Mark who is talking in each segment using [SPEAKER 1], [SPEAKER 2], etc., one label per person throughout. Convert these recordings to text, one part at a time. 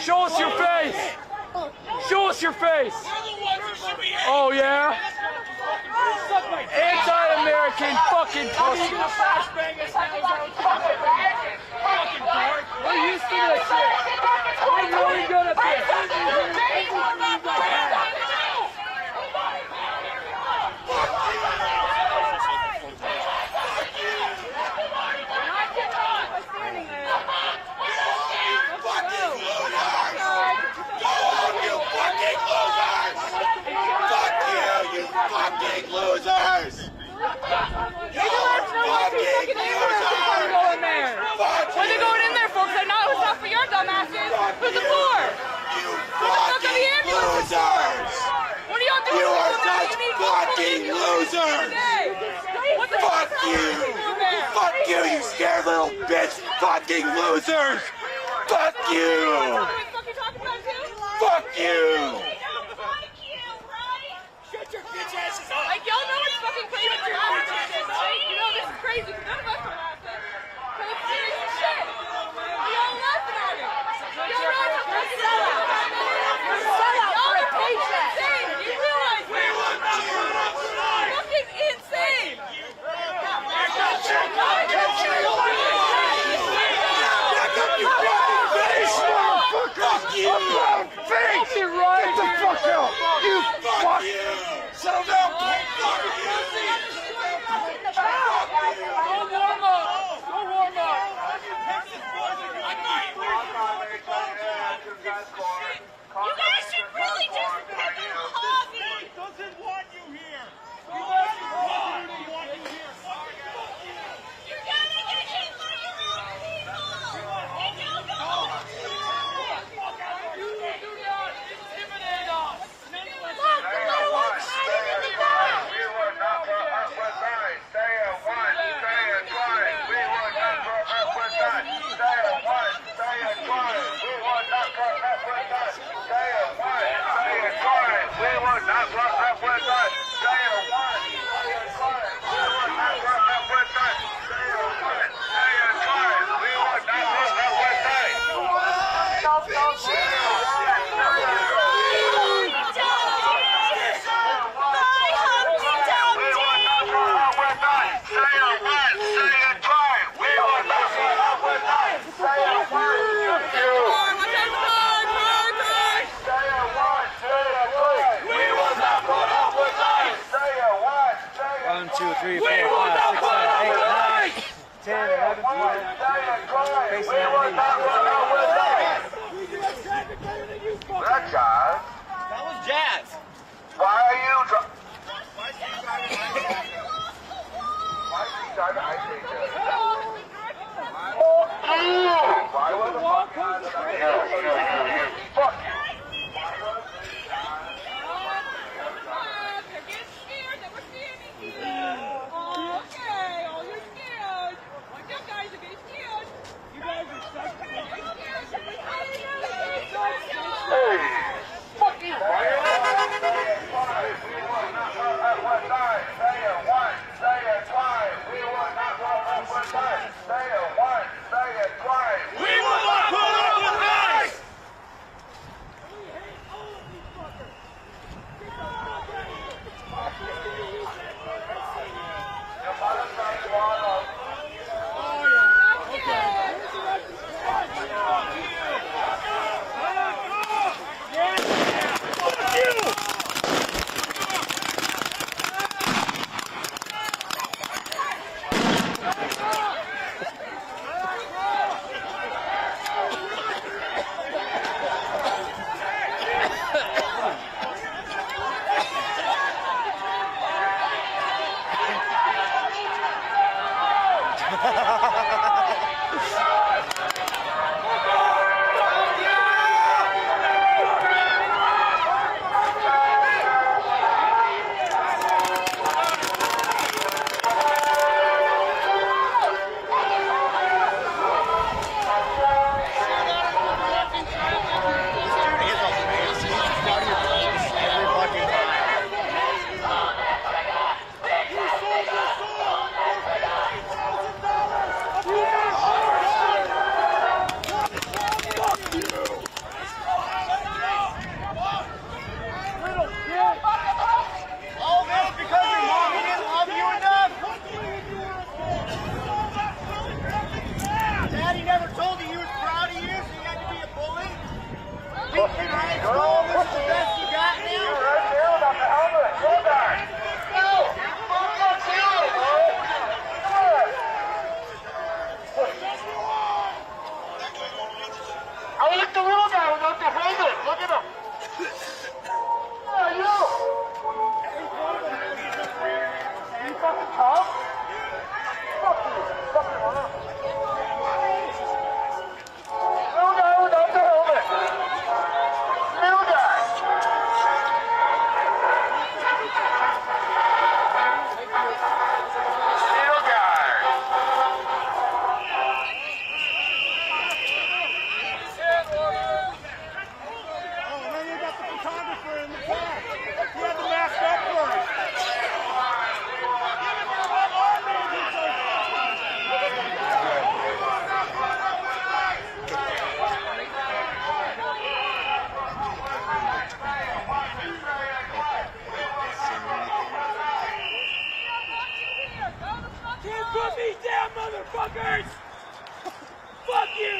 [SPEAKER 1] Show us your face! Show us your face! Oh yeah? Anti-American fucking pussy! We're used to this shit! We're really good at this!
[SPEAKER 2] Fucking losers!
[SPEAKER 3] What are they going in there for? Because I know it's not for your dumbasses. Who's it for?
[SPEAKER 2] You fucking losers!
[SPEAKER 3] What are y'all doing?
[SPEAKER 2] You are such fucking losers!
[SPEAKER 3] What the
[SPEAKER 2] Fuck you! Fuck you, you scared little bitch! Fucking losers! Fuck you! Fuck you!
[SPEAKER 3] Like, y'all know it's fucking crazy what you're doing, right? You know this is crazy, because none of us are laughing. Because it's serious as shit. Y'all laughing at it. Y'all know it's a sellout. You're a sellout for a paycheck. Insane. You realize that? Fucking insane.
[SPEAKER 2] Fuck you!
[SPEAKER 1] Face! Get the fuck out! You fuck!
[SPEAKER 2] Settle down!
[SPEAKER 1] Go warm up! Go warm up!
[SPEAKER 3] You guys should really just pick a hobby.
[SPEAKER 4] Doesn't want you here.
[SPEAKER 1] He wants you here.
[SPEAKER 3] You're gonna get hit by your own people. And you don't want to.
[SPEAKER 1] You do not intimidate us!
[SPEAKER 3] Look, the little one's hiding in the back.
[SPEAKER 5] We will not put up with that. Stay at one, stay at twice. We will not put up with that. Stay at one, stay at twice. We will not put up with that. Stay at one, stay at twice. We will not put up with that. Stay at one, stay at twice. We will not put up with that. Stay at one, stay at twice. We will not put up with that.
[SPEAKER 1] One, two, three, four, 5, 6, 7, 8, 9, 10, 11, 12. Facing enemy.
[SPEAKER 5] That guy.
[SPEAKER 4] That was Jazz.
[SPEAKER 5] Why are you Why is he trying to ice you? Why was the fuck Fuck you.
[SPEAKER 3] Okay, oh, you're scared. You guys are getting scared.
[SPEAKER 1] You guys are such
[SPEAKER 5] Get him! Yeah, you! You fucking tough? Fuck you. Fucking huh? New guy without the helmet. New guy. New guy.
[SPEAKER 4] Oh, and then you got the photographer in the back. He had the mask up first. Can't put me down, motherfuckers! Fuck you!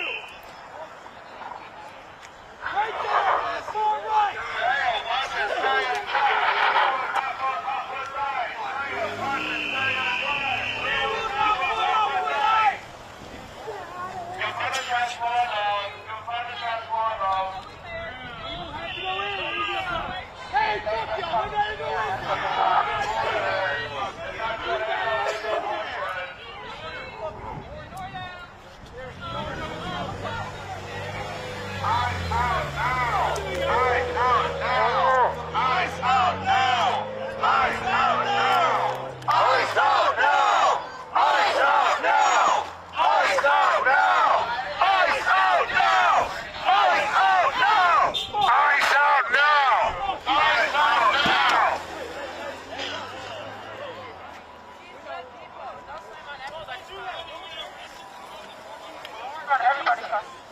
[SPEAKER 4] Right there! Far right! Hey, fuck y'all! We gotta go in!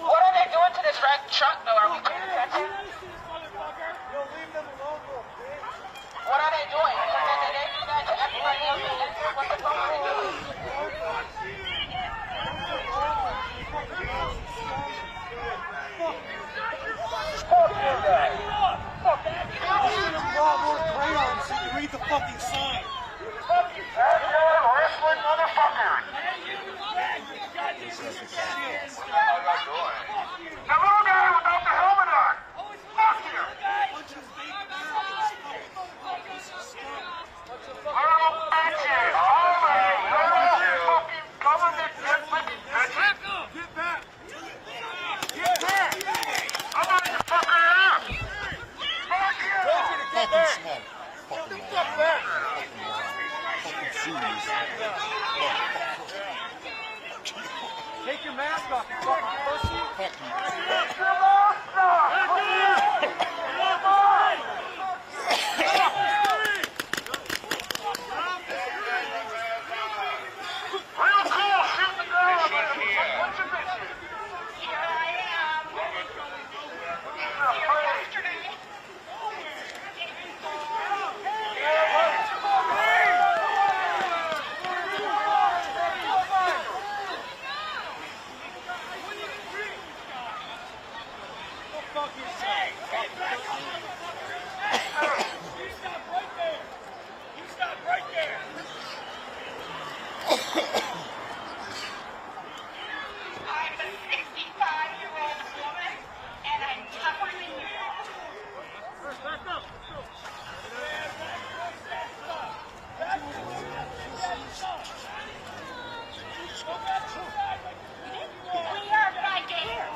[SPEAKER 3] What are they doing to this red truck, though? Are we paying attention? What are they doing? Because they do that to everybody else that enters. What the fuck are they doing?
[SPEAKER 4] Read the fucking sign.
[SPEAKER 5] Wrestling motherfuckers. The little guy without the helmet on. Fuck you. Little bitches. All right. Little fucking government bitches.
[SPEAKER 4] Get back.
[SPEAKER 5] Get back. I'm on your fucking ass. Fuck you.
[SPEAKER 2] Fucking small. Fucking
[SPEAKER 5] Fuck back.
[SPEAKER 2] fucking serious.
[SPEAKER 1] Take your mask off, you fucking pussy.
[SPEAKER 2] Fuck you.
[SPEAKER 5] Get your mask off. Come on. Real cool. Shoot the girl. What's your bitch?
[SPEAKER 3] Here I am. I'm a 65-year-old woman, and I'm tougher than you. We are right here.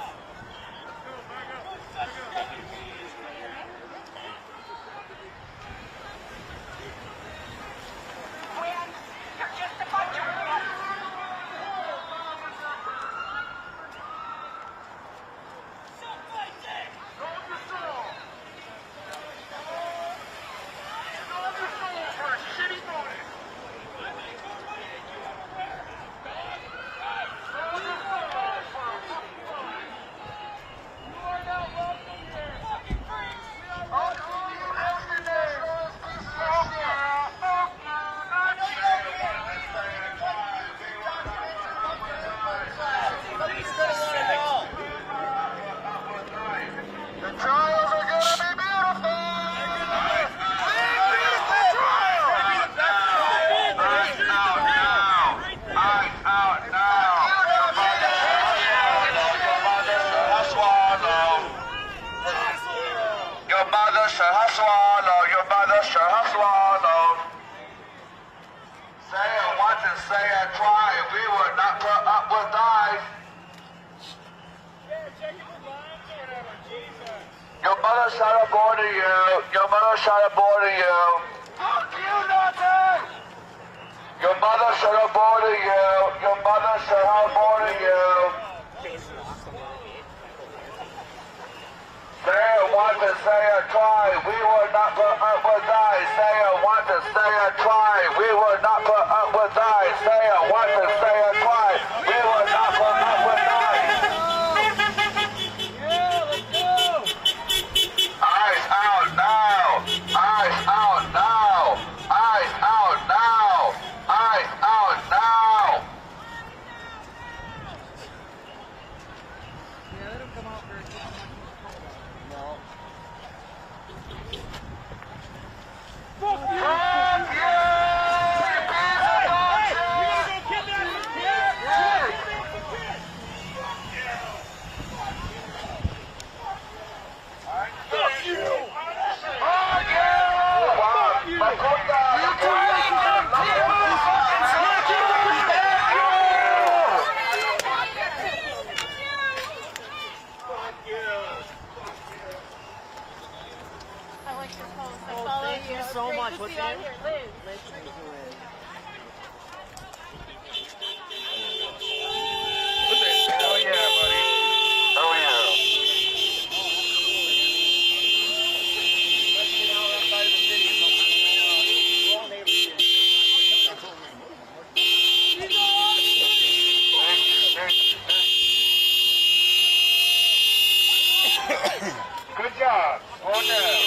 [SPEAKER 5] swallowed. Your mother should have swallowed. Say it once and say it twice. We would not put up with life. Your mother should have aborted you. Your mother should have aborted you. Fuck you, nothing. Your mother should have aborted you. Your mother should have aborted you. Say it once and say it twice. We would not put up with lies. Say it once and say it twice. We would not put up with lies. Say it once and say it twice. We would not put up with lies.
[SPEAKER 4] Yeah, let's go.
[SPEAKER 5] Ice out now. Ice out now. Ice out now. Ice out now.
[SPEAKER 1] Yeah, let him come out for a second. No.
[SPEAKER 4] Fuck you.
[SPEAKER 5] Fuck you!
[SPEAKER 1] So much. What's your name?
[SPEAKER 3] Liz.
[SPEAKER 5] Hell yeah, buddy. Hell yeah. Good job. Well done.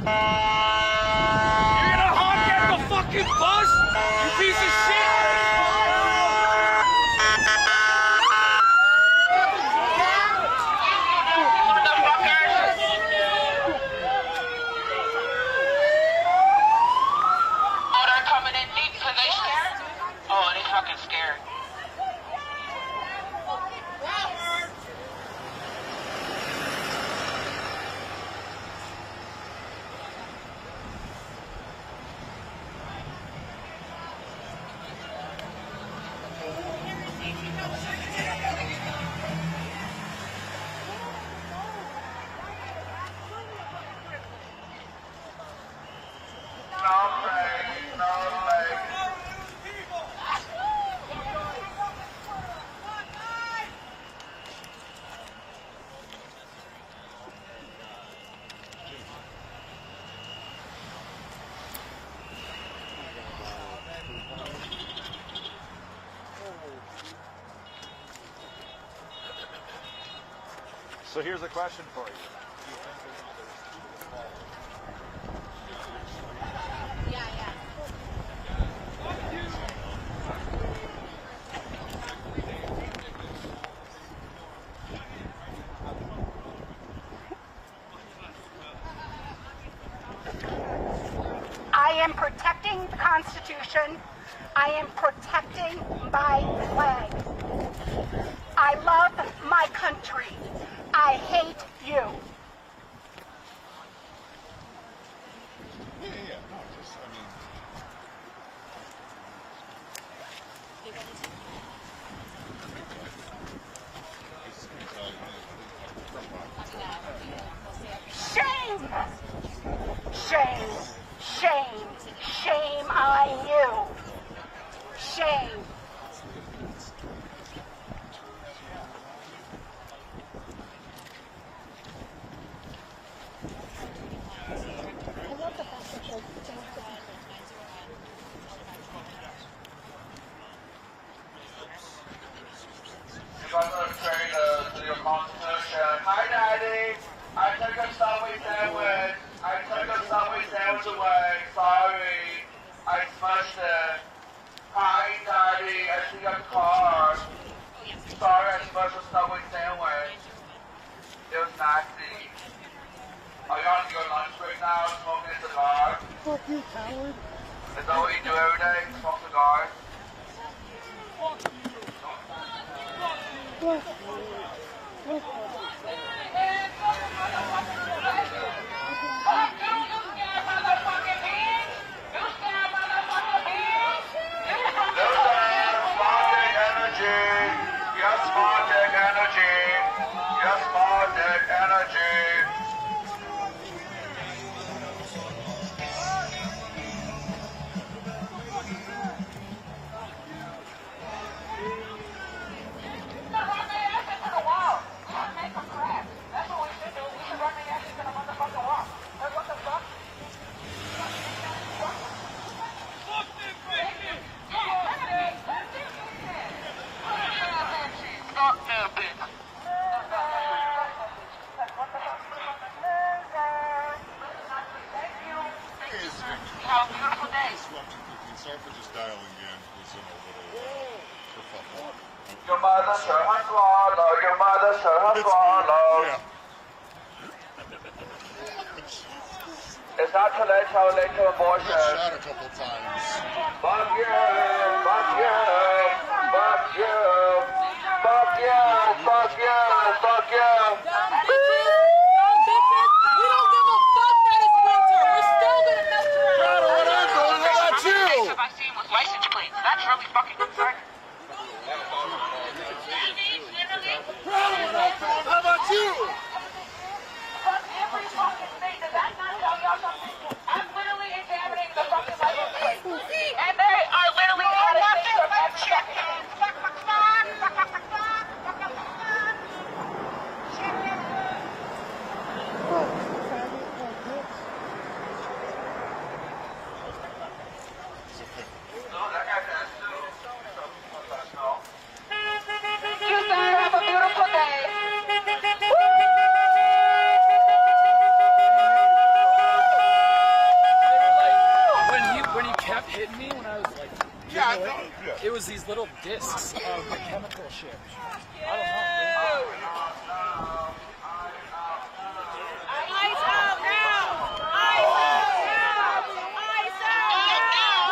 [SPEAKER 2] You're gonna honk at the fucking bus? You piece of shit!
[SPEAKER 6] Oh, they're coming in deep, so they scared? Oh, they fucking scared.
[SPEAKER 4] So here's a question for you.
[SPEAKER 3] Yeah.
[SPEAKER 7] am protecting the Constitution. I am protecting my flag. I love my country. I hate you.
[SPEAKER 8] Yeah, no, just, I mean...
[SPEAKER 7] Shame! Shame! Shame! Shame on you! Shame!
[SPEAKER 5] Hi, Daddy. I took a Subway sandwich. I took a Subway sandwich away. Sorry. I smushed it. Hi, Daddy. I see your car. Sorry, I smushed a Subway sandwich. It was nasty. Are you on your lunch break now, smoking a cigar?
[SPEAKER 4] Fuck you, coward.
[SPEAKER 5] Is that what you do every day? Smoke cigars?
[SPEAKER 8] Sorry for just dialing in. It was in a little kerfuffle.
[SPEAKER 5] Your mother sure has swallowed. Your mother sure has swallowed.
[SPEAKER 8] Yeah.
[SPEAKER 5] It's not too late to abortion.
[SPEAKER 8] Got shot a couple times.
[SPEAKER 5] Fuck you, fuck you, fuck you, fuck you, fuck you, fuck you.
[SPEAKER 3] Dumb bitches. We don't give a fuck that it's winter. We're still gonna mess around.
[SPEAKER 8] How about you?
[SPEAKER 6] Vaccine with license plates. That's really fucking concerning.
[SPEAKER 8] How about you?
[SPEAKER 6] Fuck every fucking thing. Does that not tell y'all something? I'm literally examining the fucking license plates. And they are literally out of state from every fucking...
[SPEAKER 1] Hitting me when I was like, it was these little discs of the chemical shit. I don't know.
[SPEAKER 3] Ice out now! Ice out now! Ice out now!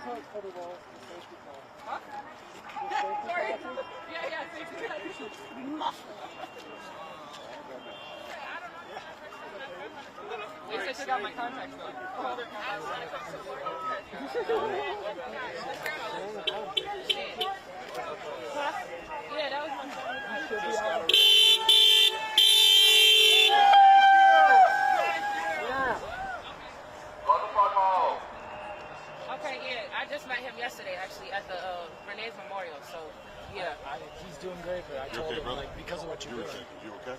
[SPEAKER 4] how it's called a Walz. Safety call.
[SPEAKER 3] Huh? Sorry. Yeah, safety call. At least I took out my contacts though. All their contacts. Huh? Yeah, that was my phone. Okay, yeah, I just met him yesterday actually at the Renee's memorial, so yeah.
[SPEAKER 1] He's doing great, but I told him, like, because of what you're doing.
[SPEAKER 8] You okay?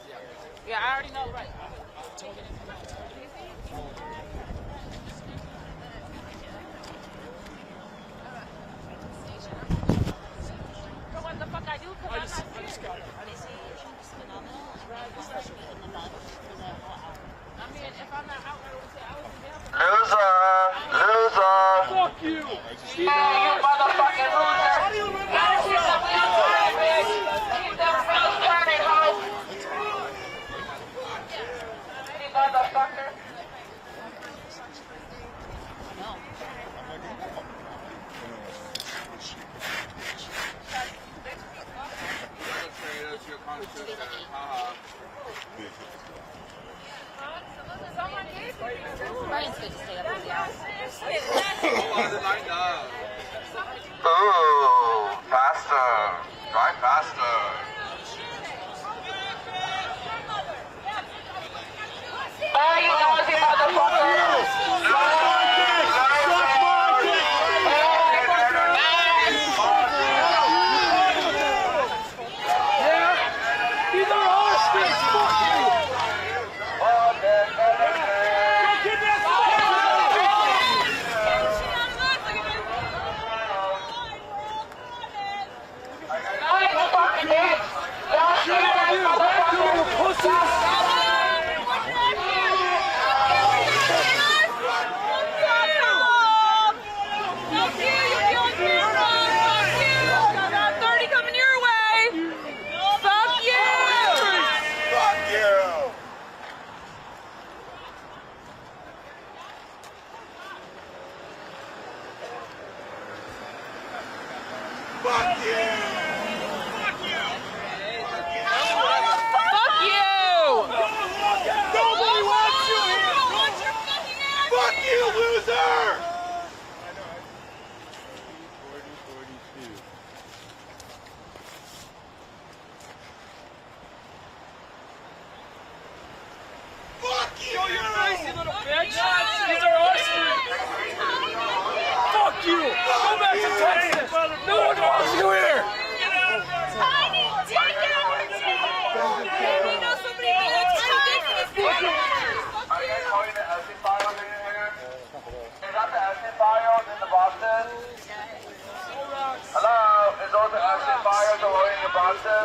[SPEAKER 3] Yeah, I already know, right?
[SPEAKER 1] I told him.
[SPEAKER 3] So what the fuck I do?
[SPEAKER 1] I just got it.
[SPEAKER 3] I mean, if I'm not out, I would say I was in jail.
[SPEAKER 5] Loser!
[SPEAKER 1] Fuck you!
[SPEAKER 6] You motherfucking loser! You motherfucker!
[SPEAKER 3] Brian's good to stay up with
[SPEAKER 5] Ooh, faster. Drive faster.
[SPEAKER 6] Oh, you noisy motherfucker!
[SPEAKER 1] These are our streets! Fuck you!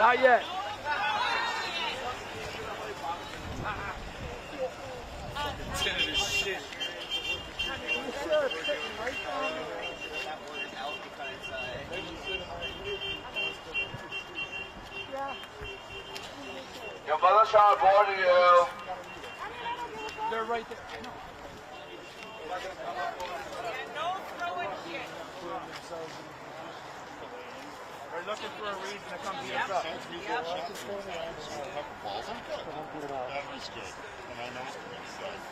[SPEAKER 1] Not yet.
[SPEAKER 5] Your mother shall born to you.
[SPEAKER 1] They're right there.
[SPEAKER 4] They're looking for a reason to come beat us up.
[SPEAKER 8] Battery's good. And I know it's going to be safe.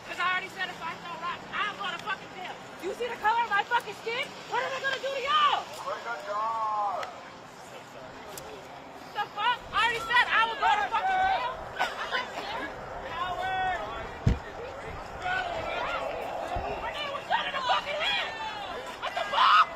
[SPEAKER 3] Because I already said if I throw rocks, I'm going to fucking jail. You see the color of my fucking skin? What are they going to do to y'all? The fuck? I already said I would go to fucking jail. Renee was shot in the fucking head. What the fuck?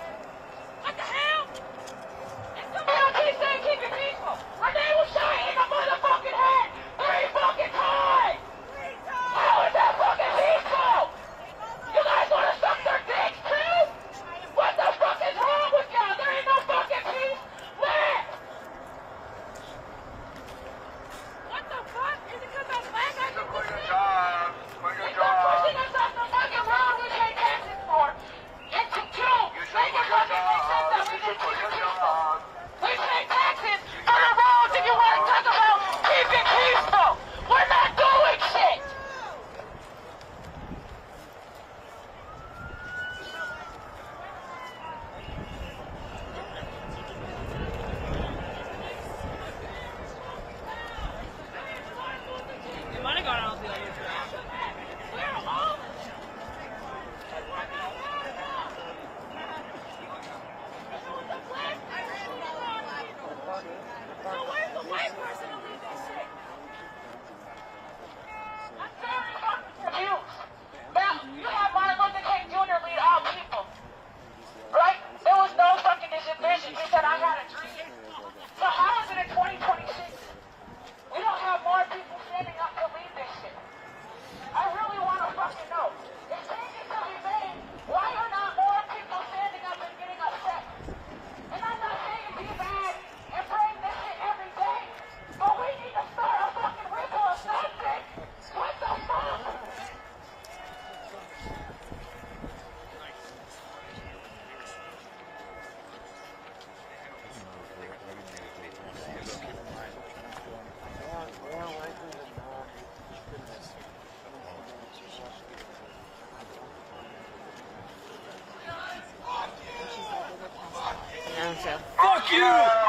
[SPEAKER 1] Fuck you!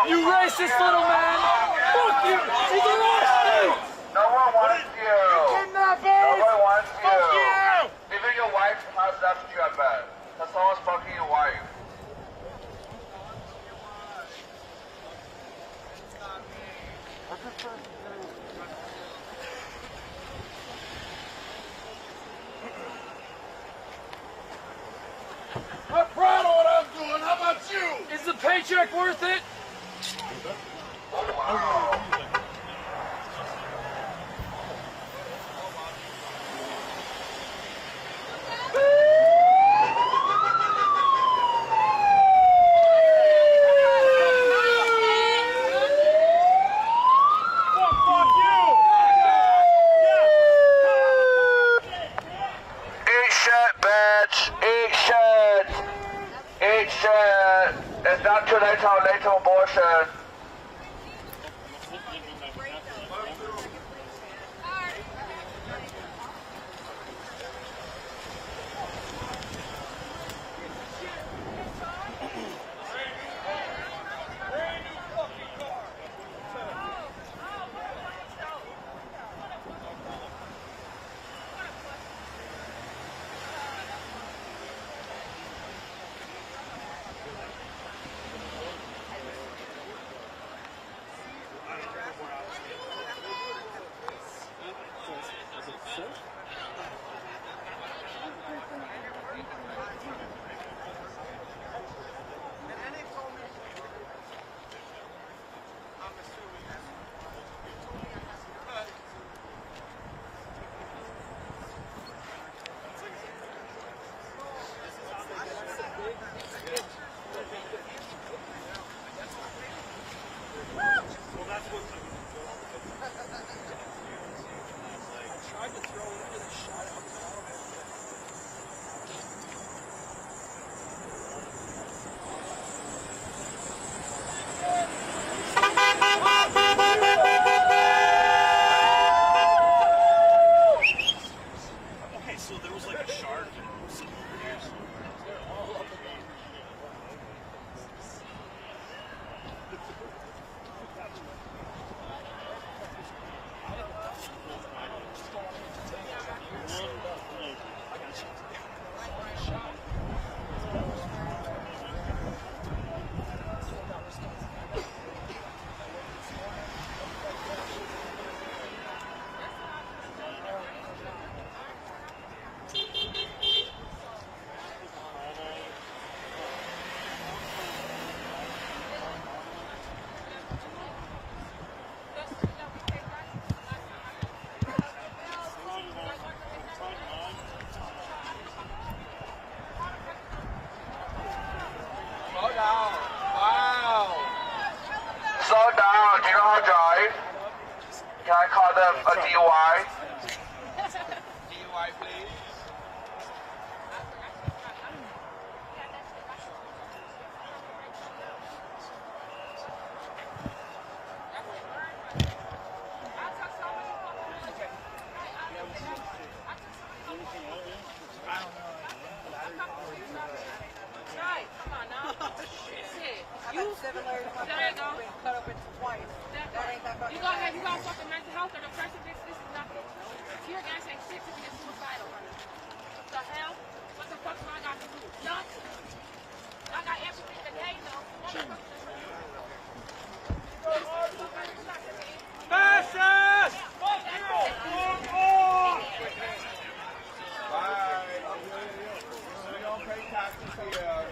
[SPEAKER 1] You racist little man! Fuck you! He's a racist!
[SPEAKER 5] No one wants you.
[SPEAKER 4] Kidnappers!
[SPEAKER 5] No one wants you.
[SPEAKER 4] Fuck you!
[SPEAKER 5] Even your wife has left you at bed. That's someone's fucking your wife.
[SPEAKER 2] I'm proud of what I'm doing. How about you?
[SPEAKER 1] Is the paycheck worth it?
[SPEAKER 4] Fuck you!
[SPEAKER 5] Eat shit, bitch. Eat shit. Eat shit. It's not too late to late to abortion. Slow down. Do you know how to drive? Can I call them a DUI? DUI, please.
[SPEAKER 3] You got fucking mental health or depression, this is nothing. Your guys ain't shit to be suicidal. What the hell? What the fuck do I got to do? Nothing. I got everything today, though.
[SPEAKER 4] Fascist!
[SPEAKER 5] We don't pay taxes here.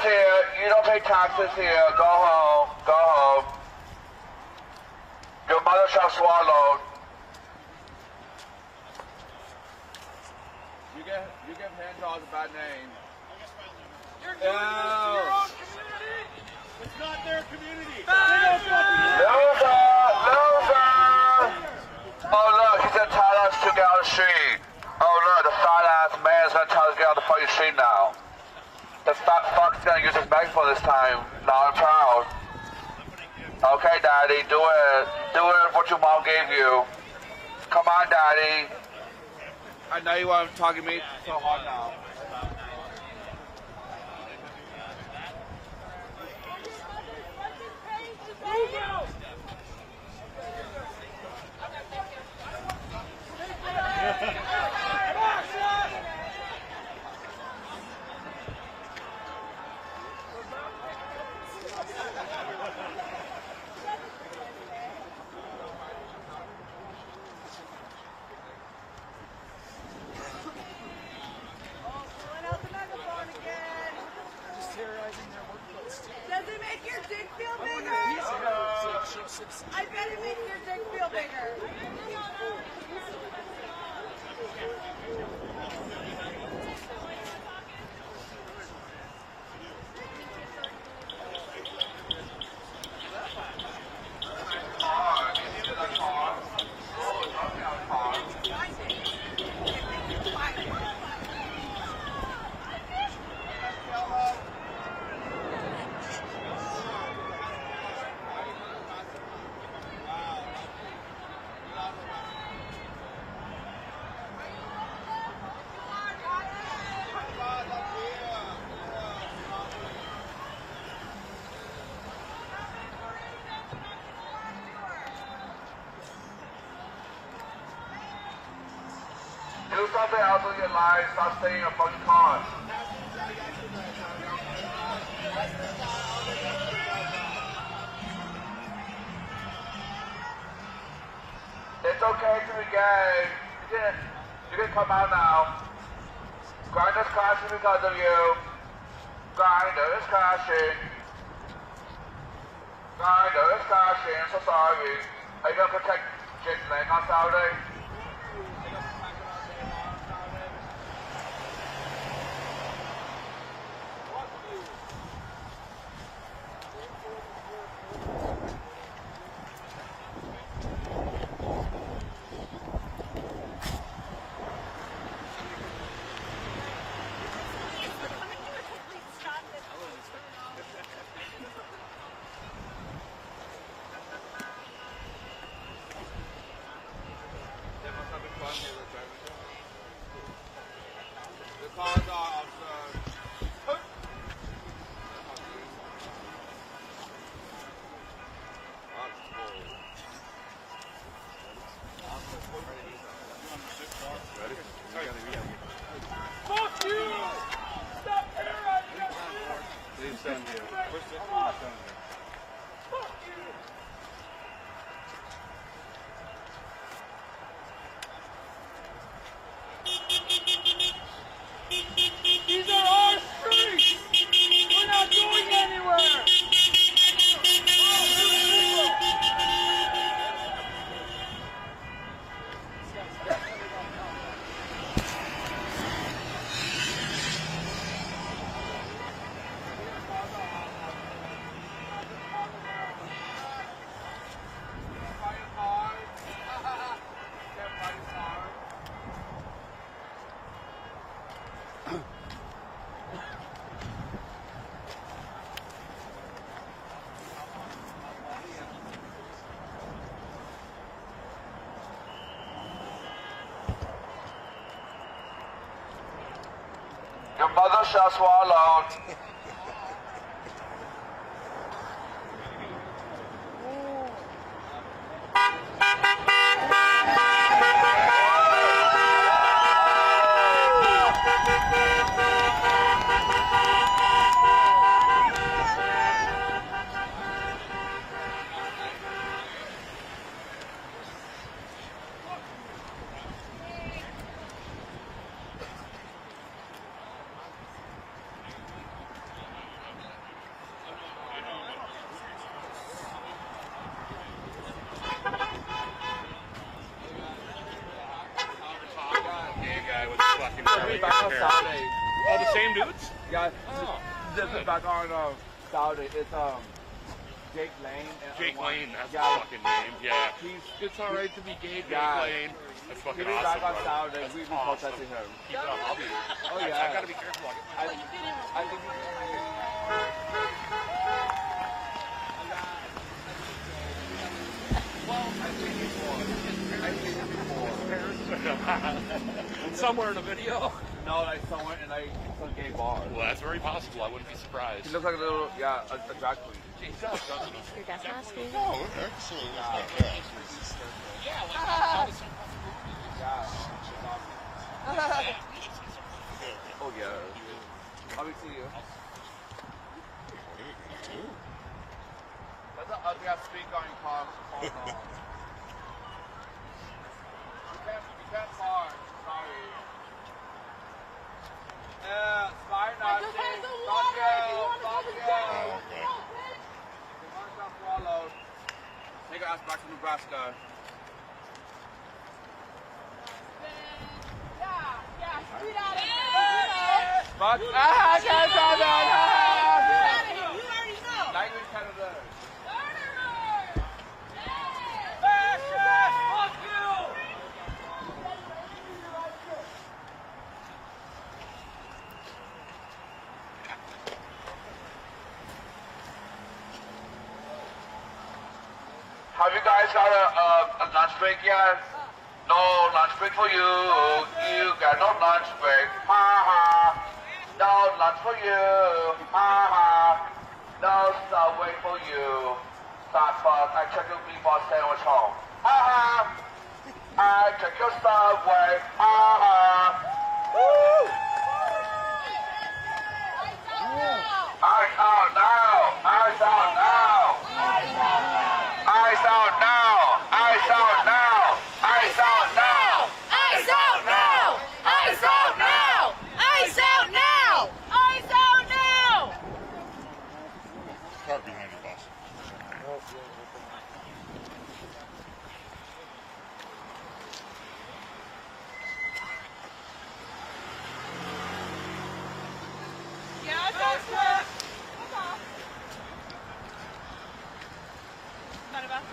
[SPEAKER 5] here. You don't pay taxes here. Go home. Go home. Your mother shall swallow. You give hand dogs a bad name.
[SPEAKER 4] You're doing this to your own community. It's not their community.
[SPEAKER 5] Loser! Loser! Oh look, he's gonna tell us to get on the street. Oh look, the fat ass man's gonna tell us to get on the fucking street now. The fat fuck's gonna use his megaphone this time. Now I'm proud. Okay, Daddy, do it. Do it what your mom gave you. Come on, Daddy. I know you want to talk to me so hard now.
[SPEAKER 3] Does it make your dick feel bigger? I bet it makes your dick feel bigger. Do something else with your life. Stop staying in a fucking car. It's okay to be gay. You can come out now. Grinder's crashing because of you. Grinder is crashing. Grinder is crashing. I'm so sorry. Are you gonna protect Jake's leg on Saturday?
[SPEAKER 4] Fuck you! Stop terrorizing us!
[SPEAKER 2] Please send you.
[SPEAKER 4] Fuck you! These are our streets! We're not going anywhere!
[SPEAKER 5] Your mother shall swallow.
[SPEAKER 8] fucking
[SPEAKER 2] They'll be back on Saturday.
[SPEAKER 8] Oh, the same dudes?
[SPEAKER 2] Yeah,
[SPEAKER 8] Oh.
[SPEAKER 2] they'll be back on Saturday. It's Jake Lane. And
[SPEAKER 8] Jake Lane, that's
[SPEAKER 2] yeah.
[SPEAKER 8] a fucking name. Yeah.
[SPEAKER 2] It's alright to be gay.
[SPEAKER 8] Jake
[SPEAKER 2] Yeah.
[SPEAKER 8] Lane. That's fucking
[SPEAKER 2] He'll be
[SPEAKER 8] awesome.
[SPEAKER 2] back on
[SPEAKER 8] bro.
[SPEAKER 2] Saturday.
[SPEAKER 8] That's
[SPEAKER 2] We'll be
[SPEAKER 8] awesome.
[SPEAKER 2] protesting him.
[SPEAKER 8] Keep it up. I'll be there.
[SPEAKER 2] Oh
[SPEAKER 8] I
[SPEAKER 2] yeah.
[SPEAKER 8] gotta be careful.
[SPEAKER 2] I think
[SPEAKER 1] Somewhere in a video.
[SPEAKER 2] no, like somewhere in like some gay bar.
[SPEAKER 8] Well, that's very possible. I wouldn't be surprised.
[SPEAKER 2] He looks like a little, yeah, a drag queen.
[SPEAKER 8] He does, doesn't he?
[SPEAKER 3] Your gas mask?
[SPEAKER 8] Oh, excellent. Yeah.
[SPEAKER 2] Oh yeah. Let me see you. That's an ugly ass speaker on your car. You can't park. Sorry. Yeah, smart not. Fuck you. Swallowed. Take your ass back to Nebraska.
[SPEAKER 3] Get out of here.
[SPEAKER 2] Fuck. Ah, I can't drive that.
[SPEAKER 3] You already know.
[SPEAKER 2] Language Canada.
[SPEAKER 1] Fuck you!
[SPEAKER 5] Have you guys got a lunch break yet? No lunch break for you. You got no lunch break. Ha ha. No lunch for you. Ha ha. No Subway for you. Fat fuck. I took your meatball sandwich home. Ha ha. I took your Subway. Ha ha. Woo. Ice out now. Ice out now. Ice out now! Ice out now! Ice out now!
[SPEAKER 3] Ice out now! Ice out now! Ice out now! Ice out now!
[SPEAKER 8] Car behind you, boss.
[SPEAKER 3] Yeah, that's good. Not about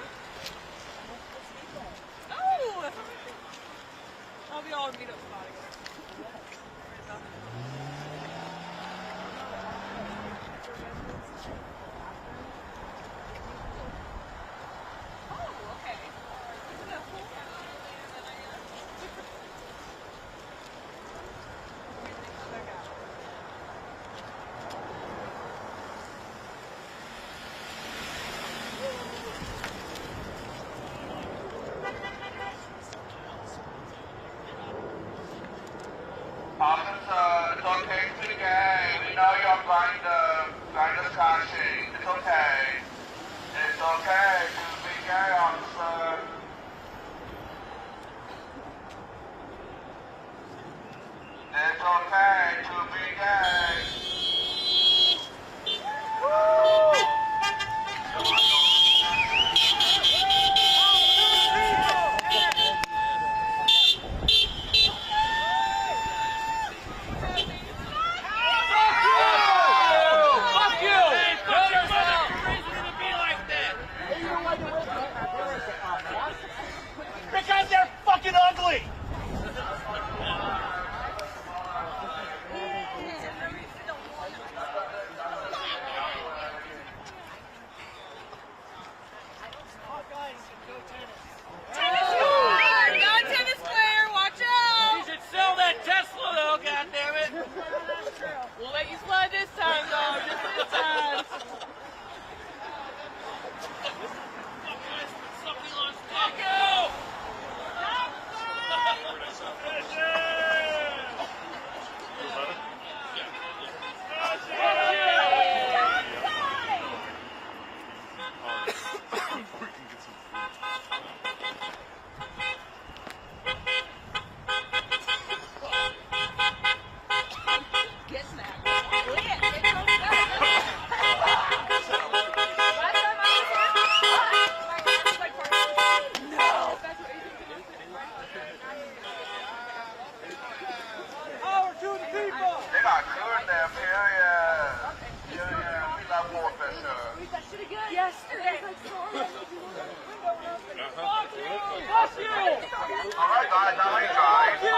[SPEAKER 5] Alright guys, now how you drive? Is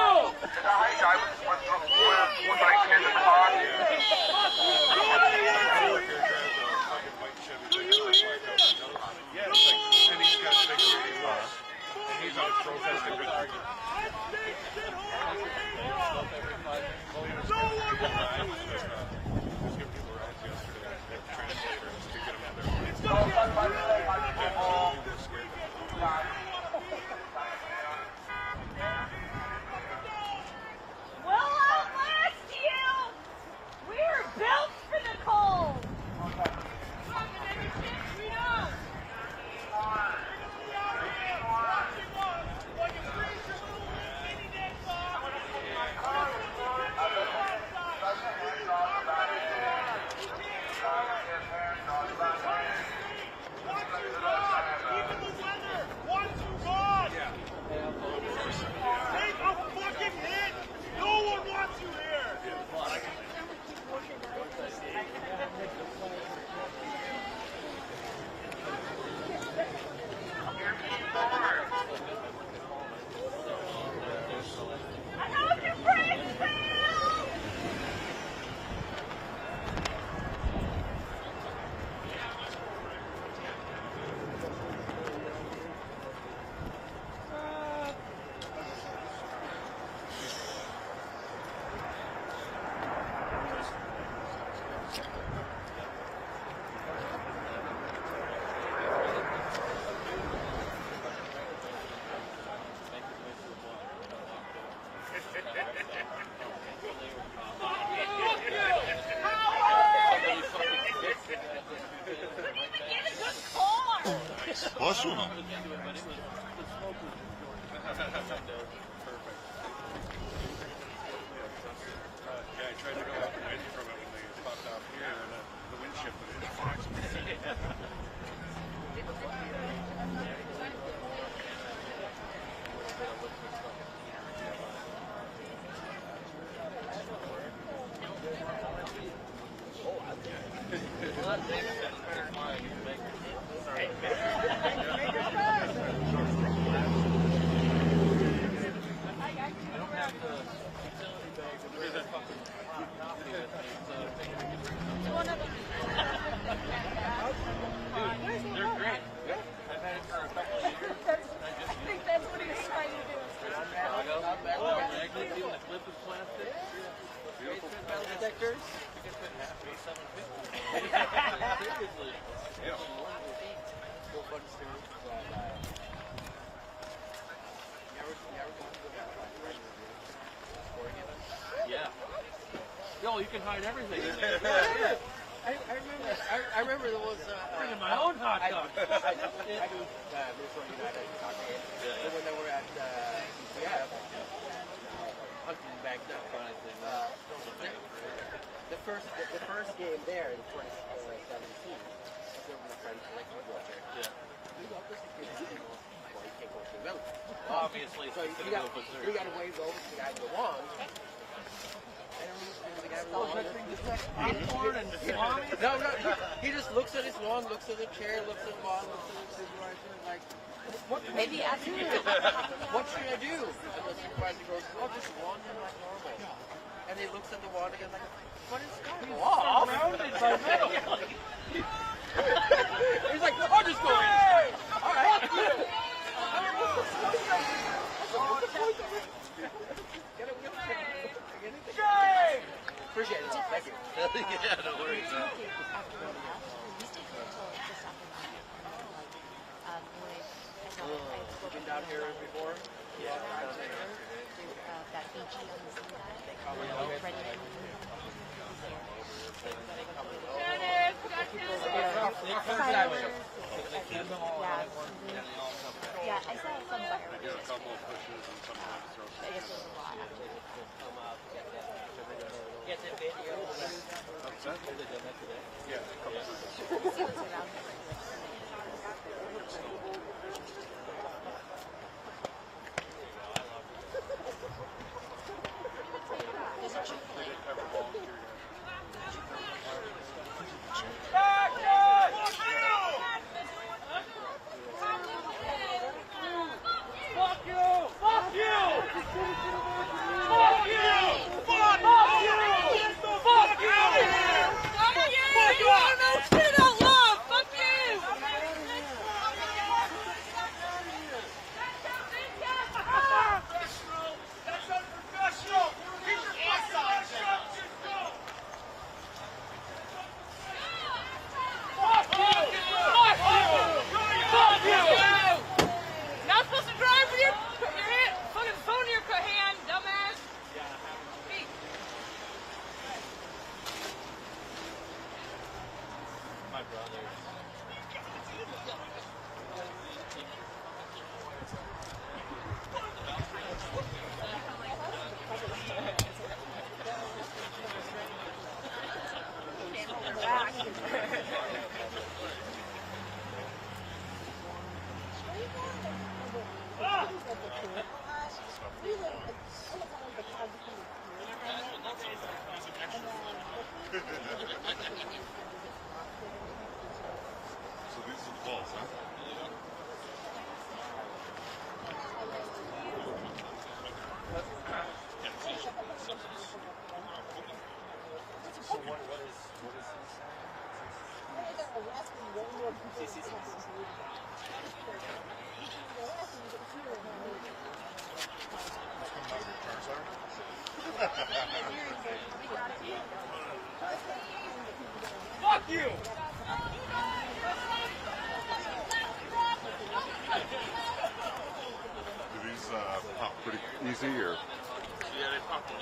[SPEAKER 5] that how you drive with like kids in the car?
[SPEAKER 8] And he's got 681. And he's on protesting with
[SPEAKER 3] We'll outlast you! We're built for the cold! We know!
[SPEAKER 8] Plus one.
[SPEAKER 4] Yeah, I tried to go out and wait from it when they popped out here and the wind shifted.
[SPEAKER 1] Yo, you can hide everything in there.
[SPEAKER 9] I remember there was
[SPEAKER 1] Bringing my own hot dog.
[SPEAKER 9] I do Minnesota United hockey. When they were at UCF, hunting back then. The first game there in 2017 was over the French like wheelchair.
[SPEAKER 1] Yeah.
[SPEAKER 9] We got this kid. Well, he can't go through the middle.
[SPEAKER 1] Obviously,
[SPEAKER 9] So we got to wave over to the guy with the wand. No, he just looks at his wand, looks at the chair, looks at the wand, looks at the supervisor, like, maybe I do. What should I do? And the supervisor goes, oh, just wand him like normal. And he looks at the wand again like, what is going on?
[SPEAKER 1] Surrounded by metal.
[SPEAKER 9] He's like, oh, just go in. All right. Appreciate it. Thank you.
[SPEAKER 1] Yeah, no worries.
[SPEAKER 9] Been down here before? Yeah.
[SPEAKER 10] That BG on the side. Yeah, I saw some fire.
[SPEAKER 8] I did a couple of pushes and sometimes throw some.
[SPEAKER 10] I guess it was a lot.
[SPEAKER 9] Get the video.
[SPEAKER 8] Yeah, a couple of pushes.
[SPEAKER 2] you!
[SPEAKER 8] Do these pop pretty easy or?
[SPEAKER 4] Yeah, they popped it.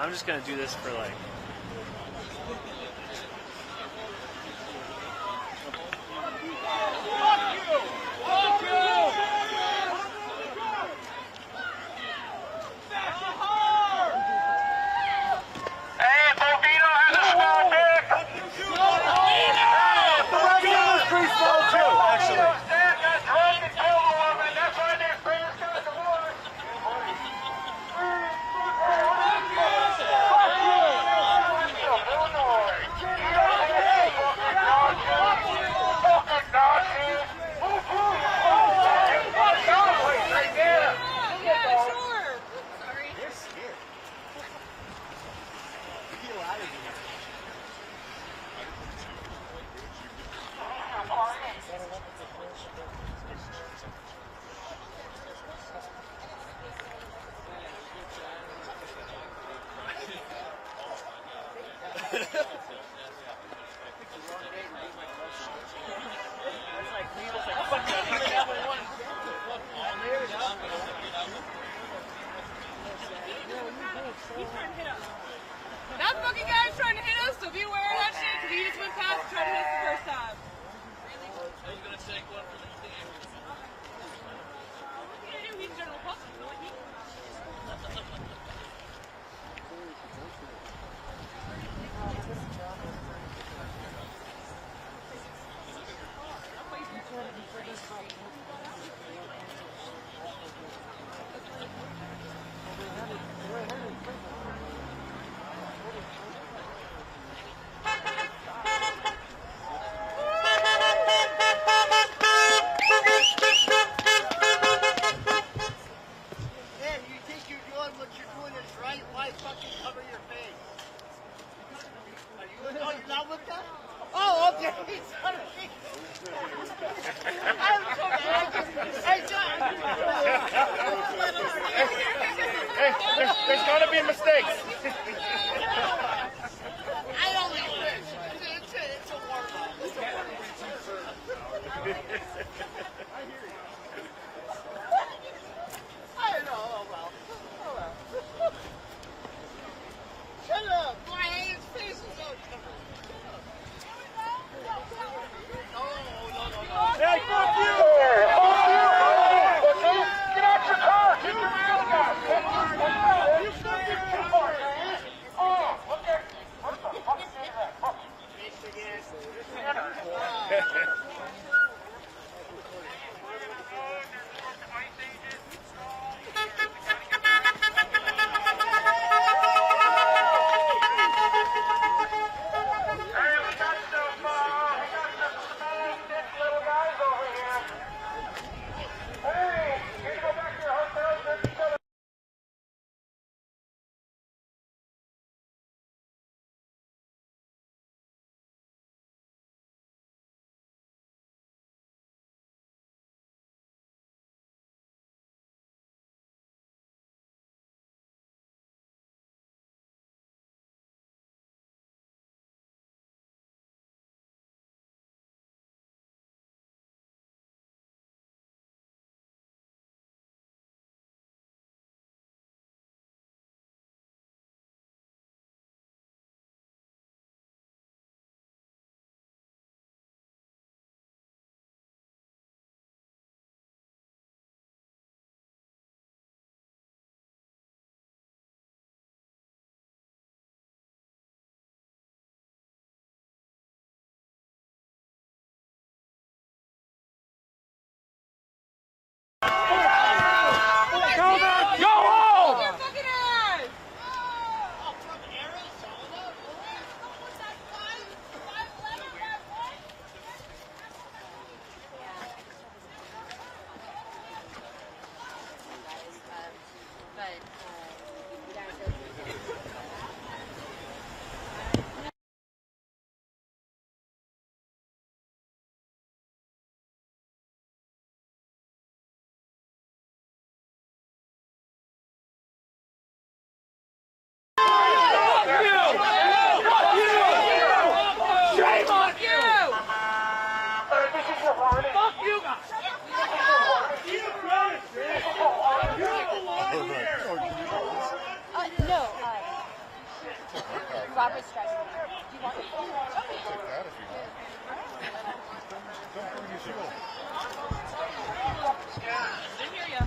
[SPEAKER 1] I'm just gonna do this for like.
[SPEAKER 3] That fucking guy's trying to hit us, so be aware of that shit, because he just went past and tried to hit us the first time.
[SPEAKER 9] I was gonna take one for the team.
[SPEAKER 3] He's general public, so he...
[SPEAKER 2] There's gonna be mistakes.
[SPEAKER 6] I only wish. It's a warm-up. It's a warm-up. I know. Oh, well. Oh, well. Shut up. My hands, face is out. No.
[SPEAKER 2] Hey, fuck you!
[SPEAKER 5] Get out your car! Get your ass out! You fucking car, man!
[SPEAKER 10] Robert's driving. Do you want me to?
[SPEAKER 8] Take that if you want. Don't bring your show.
[SPEAKER 3] Didn't hear ya.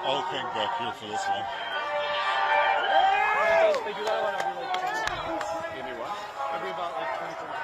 [SPEAKER 8] I'll hang back here for this one.
[SPEAKER 1] They do that one every like 10 seconds.
[SPEAKER 4] Maybe what?
[SPEAKER 1] Every about like 20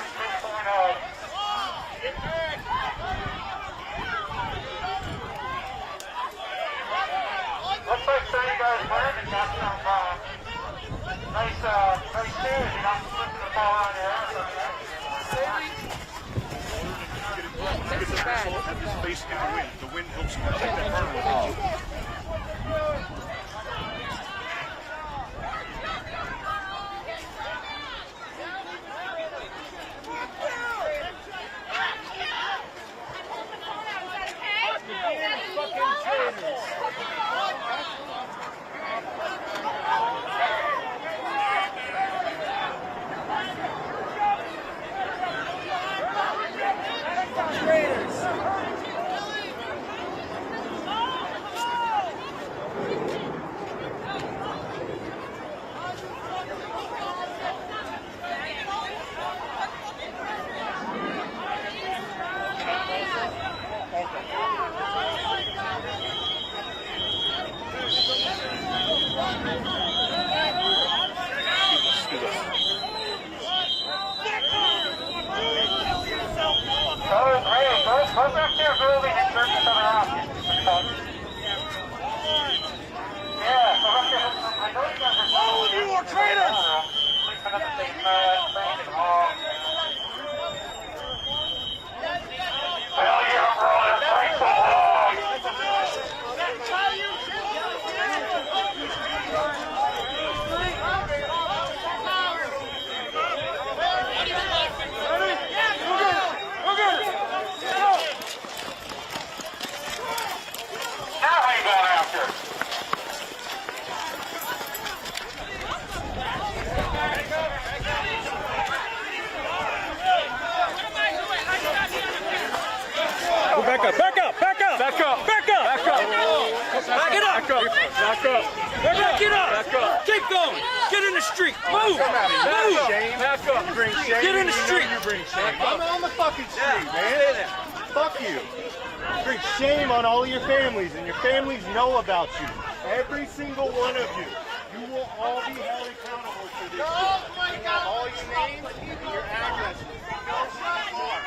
[SPEAKER 5] push the law. Looks like some of you guys landed got some nice food. You're not slipping the ball on your ass up there.
[SPEAKER 4] Have the space in the wind. The wind helps take that burn with it.
[SPEAKER 5] Go back there early and turn each other off. Yeah, go back there. I know you guys are...
[SPEAKER 2] All of you are traitors!
[SPEAKER 5] Sleeping at the same time, and all. Hell yeah, bro, that's right so long. Now how you going after?
[SPEAKER 2] Go back up, back up, back up! Back up! Back up! Back up! Back it up! Back up! Back up! Back it up! Back up! Keep going! Get in the street! Move! Move! Back up! You bring shame. Get in the street! You bring shame.
[SPEAKER 11] I'm on the fucking street, man. Fuck you. You bring shame on all of your families, and your families know about you. Every single one of you. You will all be held accountable for this. You have all your names and your addresses. You know who you are.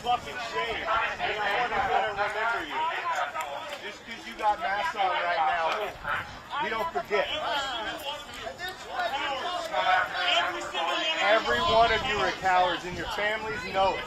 [SPEAKER 11] Fucking shame. No one is going to remember you. Just because you got masks on right now, we don't forget. Every one of you are cowards, and your families know it.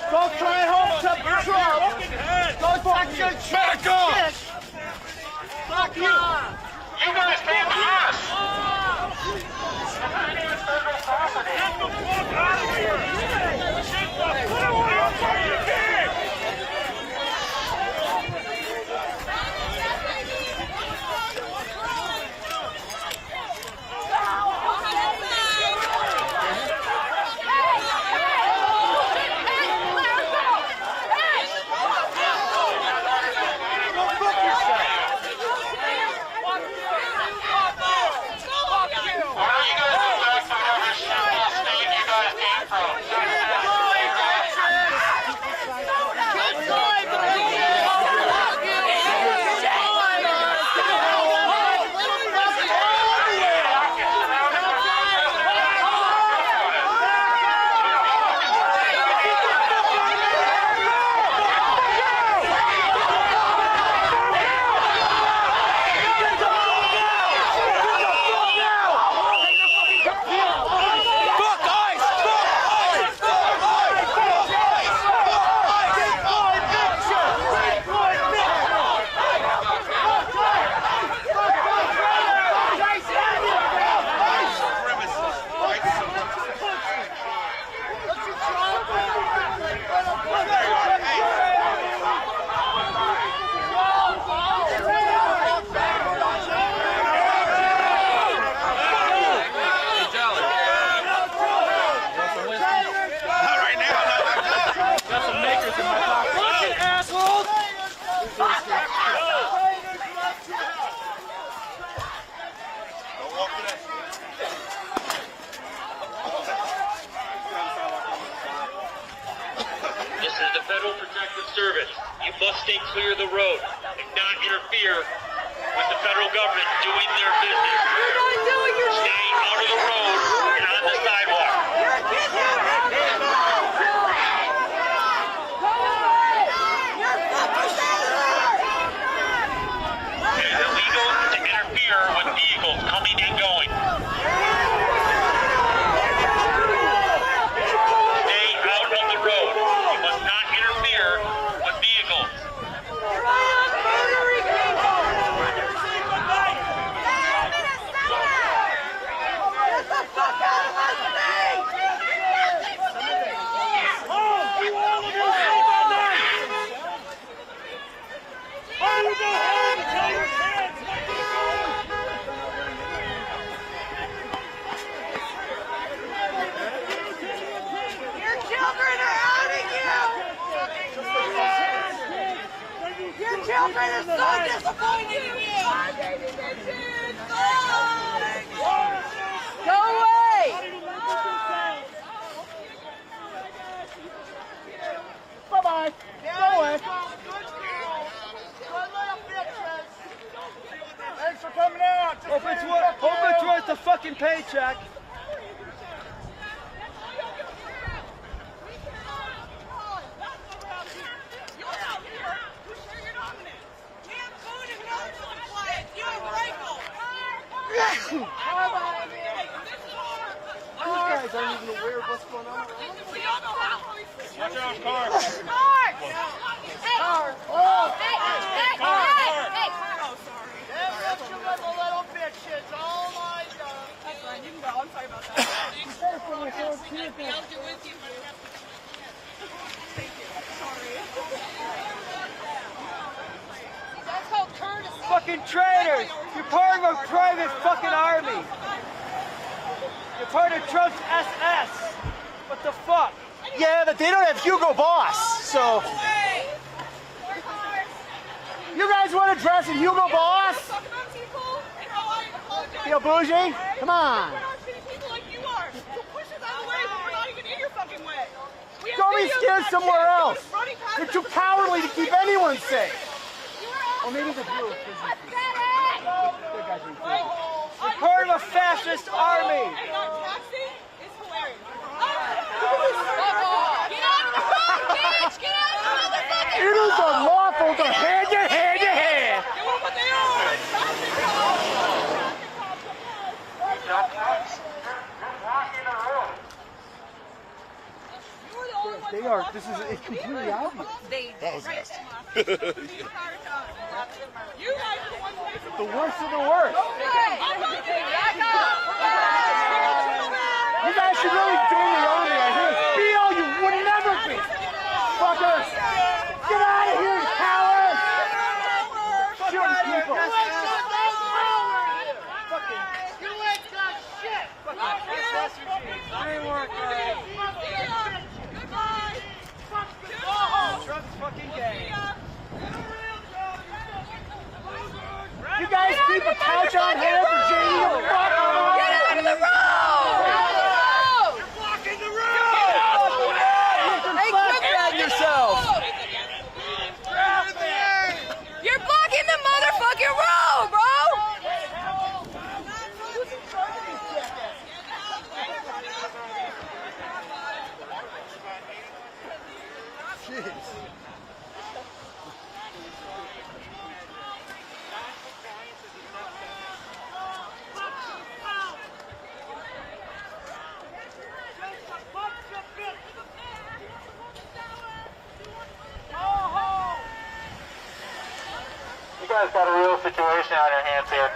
[SPEAKER 11] Go try and hold up your truck. Go back your back off.
[SPEAKER 12] This is the Federal Protective Service. You must stay clear of the road and not interfere with the federal government doing their business. Stay out of the road and on the sidewalk. It is illegal to interfere with vehicles coming and going. Stay out of the road. You must not interfere with vehicles.
[SPEAKER 6] Children are so disappointed in you! Go away!
[SPEAKER 11] Bye-bye. Go away. Thanks for coming out.
[SPEAKER 2] Hope it's worth the fucking paycheck.
[SPEAKER 11] These guys aren't even aware of what's going on.
[SPEAKER 4] Watch out, car.
[SPEAKER 11] Car. Oh.
[SPEAKER 6] Hey,
[SPEAKER 11] Car.
[SPEAKER 6] hey,
[SPEAKER 11] Oh, sorry. That's you little bitches. Oh my God.
[SPEAKER 3] That's fine, you can go. I'm sorry about that. Thank you. Sorry.
[SPEAKER 6] that's called courtesy.
[SPEAKER 2] Fucking traitors! You're part of a private fucking army. You're part of Trump's SS. What the fuck?
[SPEAKER 11] Yeah, but they don't have Hugo Boss, so. You guys want to dress in Hugo Boss? Feel bougie? Come on. Go be scared somewhere else. You're too cowardly to keep anyone safe. Or maybe the blue.
[SPEAKER 2] You're part of a fascist army.
[SPEAKER 11] It is unlawful to hand your hand to hand. They are. This is it's completely obvious.
[SPEAKER 8] That was nasty.
[SPEAKER 11] The worst of the worst. You guys should really join the army. I hear be all you would never be. Fuckers. Get out of here, cowards. Shooting people.
[SPEAKER 6] You ain't got shit!
[SPEAKER 2] Trump's fucking gay.
[SPEAKER 11] You guys keep a couch on hand for Jamie to fuck.
[SPEAKER 6] Get out of the road!
[SPEAKER 11] You're blocking the road!
[SPEAKER 6] Hey, grab
[SPEAKER 2] yourself!
[SPEAKER 6] You're blocking the motherfucking road, bro!
[SPEAKER 12] You guys got a real situation on your hands here.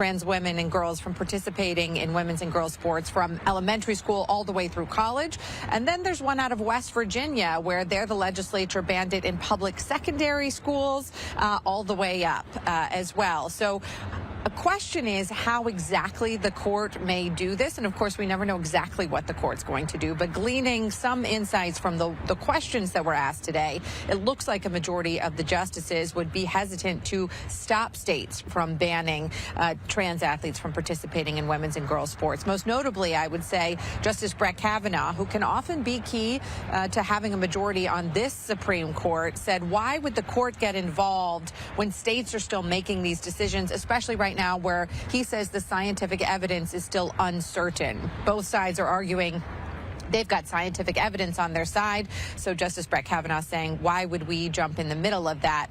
[SPEAKER 13] trans women and girls from participating in women's and girls sports from elementary school all the way through college. And then there's one out of West Virginia where there the legislature banned it in public secondary schools all the way up as well. So a question is how exactly the court may do this. And of course, we never know exactly what the court's going to do. But gleaning some insights from the questions that were asked today, it looks like a majority of the justices would be hesitant to stop states from banning trans athletes from participating in women's and girls sports. Most notably, I would say Justice Brett Kavanaugh, who can often be key to having a majority on this Supreme Court, said, why would the court get involved when states are still making these decisions, especially right now where he says the scientific evidence is still uncertain. Both sides are arguing they've got scientific evidence on their side. So Justice Brett Kavanaugh saying, why would we jump in the middle of that?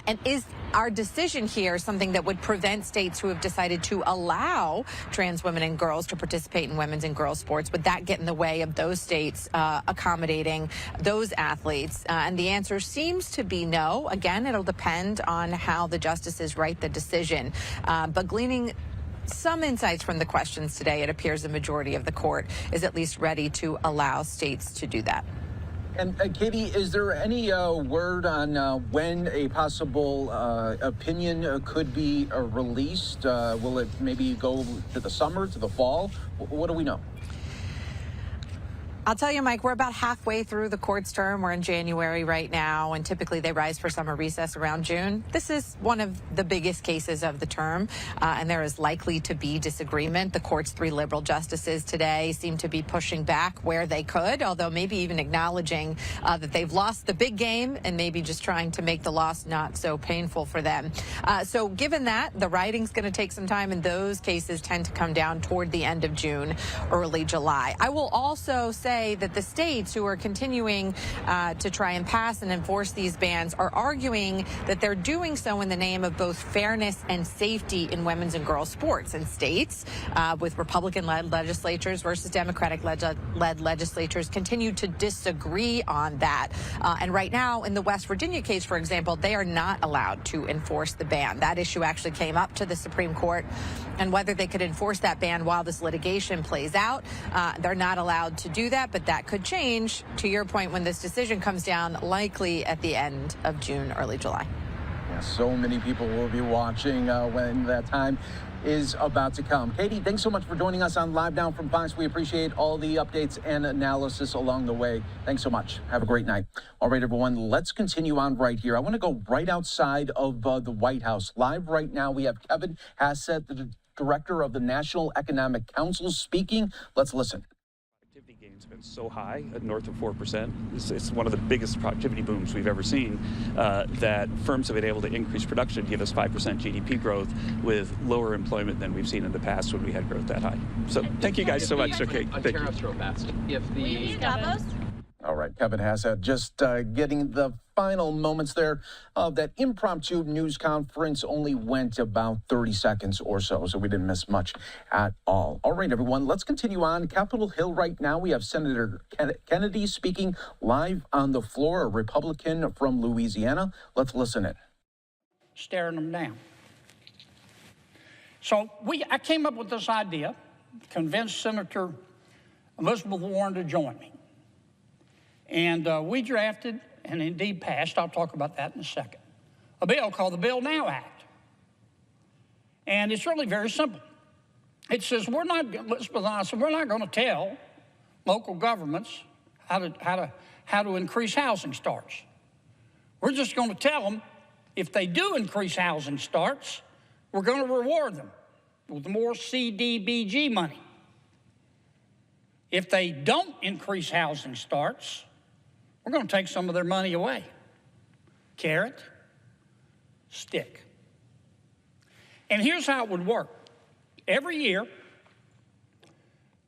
[SPEAKER 13] And is our decision here something that would prevent states who have decided to allow trans women and girls to participate in women's and girls sports? Would that get in the way of those states accommodating those athletes? And the answer seems to be no. Again, it'll depend on how the justices write the decision. But gleaning some insights from the questions today, it appears the majority of the court is at least ready to allow states to do that.
[SPEAKER 14] And Katie, is there any word on when a possible opinion could be released? Will it maybe go to the summer, to the fall? What do we know?
[SPEAKER 13] I'll tell you, Mike, we're about halfway through the court's term. We're in January right now, and typically they rise for summer recess around June. This is one of the biggest cases of the term, and there is likely to be disagreement. The court's 3 liberal justices today seem to be pushing back where they could, although maybe even acknowledging that they've lost the big game and maybe just trying to make the loss not so painful for them. So given that, the writing's going to take some time, and those cases tend to come down toward the end of June, early July. I will also say that the states who are continuing to try and pass and enforce these bans are arguing that they're doing so in the name of both fairness and safety in women's and girls sports. And states with Republican-led legislatures versus Democratic-led legislatures continue to disagree on that. And right now, in the West Virginia case, for example, they are not allowed to enforce the ban. That issue actually came up to the Supreme Court, and whether they could enforce that ban while this litigation plays out, they're not allowed to do that. But that could change, to your point, when this decision comes down, likely at the end of June, early July.
[SPEAKER 14] Yeah, so many people will be watching when that time is about to come. Katie, thanks so much for joining us on Live Now from Fox. We appreciate all the updates and analysis along the way. Thanks so much. Have a great night. All right, everyone, let's continue on right here. I want to go right outside of the White House. Live right now, we have Kevin Hassett, the director of the National Economic Council, speaking. Let's listen.
[SPEAKER 15] Gains have been so high, at north of 4%. It's one of the biggest productivity booms we've ever seen, that firms have been able to increase production, give us 5% GDP growth with lower employment than we've seen in the past when we had growth that high. So thank you guys so much. Okay, thank you.
[SPEAKER 9] Real fast. If the
[SPEAKER 14] All right, Kevin Hassett just getting the final moments there of that impromptu news conference. Only went about 30 seconds or so we didn't miss much at all. All right, everyone, let's continue on. Capitol Hill right now, we have Senator Kennedy speaking live on the floor, a Republican from Louisiana. Let's listen in.
[SPEAKER 16] Staring them down. So I came up with this idea, convinced Senator Elizabeth Warren to join me. And we drafted, and indeed passed, I'll talk about that in a second, a bill called the Build Now Act. And it's really very simple. It says we're not going to tell local governments how to increase housing starts. We're just going to tell them if they do increase housing starts, we're going to reward them with more CDBG money. If they don't increase housing starts, we're going to take some of their money away. Carrot, stick. And here's how it would work. Every year,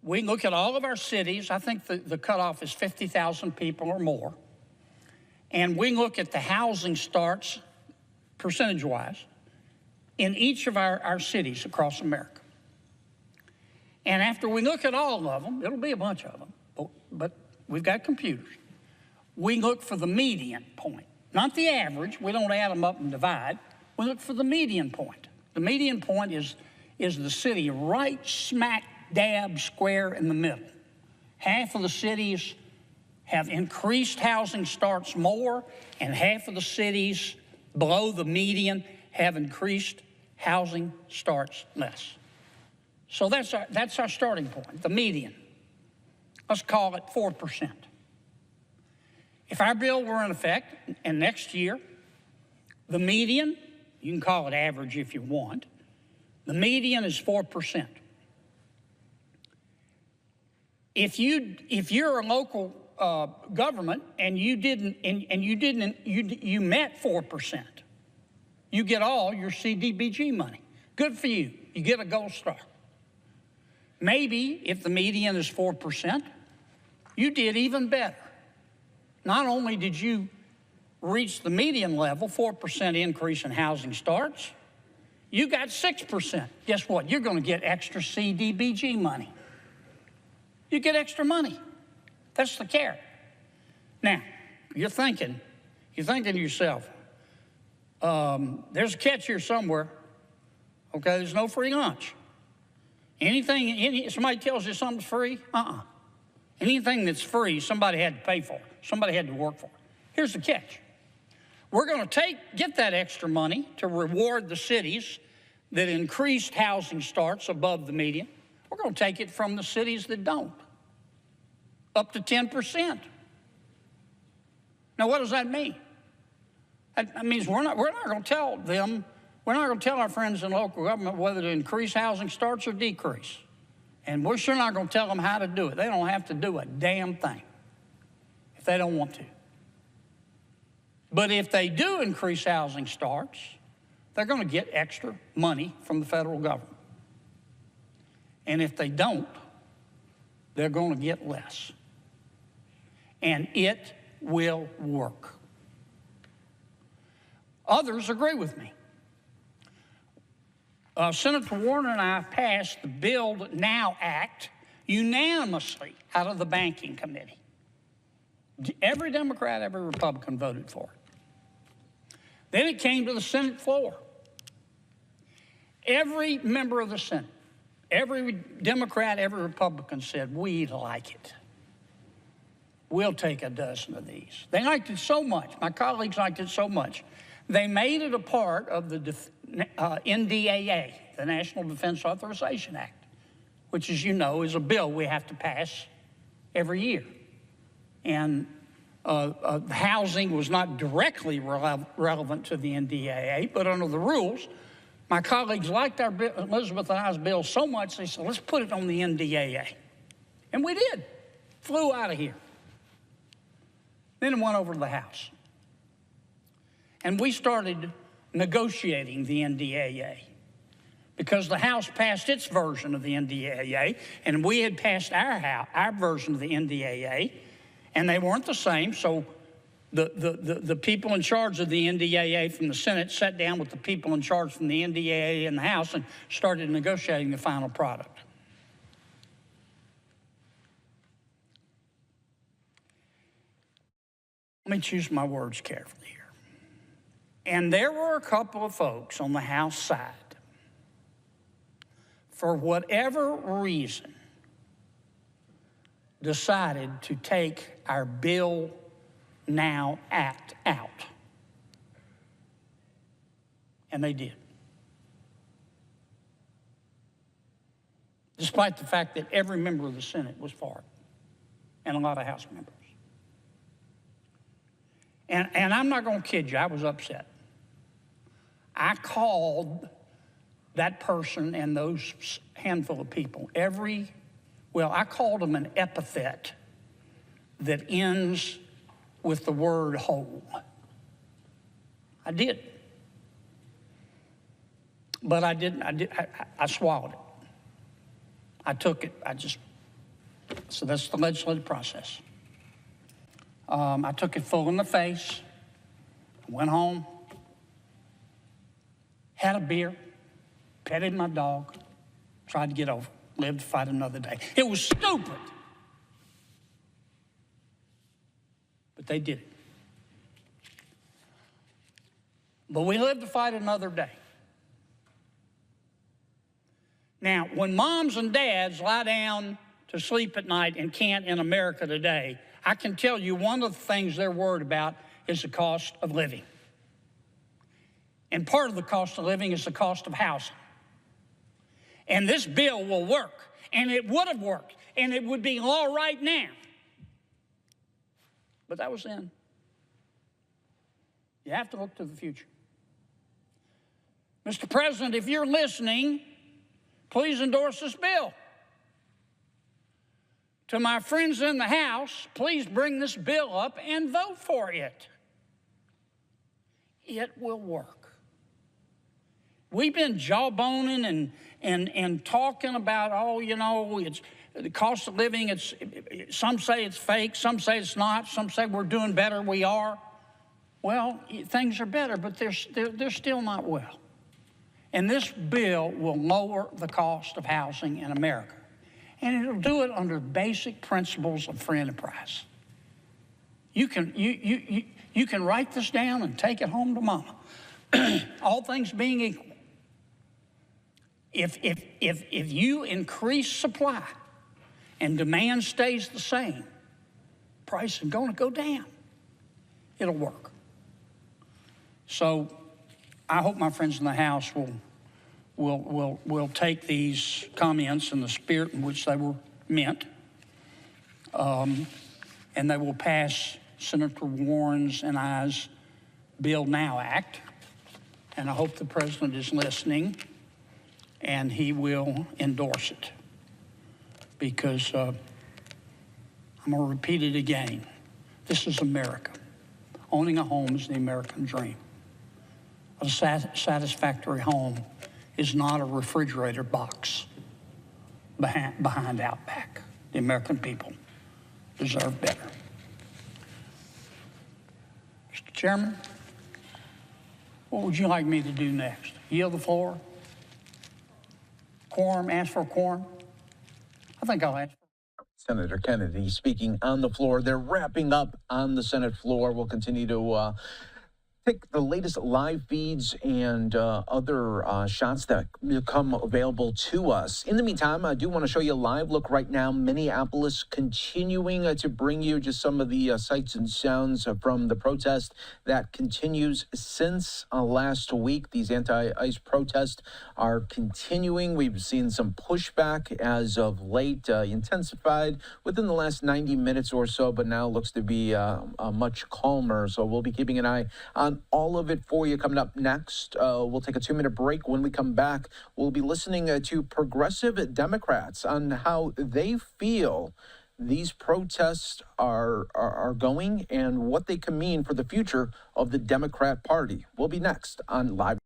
[SPEAKER 16] we look at all of our cities. I think the cutoff is 50,000 people or more. And we look at the housing starts, percentage-wise, in each of our cities across America. And after we look at all of them, it'll be a bunch of them, but we've got computers. We look for the median point, not the average. We don't add them up and divide. We look for the median point. The median point is is the city right smack dab square in the middle. Half of the cities have increased housing starts more, and half of the cities below the median have increased housing starts less. So that's our starting point, the median. Let's call it 4%. If our bill were in effect, and next year, the median, you can call it average if you want, the median is 4%. If you're a local government and you met 4%, you get all your CDBG money. Good for you. You get a gold star. Maybe if the median is 4%, you did even better. Not only did you reach the median level, 4% increase in housing starts, you got 6%. Guess what? You're going to get extra CDBG money. You get extra money. That's the carrot. Now, you're thinking to yourself, there's a catch here somewhere. Okay, there's no free lunch. Somebody tells you something's free, Anything that's free, somebody had to pay for it. Somebody had to work for it. Here's the catch. We're going to get that extra money to reward the cities that increased housing starts above the median. We're going to take it from the cities that don't, up to 10%. Now, what does that mean? That means we're not going to tell them, we're not going to tell our friends in local government whether to increase housing starts or decrease. And we're sure not going to tell them how to do it. They don't have to do a damn thing if they don't want to. But if they do increase housing starts, they're going to get extra money from the federal government. And if they don't, they're going to get less. And it will work. Others agree with me. Senator Warner and I passed the Build Now Act unanimously out of the Banking Committee. Every Democrat, every Republican voted for it. Then it came to the Senate floor. Every member of the Senate, every Democrat, every Republican said, we like it. We'll take a dozen of these. They liked it so much. My colleagues liked it so much. They made it a part of the NDAA, the National Defense Authorization Act, which, as you know, is a bill we have to pass every year. And housing was not directly relevant to the NDAA, but under the rules, my colleagues liked Elizabeth and I's bill so much, they said, let's put it on the NDAA. And we did. Flew out of here. Then it went over to the House. And we started negotiating the NDAA because the House passed its version of the NDAA, and we had passed our version of the NDAA, and they weren't the same, so the people in charge of the NDAA from the Senate sat down with the people in charge from the NDAA in the House and started negotiating the final product. Let me choose my words carefully here. And there were a couple of folks on the House side, for whatever reason, decided to take our Bill Now Act out. And they did. Despite the fact that every member of the Senate was for it, and a lot of House members. And I'm not going to kid you, I was upset. I called that person and those handful of people I called them an epithet that ends with the word whole. I did. But I didn't, I swallowed it. I took it, so that's the legislative process. I took it full in the face, went home, had a beer, petted my dog, tried to get over it, lived to fight another day. It was stupid, but they did it. But we lived to fight another day. Now, when moms and dads lie down to sleep at night and can't in America today, I can tell you one of the things they're worried about is the cost of living. And part of the cost of living is the cost of housing. And this bill will work, and it would have worked, and it would be law right now. But that was then. You have to look to the future. Mr. President, if you're listening, please endorse this bill. To my friends in the House, please bring this bill up and vote for it. It will work. We've been jawboning and talking about, oh, you know, it's the cost of living. It's some say it's fake, some say it's not, some say we're doing better. We are. Well, things are better, but they're still not well. And this bill will lower the cost of housing in America. And it'll do it under basic principles of free enterprise. You can write this down and take it home to mama. All things being equal. If you increase supply and demand stays the same, price is going to go down. It'll work. So I hope my friends in the House will take these comments in the spirit in which they were meant, and they will pass Senator Warren's and I's Bill Now Act. And I hope the President is listening, and he will endorse it. Because I'm going to repeat it again. This is America. Owning a home is the American dream. A satisfactory home is not a refrigerator box behind Outback. The American people deserve better. Mr. Chairman, what would you like me to do next? Yield the floor? Quorum, ask for a quorum? I think I'll ask.
[SPEAKER 14] Senator Kennedy speaking on the floor. They're wrapping up on the Senate floor. We'll continue to take the latest live feeds and other shots that become available to us. In the meantime, I do want to show you a live look right now. Minneapolis continuing to bring you just some of the sights and sounds from the protest that continues since last week. These anti-ICE protests are continuing. We've seen some pushback as of late, intensified within the last 90 minutes or so, but now looks to be much calmer. So we'll be keeping an eye on all of it for you coming up next. We'll take a 2-minute break. When we come back, we'll be listening to progressive Democrats on how they feel these protests are going and what they can mean for the future of the Democrat Party. We'll be next on Live.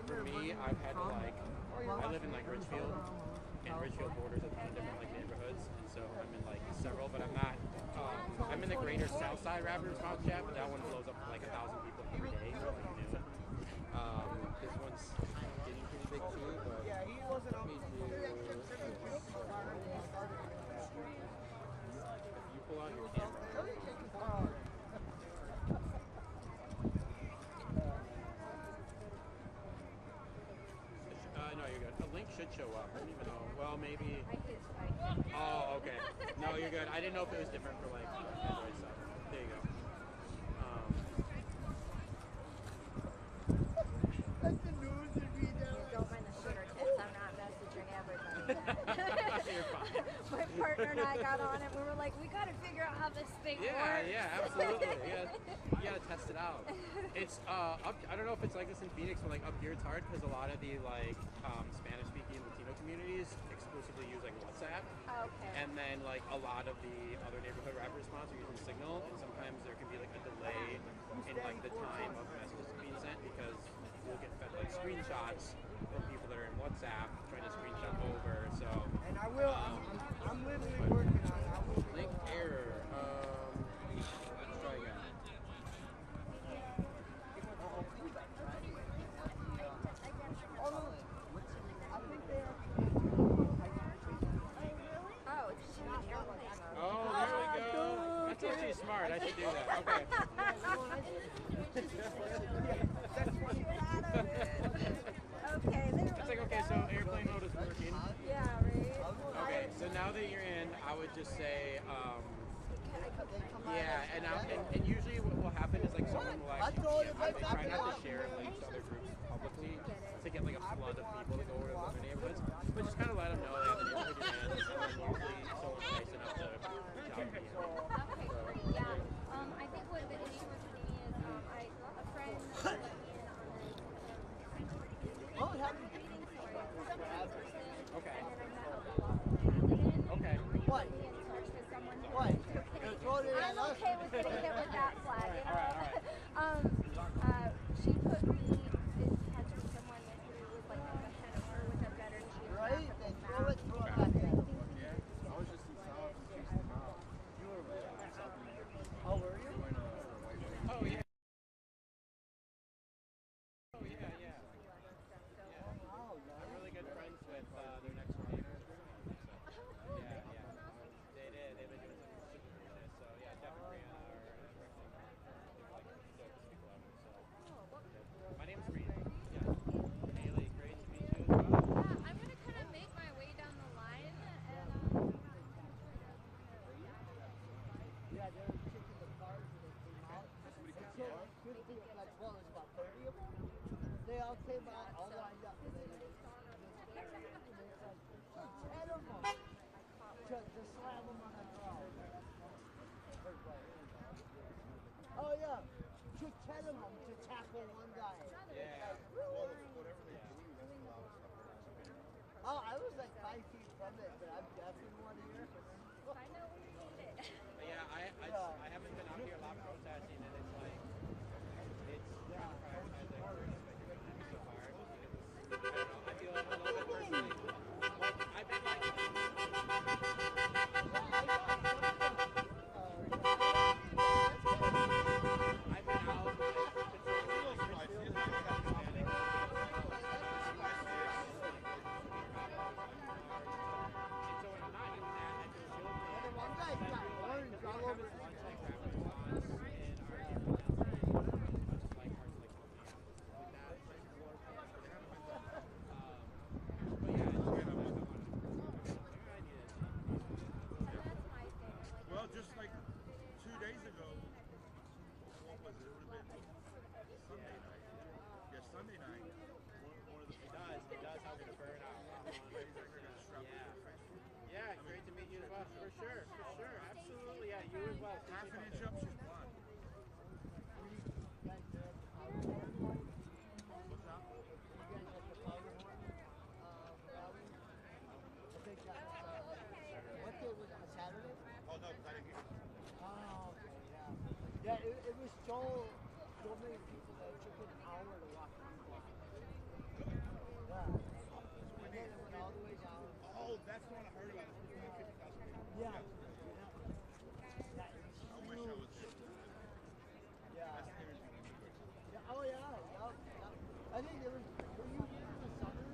[SPEAKER 9] For me, I've had to I live in Richfield, and Richfield borders a ton of different neighborhoods, and so I'm in several, but I'm not, I'm in the greater south side rapid response chat, but that one blows up to 1,000 people every day, so this one's getting pretty big too, but let me do, if you pull out your camera, no, you're good. A link should show up. I don't even know. Well, maybe. Oh, okay. No, you're good. I didn't know if it was different for Android stuff. There you go.
[SPEAKER 10] partner and I got on it. We were like, we got to figure out how this thing works.
[SPEAKER 9] Yeah, absolutely. You gotta test it out. It's up. I don't know if it's like this in Phoenix, but like up here it's hard because a lot of the like Spanish-speaking Latino communities exclusively use like WhatsApp.
[SPEAKER 10] Okay.
[SPEAKER 9] And then like a lot of the other neighborhood rapid response are using Signal, and sometimes there can be like a delay in like the time of messages being sent because we'll get fed like screenshots from people that are in WhatsApp trying to screenshot over. So.
[SPEAKER 17] And I will. I'm literally working on it.
[SPEAKER 9] Link error. Let's try again. Oh, there we go. That's actually smart. I should do that. Okay.
[SPEAKER 10] Okay.
[SPEAKER 9] It's like, okay, so airplane mode is working.
[SPEAKER 10] Yeah, right?
[SPEAKER 9] Okay, so now that you're in, I would just say, yeah, and usually what will happen is like someone will actually, they try not to share links to other groups publicly to get like a flood of people to go over to their neighborhoods, but just kind of let them know they have the neighborhood demand, and then usually someone's nice enough to reach out to you.
[SPEAKER 10] Okay, great. Yeah. I think what the issue was for me is a friend let me in on this reading story for some person.
[SPEAKER 9] Okay.
[SPEAKER 10] And then I met a law candidate.
[SPEAKER 9] Okay.
[SPEAKER 17] What?
[SPEAKER 10] Put me in touch with someone who
[SPEAKER 17] What?
[SPEAKER 10] I'm okay with getting hit with that flag, you know?
[SPEAKER 9] All right.
[SPEAKER 10] She put me in touch with someone who was like a senator with a better
[SPEAKER 17] Right?
[SPEAKER 10] geographical
[SPEAKER 17] Then
[SPEAKER 10] map.
[SPEAKER 17] throw it back there.
[SPEAKER 4] I was just in South and chased them out. You were South Minneapolis.
[SPEAKER 17] Oh, were you?
[SPEAKER 9] Oh, yeah. Oh, yeah, yeah. I'm really good friends with their next door neighbor. So, yeah. They did. They've been doing some super business. So, yeah, Jeff and Brianna are directing like the dopest people ever. So, my name's Reed. Yeah. Haley, great to meet you as well.
[SPEAKER 10] Yeah, I'm gonna kind of make my way down the line and
[SPEAKER 17] Yeah, they were kicking the cars and they came out. And so, 50, like, well, there's about 30 of them. They all came out, all lined up. And they to slam them on the ground. Oh, yeah. To 10 of them to tackle one guy.
[SPEAKER 9] Yeah.
[SPEAKER 4] Well, whatever they do, that's the loudest stuff.
[SPEAKER 17] Oh, I was like 5 feet from it, but I'm definitely one here.
[SPEAKER 10] I know we need it.
[SPEAKER 9] Yeah, I haven't been out here a lot protesting, and it's like, it's trying to prioritize like so far. I don't know, I feel a little bit personally. Well, I've been like, I've been out
[SPEAKER 4] Well, just like 2 days ago, what was it? It would have been Sunday night. Yeah, Sunday night. One of the
[SPEAKER 9] it does help you to burn out. Yeah, great to meet you as well. For sure, absolutely. Yeah, you as well.
[SPEAKER 4] half an inch up, she's blonde.
[SPEAKER 17] What day was it? A Saturday?
[SPEAKER 4] Oh, no, because I didn't get it.
[SPEAKER 17] Oh, okay, yeah. Yeah, it was so many people that it took an hour to walk through the block. Yeah. And then it went all the way down.
[SPEAKER 4] Oh, that's the one I heard about. It's 50,000 people.
[SPEAKER 17] Yeah.
[SPEAKER 4] I wish I was there.
[SPEAKER 17] Yeah.
[SPEAKER 4] That's the energy we need.
[SPEAKER 17] Yeah. Oh, yeah. I think there was, were you here in the summer?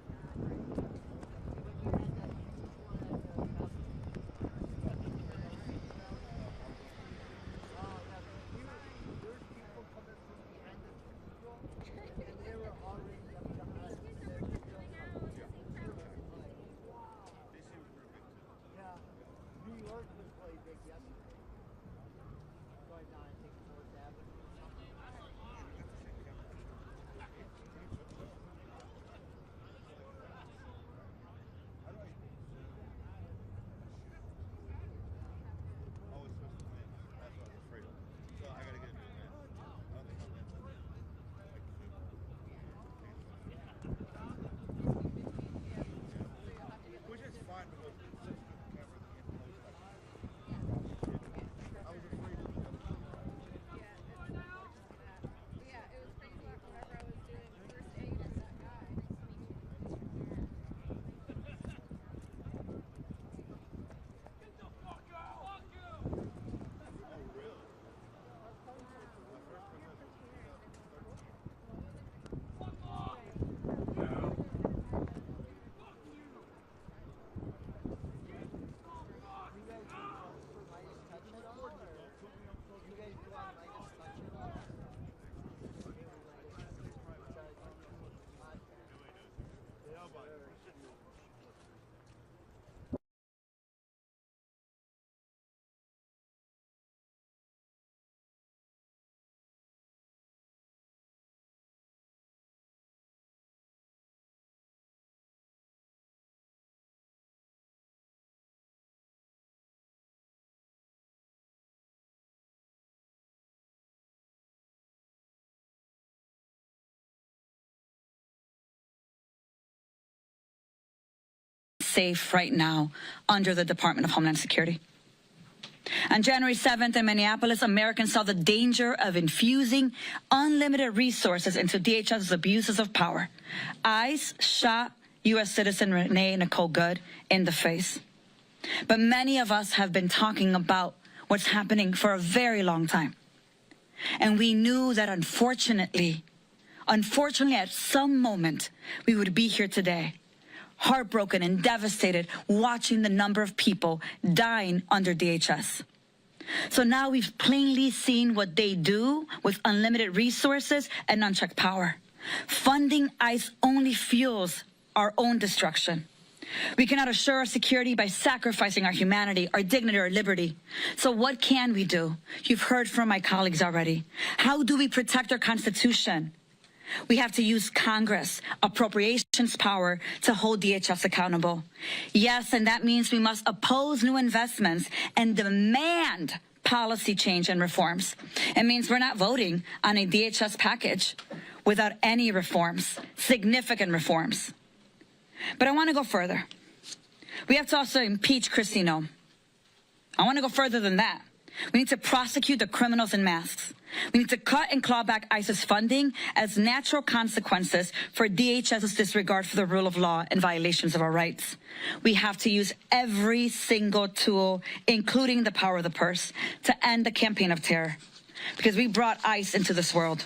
[SPEAKER 18] safe right now under the Department of Homeland Security. On January 7th in Minneapolis, Americans saw the danger of infusing unlimited resources into DHS's abuses of power. ICE shot U.S. citizen Renee Nicole Good in the face. But many of us have been talking about what's happening for a very long time. And we knew that unfortunately, at some moment, we would be here today, heartbroken and devastated, watching the number of people dying under DHS. So now we've plainly seen what they do with unlimited resources and unchecked power. Funding ICE only fuels our own destruction. We cannot assure our security by sacrificing our humanity, our dignity, our liberty. So what can we do? You've heard from my colleagues already. How do we protect our Constitution? We have to use Congress, appropriations power, to hold DHS accountable. Yes, and that means we must oppose new investments and demand policy change and reforms. It means we're not voting on a DHS package without any reforms, significant reforms. But I want to go further. We have to also impeach Kristi Noem. I want to go further than that. We need to prosecute the criminals in masks. We need to cut and claw back ICE's funding as natural consequences for DHS's disregard for the rule of law and violations of our rights. We have to use every single tool, including the power of the purse, to end the campaign of terror. Because we brought ICE into this world.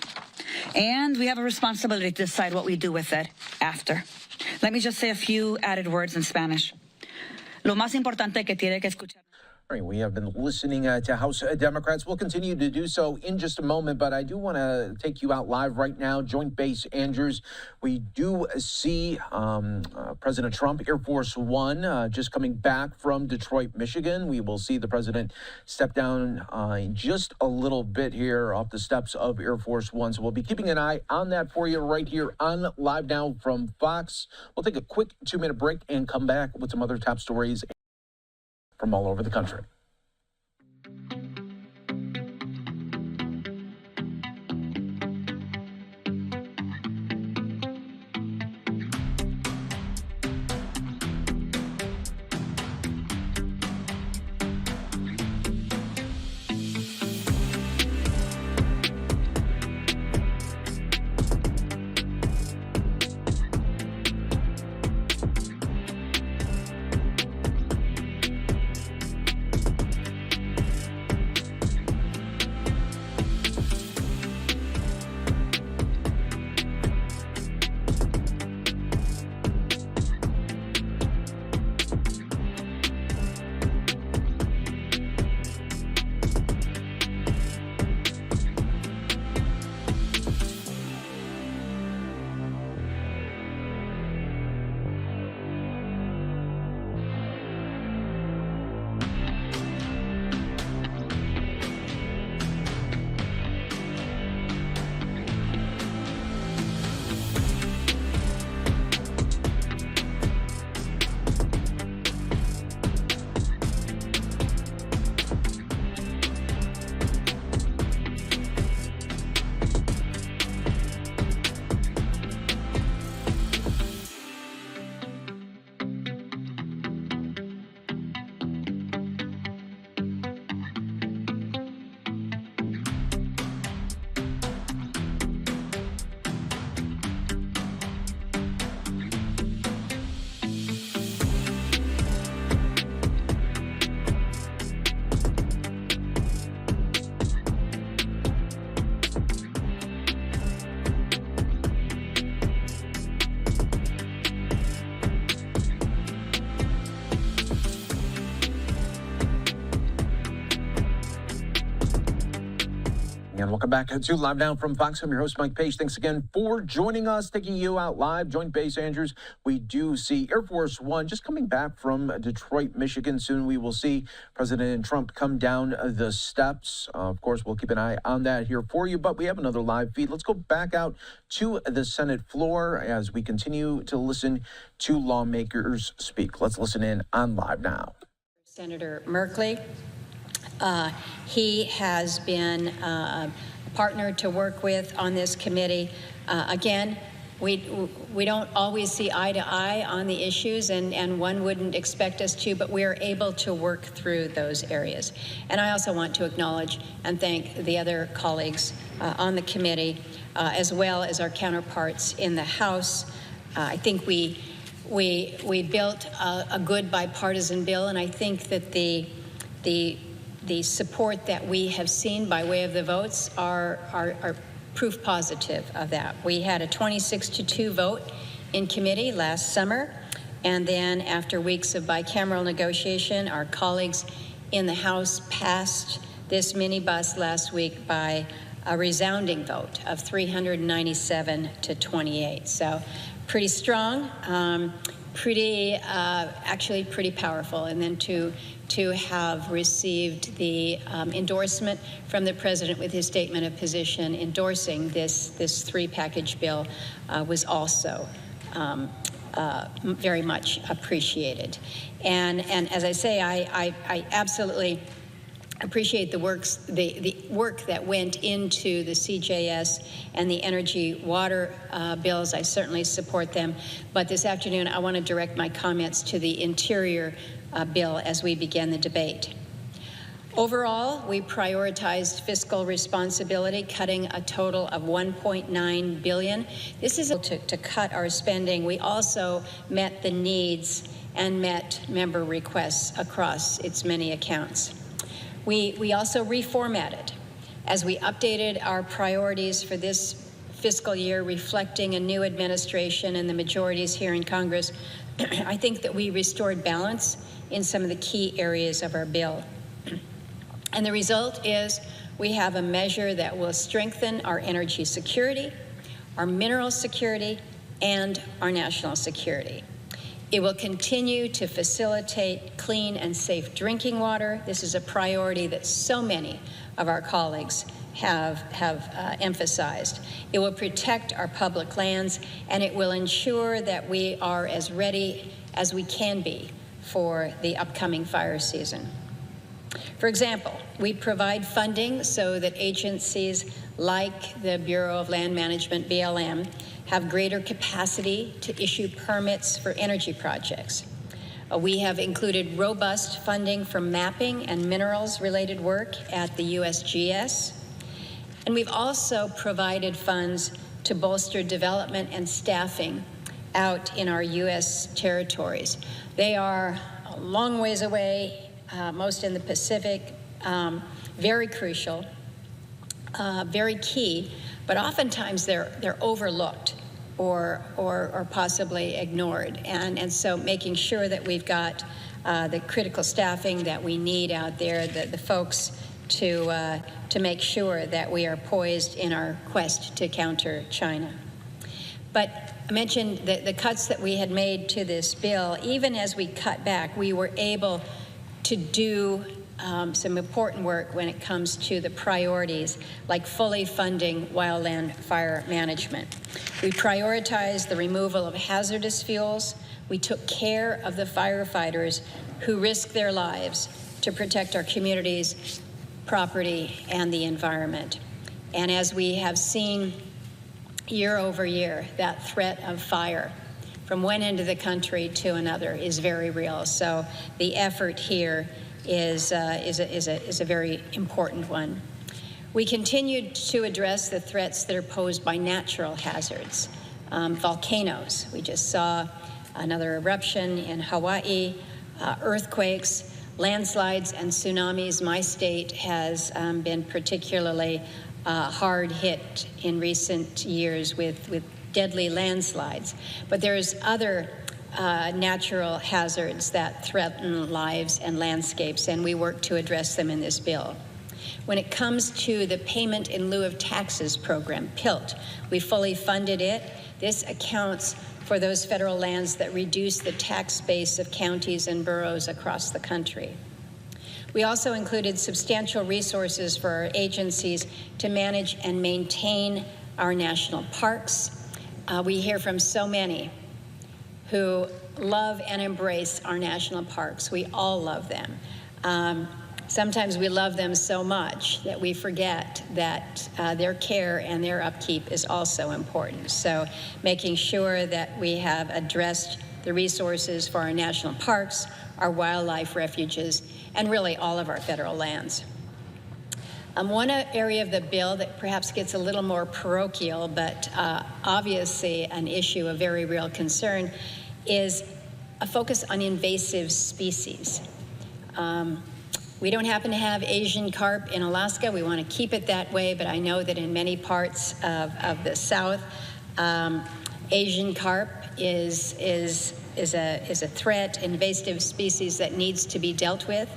[SPEAKER 18] And we have a responsibility to decide what we do with it after. Let me just say a few added words in Spanish. Lo más importante que tiene que escuchar.
[SPEAKER 14] All right, we have been listening to House Democrats. We'll continue to do so in just a moment, but I do want to take you out live right now. Joint Base Andrews, we do see President Trump, Air Force One, just coming back from Detroit, Michigan. We will see the president step down in just a little bit here off the steps of Air Force One. So we'll be keeping an eye on that for you right here on Live Now from Fox. We'll take a quick 2-minute break and come back with some other top stories from all over the country. And welcome back to Live Now from Fox. I'm your host, Mike Page. Thanks again for joining us, taking you out live. Joint Base Andrews, we do see Air Force One just coming back from Detroit, Michigan. Soon we will see President Trump come down the steps. Of course, we'll keep an eye on that here for you, but we have another live feed. Let's go back out to the Senate floor as we continue to listen to lawmakers speak. Let's listen in on Live Now.
[SPEAKER 19] Senator Merkley. He has been a partner to work with on this committee. Again, we don't always see eye to eye on the issues, and one wouldn't expect us to, but we are able to work through those areas. And I also want to acknowledge and thank the other colleagues on the committee, as well as our counterparts in the House. I think we built a good bipartisan bill, and I think that the support that we have seen by way of the votes are proof positive of that. We had a 26-2 vote in committee last summer, and then after weeks of bicameral negotiation, our colleagues in the House passed this minibus last week by a resounding vote of 397 to 28. So pretty strong, actually pretty powerful. And then to have received the endorsement from the president with his statement of position endorsing this three-package bill was also very much appreciated. And as I say, I absolutely appreciate the work that went into the CJS and the energy water bills. I certainly support them. But this afternoon, I want to direct my comments to the Interior bill as we begin the debate. Overall, we prioritized fiscal responsibility, cutting a total of $1.9 billion. This is to cut our spending. We also met the needs and met member requests across its many accounts. We also reformatted as we updated our priorities for this fiscal year, reflecting a new administration and the majorities here in Congress. I think that we restored balance in some of the key areas of our bill. And the result is we have a measure that will strengthen our energy security, our mineral security, and our national security. It will continue to facilitate clean and safe drinking water. This is a priority that so many of our colleagues have emphasized. It will protect our public lands, and it will ensure that we are as ready as we can be for the upcoming fire season. For example, we provide funding so that agencies like the Bureau of Land Management, BLM, have greater capacity to issue permits for energy projects. We have included robust funding for mapping and minerals-related work at the USGS. And we've also provided funds to bolster development and staffing out in our U.S. territories. They are a long ways away, most in the Pacific, very crucial, very key, but oftentimes they're overlooked or possibly ignored. And so making sure that we've got the critical staffing that we need out there, the folks to make sure that we are poised in our quest to counter China. But I mentioned the cuts that we had made to this bill. Even as we cut back, we were able to do some important work when it comes to the priorities, like fully funding wildland fire management. We prioritized the removal of hazardous fuels. We took care of the firefighters who risk their lives to protect our communities, property, and the environment. And as we have seen year over year, that threat of fire from one end of the country to another is very real. So the effort here is a very important one. We continued to address the threats that are posed by natural hazards. Volcanoes. We just saw another eruption in Hawaii, earthquakes, landslides, and tsunamis. My state has been particularly hard hit in recent years with deadly landslides. But there's other natural hazards that threaten lives and landscapes, and we work to address them in this bill. When it comes to the Payment in Lieu of Taxes program, PILT, we fully funded it. This accounts for those federal lands that reduce the tax base of counties and boroughs across the country. We also included substantial resources for our agencies to manage and maintain our national parks. We hear from so many who love and embrace our national parks. We all love them. Sometimes we love them so much that we forget that their care and their upkeep is also important. So making sure that we have addressed the resources for our national parks, our wildlife refuges, and really all of our federal lands. One area of the bill that perhaps gets a little more parochial, but obviously an issue of very real concern, is a focus on invasive species. We don't happen to have Asian carp in Alaska. We want to keep it that way, but I know that in many parts of the South, Asian carp is a threat, invasive species that needs to be dealt with.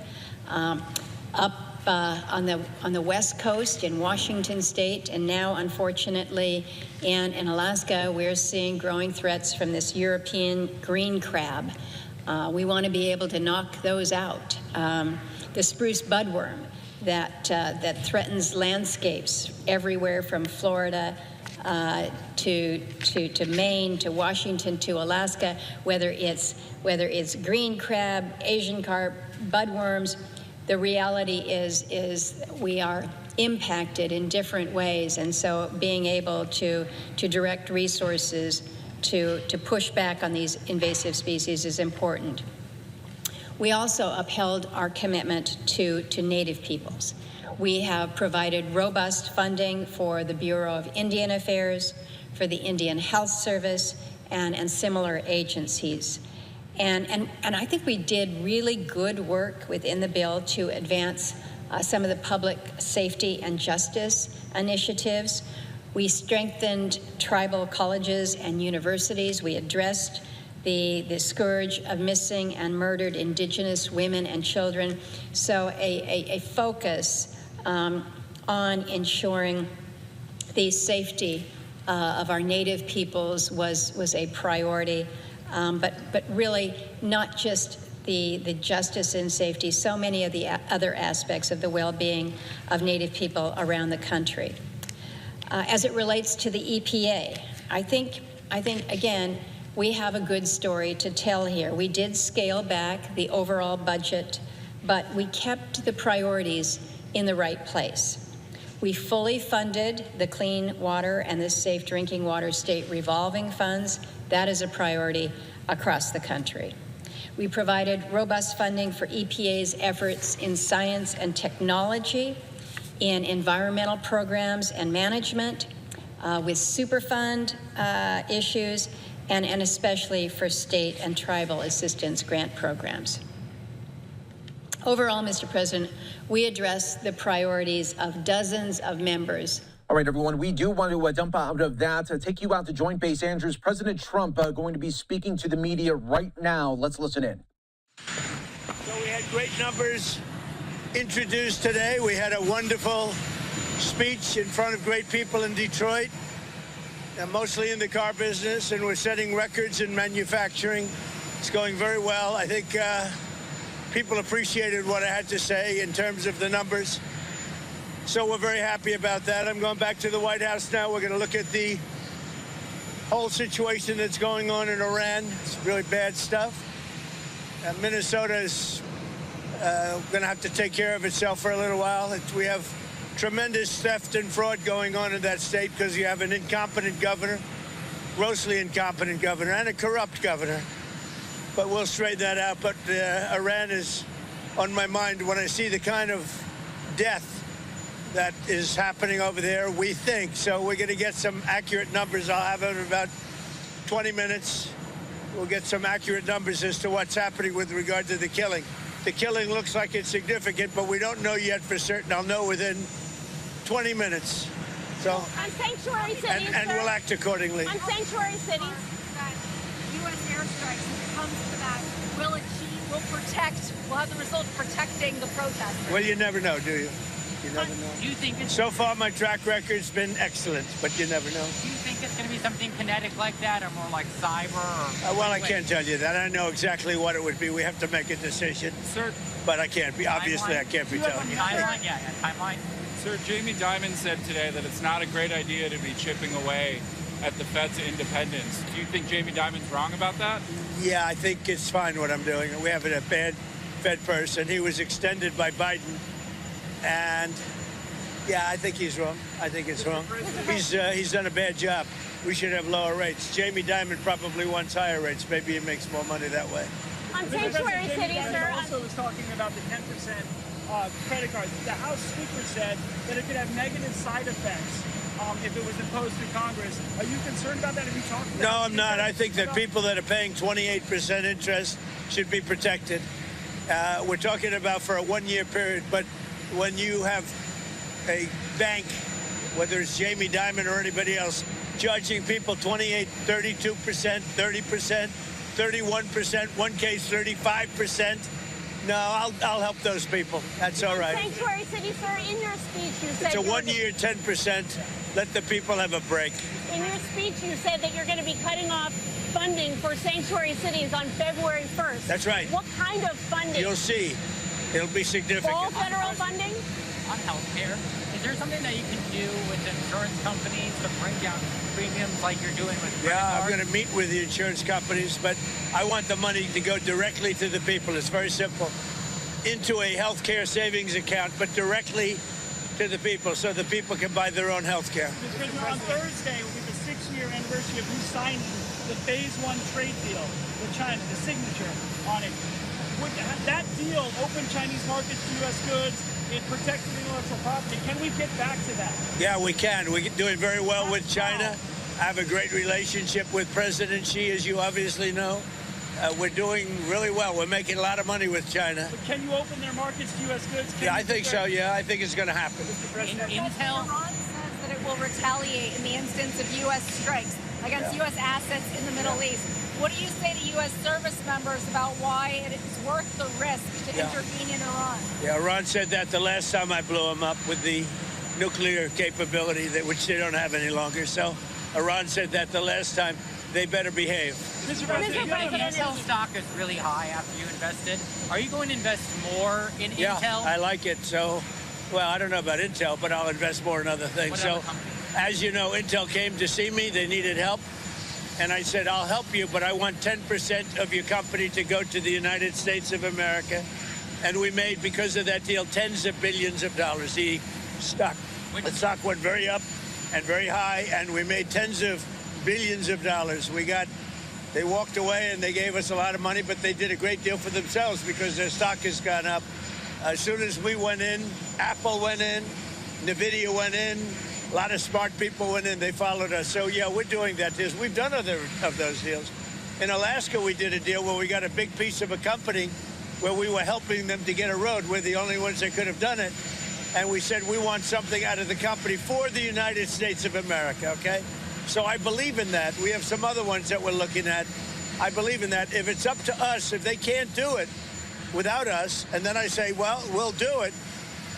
[SPEAKER 19] Up on the West Coast in Washington State, and now unfortunately in Alaska, we're seeing growing threats from this European green crab. We want to be able to knock those out. The spruce budworm that threatens landscapes everywhere from Florida to Maine, to Washington, to Alaska, whether it's green crab, Asian carp, budworms. The reality is we are impacted in different ways, and so being able to direct resources to push back on these invasive species is important. We also upheld our commitment to Native peoples. We have provided robust funding for the Bureau of Indian Affairs, for the Indian Health Service, and similar agencies. And I think we did really good work within the bill to advance some of the public safety and justice initiatives. We strengthened tribal colleges and universities. We addressed the scourge of missing and murdered Indigenous women and children. So a focus on ensuring the safety of our Native peoples was a priority, but really not just the justice and safety, so many of the other aspects of the well-being of Native people around the country. As it relates to the EPA, I think again, we have a good story to tell here. We did scale back the overall budget, but we kept the priorities in the right place. We fully funded the Clean Water and the Safe Drinking Water State Revolving Funds. That is a priority across the country. We provided robust funding for EPA's efforts in science and technology, in environmental programs and management, with Superfund issues, and especially for state and tribal assistance grant programs. Overall, Mr. President, we address the priorities of dozens of members.
[SPEAKER 14] All right, everyone, we do want to jump out of that, take you out to Joint Base Andrews. President Trump going to be speaking to the media right now. Let's listen in.
[SPEAKER 20] So we had great numbers introduced today. We had a wonderful speech in front of great people in Detroit, mostly in the car business, and we're setting records in manufacturing. It's going very well. I think people appreciated what I had to say in terms of the numbers. So we're very happy about that. I'm going back to the White House now. We're going to look at the whole situation that's going on in Iran. It's really bad stuff. Minnesota is going to have to take care of itself for a little while. We have tremendous theft and fraud going on in that state because you have an incompetent governor, grossly incompetent governor, and a corrupt governor. But we'll straighten that out. But Iran is on my mind when I see the kind of death that is happening over there, we think. So we're going to get some accurate numbers. I'll have it in about 20 minutes. We'll get some accurate numbers as to what's happening with regard to the killing. The killing looks like it's significant, but we don't know yet for certain. I'll know within 20 minutes. So,
[SPEAKER 3] on sanctuary cities,
[SPEAKER 20] and we'll act accordingly.
[SPEAKER 3] On sanctuary cities, U.S. airstrikes, if it comes to that, we'll have the result of protecting the protesters.
[SPEAKER 20] Well, you never know, do you? You never know.
[SPEAKER 21] Do you think
[SPEAKER 20] so far my track record's been excellent, but you never know.
[SPEAKER 21] Do you think it's going to be something kinetic like that, or more like cyber? Or
[SPEAKER 20] well, I can't tell you that. I know exactly what it would be. We have to make a decision.
[SPEAKER 21] Sir,
[SPEAKER 20] but I can't be. Obviously, I can't be telling you.
[SPEAKER 21] Timeline, yeah, timeline.
[SPEAKER 22] Sir, Jamie Dimon said today that it's not a great idea to be chipping away at the Fed's independence. Do you think Jamie Dimon's wrong about that?
[SPEAKER 20] Yeah, I think it's fine what I'm doing. We have a bad Fed person. He was extended by Biden. And, yeah, I think he's wrong. I think it's wrong. He's done a bad job. We should have lower rates. Jamie Dimon probably wants higher rates. Maybe he makes more money that way.
[SPEAKER 3] On Sanctuary City, sir.
[SPEAKER 2] Also was talking about the 10% credit card. The House Speaker said that it could have negative side effects if it was imposed through Congress. Are you concerned about that? Have you talked about
[SPEAKER 20] No, I'm not. I think that people that are paying 28% interest should be protected. We're talking about for a one-year period, but when you have a bank, whether it's Jamie Dimon or anybody else, charging people 28, 32%, 30%, 31%, one case 35%, no, I'll help those people. That's all right.
[SPEAKER 3] Sanctuary City, sir, in your speech, you said...
[SPEAKER 20] It's a one-year 10%. Let the people have a break.
[SPEAKER 3] In your speech, you said that you're going to be cutting off funding for sanctuary cities on February 1st.
[SPEAKER 20] That's right.
[SPEAKER 3] What kind of funding?
[SPEAKER 20] You'll see. It'll be significant.
[SPEAKER 3] All federal funding?
[SPEAKER 21] On healthcare, is there something that you can do with insurance companies to bring down premiums like you're doing with credit
[SPEAKER 20] Yeah, I'm
[SPEAKER 21] cards?
[SPEAKER 20] going to meet with the insurance companies, but I want the money to go directly to the people. It's very simple. Into a healthcare savings account, but directly to the people so the people can buy their own healthcare.
[SPEAKER 2] Mr. President, on Thursday will be the 6-year anniversary of you signing the Phase 1 trade deal with China, the signature on it. Would that deal open Chinese markets to U.S. goods? It protected intellectual property. Can we get back to that?
[SPEAKER 20] Yeah, we can. We're doing very well with China. I have a great relationship with President Xi, as you obviously know. We're doing really well. We're making a lot of money with China.
[SPEAKER 2] But can you open their markets to U.S. goods?
[SPEAKER 20] Yeah, I think so. Yeah, I think it's going to happen.
[SPEAKER 10] Intel Iran says that it will retaliate in the instance of U.S. strikes against U.S. assets in the Middle East. What do you say to U.S. service members about why it is worth the risk to intervene in Iran?
[SPEAKER 20] Yeah, Iran said that the last time I blew them up with the nuclear capability, which they don't have any longer. So Iran said that the last time. They better behave.
[SPEAKER 21] Mr. President, Intel stock is really high after you invested. Are you going to invest more in Intel?
[SPEAKER 20] Yeah, I like it. So, well, I don't know about Intel, but I'll invest more in other things. So, as you know, Intel came to see me. They needed help. And I said, I'll help you, but I want 10% of your company to go to the United States of America. And we made, because of that deal, tens of billions of dollars. The stock went very up and very high, and we made tens of billions of dollars. They walked away and they gave us a lot of money, but they did a great deal for themselves because their stock has gone up. As soon as we went in, Apple went in, NVIDIA went in, a lot of smart people went in, they followed us. So yeah, we're doing that. We've done other of those deals. In Alaska, we did a deal where we got a big piece of a company where we were helping them to get a road. We're the only ones that could have done it. And we said, we want something out of the company for the United States of America, okay? So I believe in that. We have some other ones that we're looking at. I believe in that. If it's up to us, if they can't do it without us, and then I say, well, we'll do it.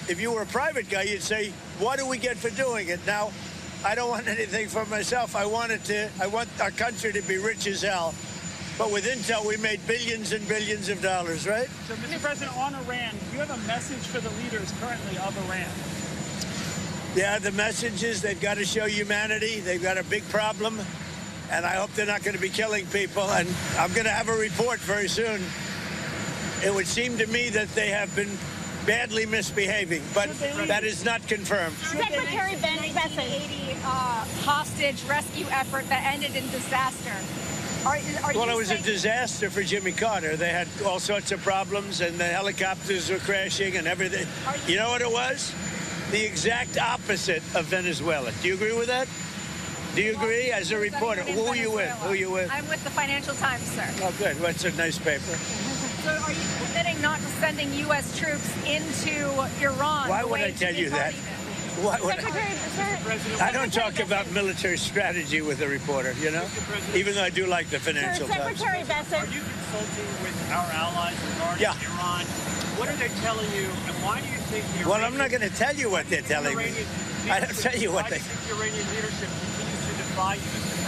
[SPEAKER 20] If you were a private guy, you'd say, what do we get for doing it? Now, I don't want anything for myself. I want our country to be rich as hell. But with Intel, we made billions and billions of dollars, right?
[SPEAKER 2] So, Mr. President, on Iran, do you have a message for the leaders currently of Iran?
[SPEAKER 20] Yeah, the message is they've got to show humanity. They've got a big problem, and I hope they're not going to be killing people. And I'm going to have a report very soon. It would seem to me that they have been badly misbehaving, but that is not confirmed.
[SPEAKER 3] Secretary Vance,
[SPEAKER 10] hostage rescue effort that ended in disaster.
[SPEAKER 20] Well, it was a disaster for Jimmy Carter. They had all sorts of problems, and the helicopters were crashing and everything. You know what it was? The exact opposite of Venezuela. Do you agree with that? Do you agree? As a reporter, who are you with? Who are you with?
[SPEAKER 10] I'm with the Financial Times, sir.
[SPEAKER 20] Oh, good. Well, it's a nice paper.
[SPEAKER 10] So are you committing not to sending U.S. troops into Iran?
[SPEAKER 20] Why would I tell you that? Why would I don't talk about military strategy with a reporter, you know? Even though I do like the Financial Times.
[SPEAKER 3] Secretary Vance,
[SPEAKER 2] are you consulting with our allies regarding Iran? What are they telling you, and why do you think the
[SPEAKER 20] Well, I'm not going to tell you what they're telling me. I don't tell you what
[SPEAKER 2] they... Why do you think the Iranian leadership continues to defy you, Mr.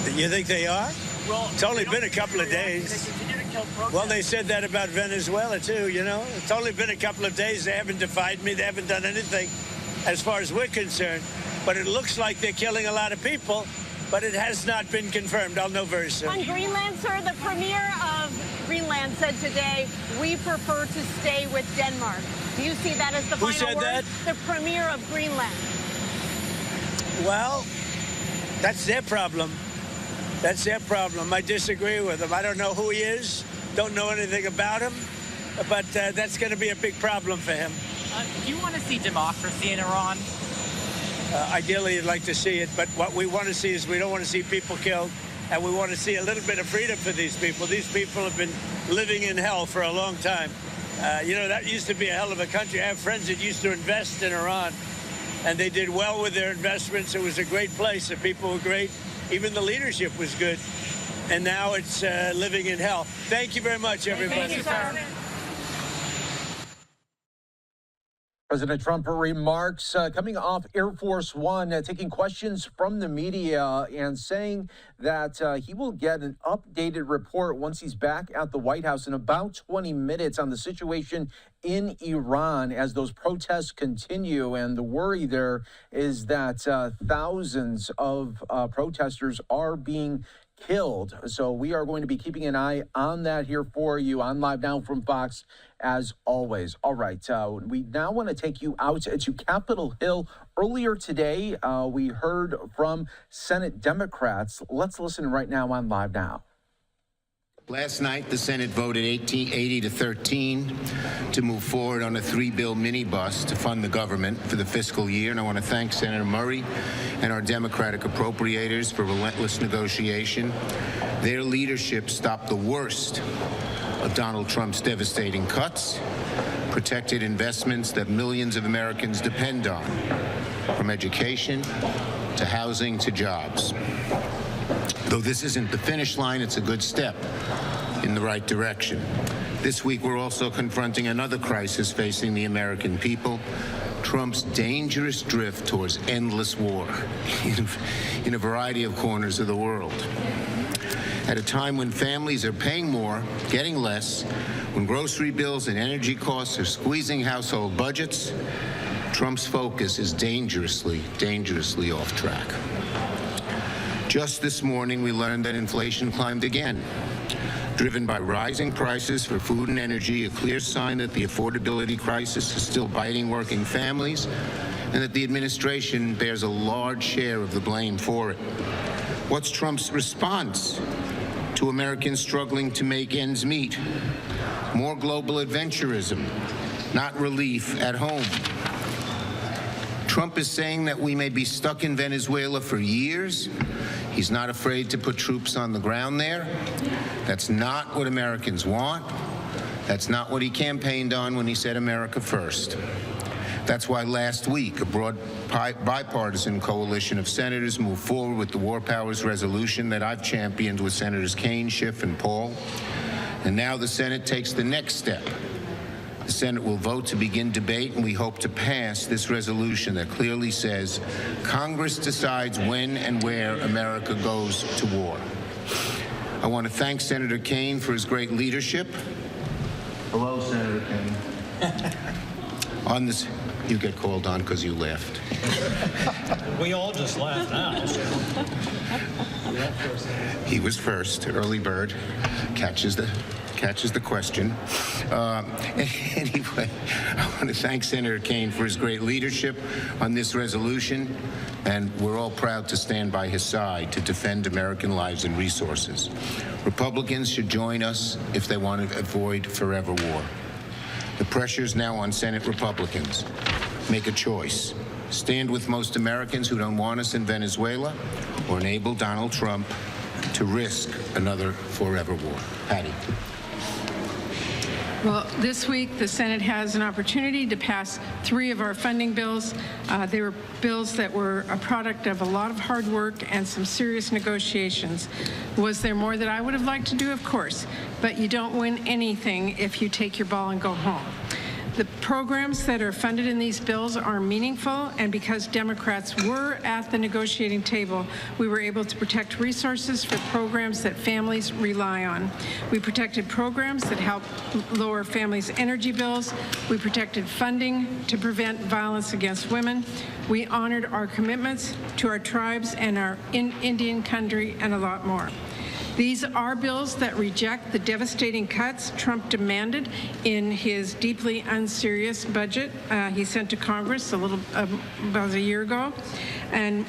[SPEAKER 2] President?
[SPEAKER 20] You think they are?
[SPEAKER 2] Well,
[SPEAKER 20] it's only been a couple of days.
[SPEAKER 2] They continue to kill protesters.
[SPEAKER 20] Well, they said that about Venezuela, too, you know? It's only been a couple of days. They haven't defied me. They haven't done anything as far as we're concerned. But it looks like they're killing a lot of people. but it has not been confirmed. I'll know very soon.
[SPEAKER 1] On Greenland, sir, the premier of Greenland said today, we prefer to stay with Denmark. Do you see that as the
[SPEAKER 20] Who
[SPEAKER 1] final
[SPEAKER 20] said
[SPEAKER 1] word?
[SPEAKER 20] that?
[SPEAKER 1] The premier of Greenland.
[SPEAKER 20] Well, that's their problem. That's their problem. I disagree with them. I don't know who he is, don't know anything about him, but that's going to be a big problem for him.
[SPEAKER 21] Do you want to see democracy in Iran?
[SPEAKER 20] Ideally, you'd like to see it, but what we want to see is we don't want to see people killed, and we want to see a little bit of freedom for these people. These people have been living in hell for a long time. You know, that used to be a hell of a country. I have friends that used to invest in Iran, and they did well with their investments. It was a great place. The people were great. Even the leadership was good. And now it's living in hell. Thank you very much, everybody.
[SPEAKER 1] Thank you, sir.
[SPEAKER 14] President Trump remarks coming off Air Force One, taking questions from the media and saying that he will get an updated report once he's back at the White House in about 20 minutes on the situation in Iran as those protests continue. And the worry there is that thousands of protesters are being killed. So we are going to be keeping an eye on that here for you on Live Now from Fox, as always. All right, we now want to take you out to Capitol Hill. Earlier today, we heard from Senate Democrats. Let's listen right now on Live Now.
[SPEAKER 7] Last night, the Senate voted 80 to 13 to move forward on a 3-bill minibus to fund the government for the fiscal year. And I want to thank Senator Murray and our Democratic appropriators for relentless negotiation. Their leadership stopped the worst of Donald Trump's devastating cuts, protected investments that millions of Americans depend on, from education to housing to jobs. Though this isn't the finish line, it's a good step in the right direction. This week, we're also confronting another crisis facing the American people: Trump's dangerous drift towards endless war in a variety of corners of the world. At a time when families are paying more, getting less, when grocery bills and energy costs are squeezing household budgets, Trump's focus is dangerously, dangerously off track. Just this morning, we learned that inflation climbed again, driven by rising prices for food and energy, a clear sign that the affordability crisis is still biting working families, and that the administration bears a large share of the blame for it. What's Trump's response to Americans struggling to make ends meet? More global adventurism, not relief at home. Trump is saying that we may be stuck in Venezuela for years. He's not afraid to put troops on the ground there. That's not what Americans want. That's not what he campaigned on when he said America first. That's why last week, a broad bipartisan coalition of senators moved forward with the War Powers Resolution that I've championed with Senators Kaine, Schiff, and Paul. And now the Senate takes the next step. The Senate will vote to begin debate, and we hope to pass this resolution that clearly says Congress decides when and where America goes to war. I want to thank Senator Kaine for his great leadership. Hello, Senator Kaine. On this, you get called on because you laughed.
[SPEAKER 23] We all just laughed now.
[SPEAKER 7] He was first. Early bird catches the question. Anyway, I want to thank Senator Kaine for his great leadership on this resolution, and we're all proud to stand by his side to defend American lives and resources. Republicans should join us if they want to avoid forever war. The pressure is now on Senate Republicans. Make a choice. Stand with most Americans who don't want us in Venezuela, or enable Donald Trump to risk another forever war. Patty.
[SPEAKER 24] Well, this week, the Senate has an opportunity to pass 3 of our funding bills. They were bills that were a product of a lot of hard work and some serious negotiations. Was there more that I would have liked to do? Of course. But you don't win anything if you take your ball and go home. The programs that are funded in these bills are meaningful, and because Democrats were at the negotiating table, we were able to protect resources for programs that families rely on. We protected programs that help lower families' energy bills. We protected funding to prevent violence against women. We honored our commitments to our tribes and our Indian country, and a lot more. These are bills that reject the devastating cuts Trump demanded in his deeply unserious budget he sent to Congress about a year ago. And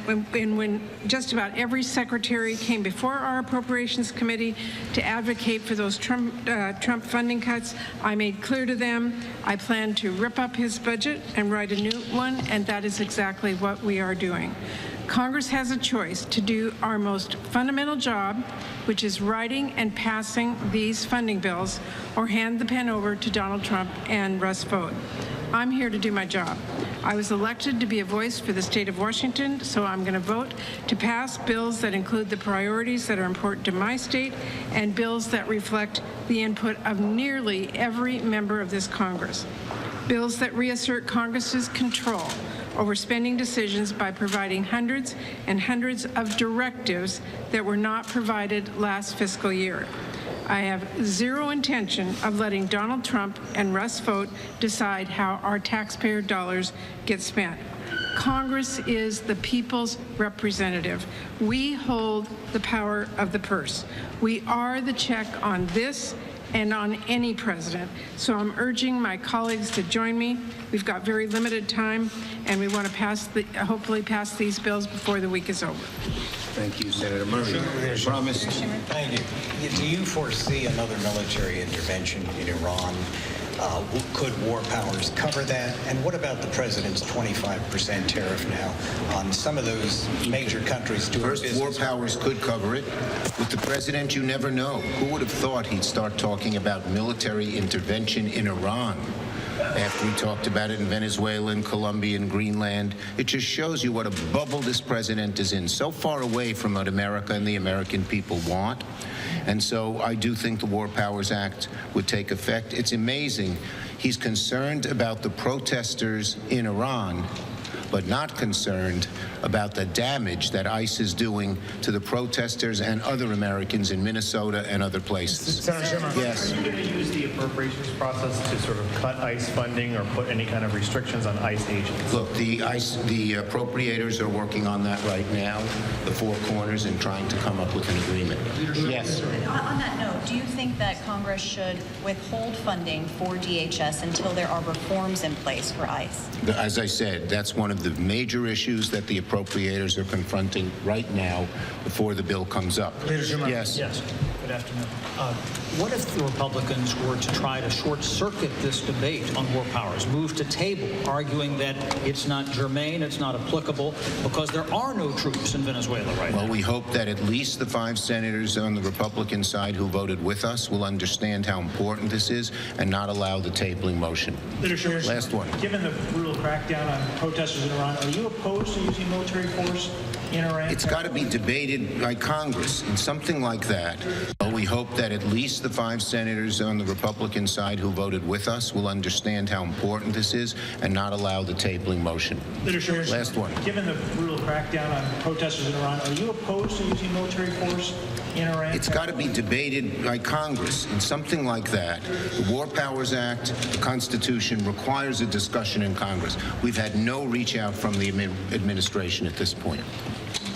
[SPEAKER 24] when just about every secretary came before our Appropriations Committee to advocate for those Trump funding cuts, I made clear to them I plan to rip up his budget and write a new one, and that is exactly what we are doing. Congress has a choice to do our most fundamental job, which is writing and passing these funding bills, or hand the pen over to Donald Trump and Russ Vought. I'm here to do my job. I was elected to be a voice for the state of Washington, so I'm going to vote to pass bills that include the priorities that are important to my state and bills that reflect the input of nearly every member of this Congress. Bills that reassert Congress's control over spending decisions by providing hundreds and hundreds of directives that were not provided last fiscal year. I have zero intention of letting Donald Trump and Russ Vought decide how our taxpayer dollars get spent. Congress is the people's representative. We hold the power of the purse. We are the check on this and on any president. So I'm urging my colleagues to join me. We've got very limited time, and we want to hopefully pass these bills before the week is over.
[SPEAKER 7] Thank you, Senator Murray. Promised.
[SPEAKER 23] Thank you. Do you foresee another military intervention in Iran? Could war powers cover that? And what about the president's 25% tariff now on some of those major countries doing
[SPEAKER 7] business? First, war powers could cover it. With the president, you never know. Who would have thought he'd start talking about military intervention in Iran? After we talked about it in Venezuela and Colombia and Greenland, it just shows you what a bubble this president is in, so far away from what America and the American people want. And so I do think the War Powers Act would take effect. It's amazing. He's concerned about the protesters in Iran, but not concerned about the damage that ICE is doing to the protesters and other Americans in Minnesota and other places.
[SPEAKER 5] Senator Schumer,
[SPEAKER 7] yes.
[SPEAKER 5] Are you going to use the appropriations process to sort of cut ICE funding or put any kind of restrictions on ICE agents?
[SPEAKER 7] Look, the appropriators are working on that right now, the four corners, and trying to come up with an agreement. Yes.
[SPEAKER 6] On that note, do you think that Congress should withhold funding for DHS until there are reforms in place for ICE?
[SPEAKER 7] As I said, that's one of the major issues that the appropriators are confronting right now before the bill comes up. Yes.
[SPEAKER 23] Yes. Good afternoon. What if the Republicans were to try to short-circuit this debate on war powers, move to table, arguing that it's not germane, it's not applicable, because there are no troops in Venezuela right now?
[SPEAKER 7] Well, we hope that at least the 5 senators on the Republican side who voted with us will understand how important this is and not allow the tabling motion. Last one.
[SPEAKER 5] Given the brutal crackdown on protesters in Iran, are you opposed to using military force in Iran?
[SPEAKER 7] It's got to be debated by Congress and something like that. But we hope that at least the 5 senators on the Republican side who voted with us will understand how important this is and not allow the tabling motion. Last one.
[SPEAKER 5] Given the brutal crackdown on protesters in Iran, are you opposed to using military force in Iran?
[SPEAKER 7] It's got to be debated by Congress and something like that. The War Powers Act, the Constitution requires a discussion in Congress. We've had no reach out from the administration at this point.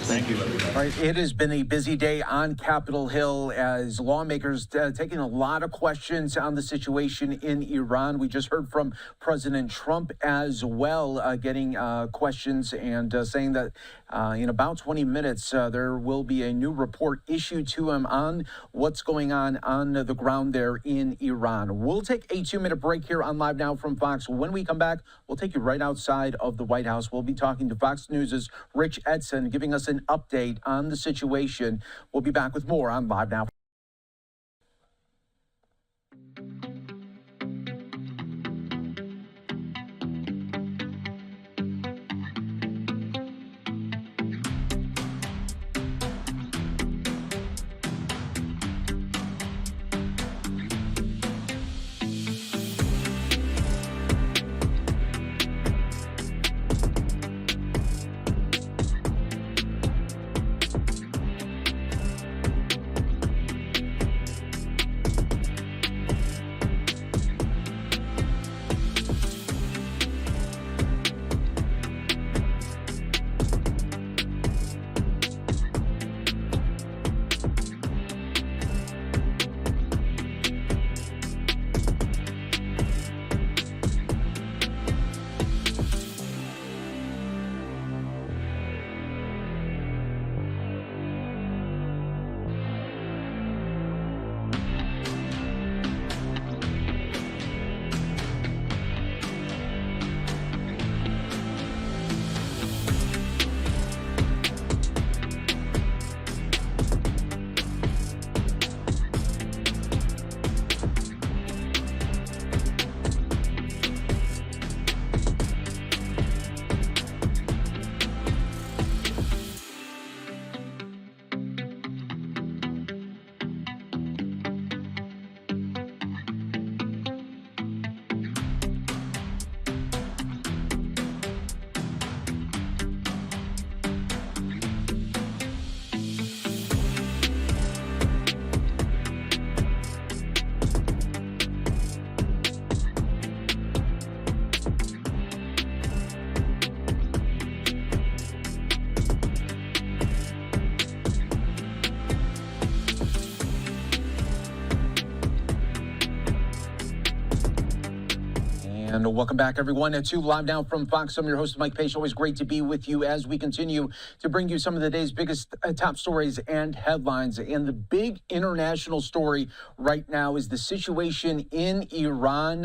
[SPEAKER 14] Thank you. All right, it has been a busy day on Capitol Hill as lawmakers taking a lot of questions on the situation in Iran. We just heard from President Trump as well, getting questions and saying that in about 20 minutes, there will be a new report issued to him on what's going on the ground there in Iran. We'll take a 2-minute break here on Live Now from Fox. When we come back, we'll take you right outside of the White House. We'll be talking to Fox News' Rich Edson, giving us an update on the situation. We'll be back with more on Live Now. And welcome back, everyone, to Live Now from Fox. I'm your host, Mike Page. Always great to be with you as we continue to bring you some of the day's biggest top stories and headlines. And the big international story right now is the situation in Iran,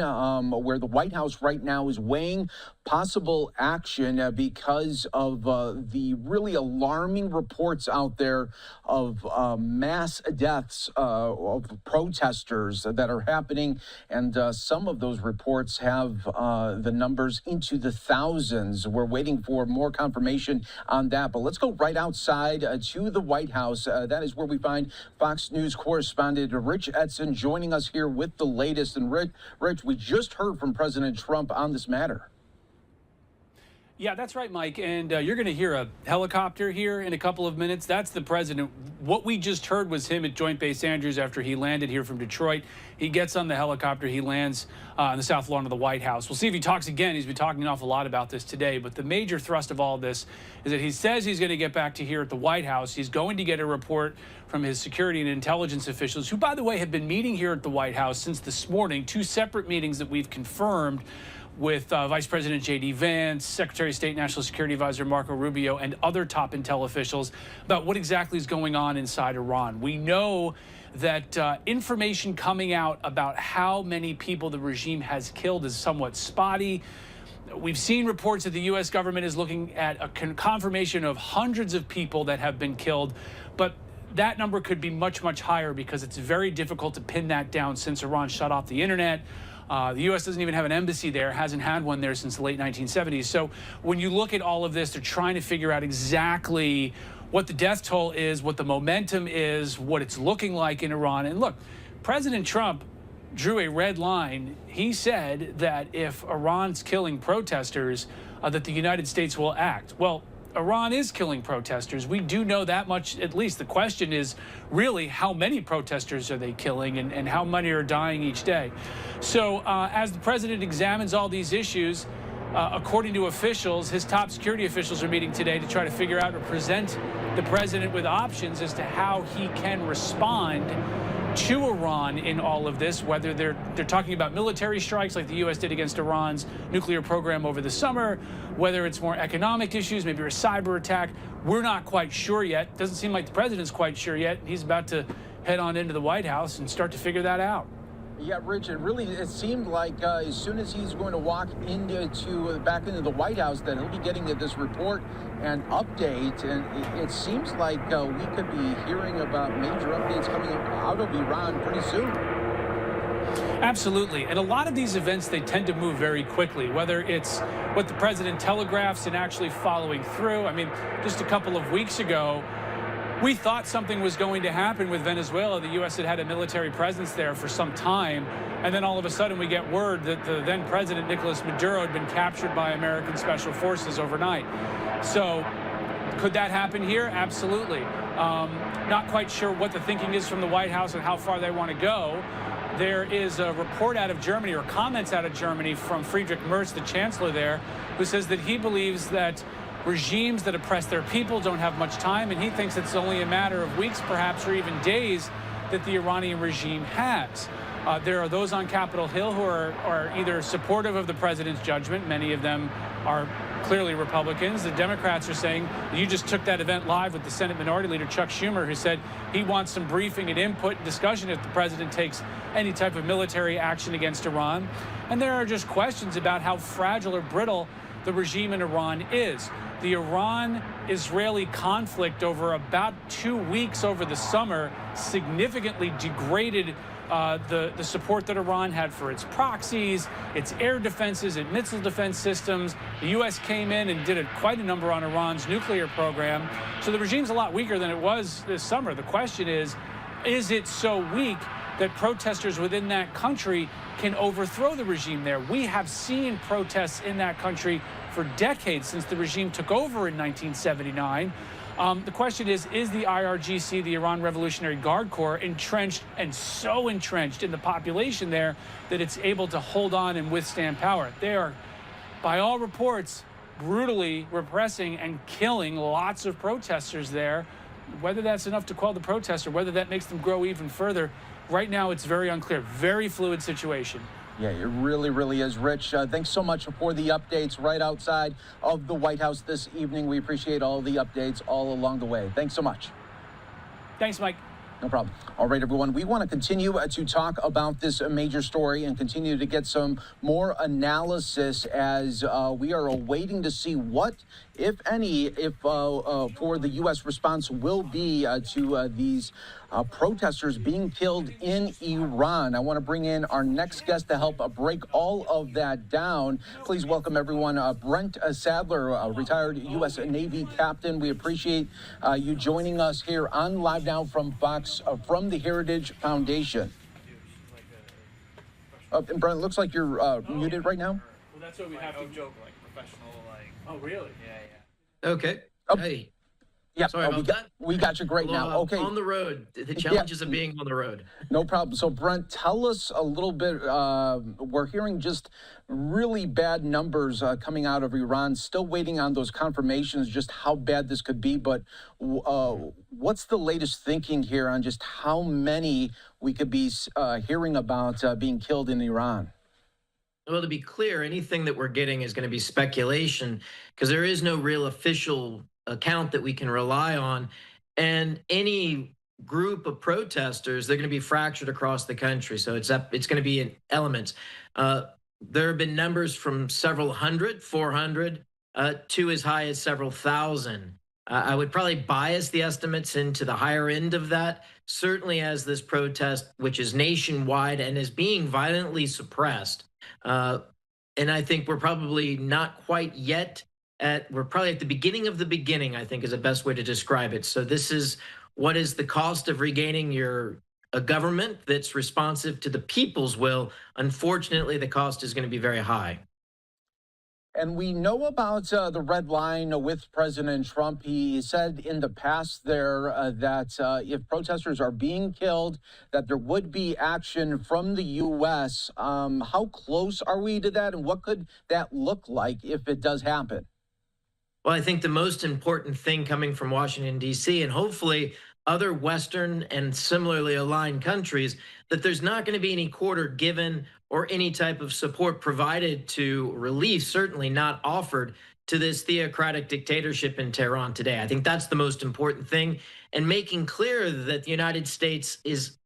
[SPEAKER 14] where the White House right now is weighing possible action because of the really alarming reports out there of mass deaths of protesters that are happening. And some of those reports have the numbers into the thousands. We're waiting for more confirmation on that. But let's go right outside to the White House. That is where we find Fox News correspondent Rich Edson joining us here with the latest. And Rich, we just heard from President Trump on this matter.
[SPEAKER 8] Yeah, that's right, Mike. And you're going to hear a helicopter here in a couple of minutes. That's the president. What we just heard was him at Joint Base Andrews after he landed here from Detroit. He gets on the helicopter. He lands on the south lawn of the White House. We'll see if he talks again. He's been talking an awful lot about this today. But the major thrust of all this is that he says he's going to get back to here at the White House. He's going to get a report from his security and intelligence officials, who, by the way, have been meeting here at the White House since this morning. 2 separate meetings that we've confirmed with Vice President J.D. Vance, Secretary of State National Security Advisor Marco Rubio, and other top intel officials about what exactly is going on inside Iran. We know that information coming out about how many people the regime has killed is somewhat spotty. We've seen reports that the U.S. government is looking at a confirmation of hundreds of people that have been killed, but that number could be much, much higher because it's very difficult to pin that down since Iran shut off the internet. The U.S. doesn't even have an embassy there, hasn't had one there since the late 1970s. So when you look at all of this, they're trying to figure out exactly what the death toll is, what the momentum is, what it's looking like in Iran. And look, President Trump drew a red line. He said that if Iran's killing protesters, that the United States will act. Well, Iran is killing protesters. We do know that much, at least. The question is really how many protesters are they killing and how many are dying each day. So as the president examines all these issues, according to officials, his top security officials are meeting today to try to figure out or present the president with options as to how he can respond to Iran in all of this, whether they're talking about military strikes like the U.S. did against Iran's nuclear program over the summer, whether it's more economic issues, maybe a cyber attack. We're not quite sure yet. Doesn't seem like the president's quite sure yet. He's about to head on into the White House and start to figure that out.
[SPEAKER 14] Yeah, Rich, it seemed like as soon as he's going to walk back into the White House, that he'll be getting this report and update. And it seems like we could be hearing about major updates coming out of Iran pretty soon.
[SPEAKER 8] Absolutely. And a lot of these events, they tend to move very quickly, whether it's what the president telegraphs and actually following through. I mean, just a couple of weeks ago, we thought something was going to happen with Venezuela. The U.S. had a military presence there for some time. And then all of a sudden we get word that the then president, Nicolas Maduro, had been captured by American special forces overnight. So could that happen here? Absolutely. Not quite sure what the thinking is from the White House and how far they want to go. There is a report out of Germany, or comments out of Germany, from Friedrich Merz, the chancellor there, who says that he believes that regimes that oppress their people don't have much time, and he thinks it's only a matter of weeks, perhaps, or even days that the Iranian regime has. There are those on Capitol Hill who are either supportive of the president's judgment. Many of them are clearly Republicans. The Democrats are saying, you just took that event live with the Senate Minority Leader Chuck Schumer, who said he wants some briefing and input and discussion if the president takes any type of military action against Iran. And there are just questions about how fragile or brittle the regime in Iran is. The Iran-Israeli conflict over about 2 weeks over the summer significantly degraded the support that Iran had for its proxies, its air defenses, its missile defense systems. The U.S. came in and did quite a number on Iran's nuclear program. So the regime's a lot weaker than it was this summer. The question is it so weak that protesters within that country can overthrow the regime there? We have seen protests in that country for decades since the regime took over in 1979. The question is the IRGC, the Iran Revolutionary Guard Corps, entrenched and so entrenched in the population there that it's able to hold on and withstand power? They are, by all reports, brutally repressing and killing lots of protesters there. Whether that's enough to quell the protests or whether that makes them grow even further, right now it's very unclear. Very fluid situation.
[SPEAKER 14] Yeah, it really, really is, Rich. Thanks so much for the updates right outside of the White House this evening. We appreciate all the updates all along the way. Thanks so much.
[SPEAKER 8] Thanks, Mike.
[SPEAKER 14] No problem. All right, everyone. We want to continue to talk about this major story and continue to get some more analysis as we are awaiting to see what, if any, for the U.S. response will be to these protesters being killed in Iran. I want to bring in our next guest to help break all of that down. Please welcome everyone. Brent Sadler, retired U.S. Navy captain. We appreciate you joining us here on Live Now from Fox, from the Heritage Foundation. And Brent, looks like you're muted right now.
[SPEAKER 8] Well, that's what we have to joke, like professional, like. Oh, really? Yeah.
[SPEAKER 11] Okay.
[SPEAKER 14] Oh.
[SPEAKER 11] Hey.
[SPEAKER 14] Yeah,
[SPEAKER 11] Sorry about that.
[SPEAKER 14] We got you great now. Okay.
[SPEAKER 11] On the road, the challenges of being on the road.
[SPEAKER 14] No problem. So, Brent, tell us a little bit. We're hearing just really bad numbers coming out of Iran. Still waiting on those confirmations, just how bad this could be. But what's the latest thinking here on just how many we could be hearing about being killed in Iran?
[SPEAKER 11] Well, to be clear, anything that we're getting is going to be speculation because there is no real official account that we can rely on. And any group of protesters, they're going to be fractured across the country. So it's going to be in elements. There have been numbers from several hundred, 400, to as high as several thousand. I would probably bias the estimates into the higher end of that, certainly as this protest, which is nationwide and is being violently suppressed. And I think we're probably not quite yet we're probably at the beginning of the beginning, I think is the best way to describe it. So this is what is the cost of regaining a government that's responsive to the people's will. Unfortunately, the cost is going to be very high.
[SPEAKER 14] And we know about the red line with President Trump. He said in the past there that if protesters are being killed, that there would be action from the U.S. How close are we to that, and what could that look like if it does happen?
[SPEAKER 11] Well, I think the most important thing coming from Washington, D.C., and hopefully other Western and similarly aligned countries, that there's not going to be any quarter given or any type of support provided to relief, certainly not offered to this theocratic dictatorship in Tehran today. I think that's the most important thing, and making clear that the United States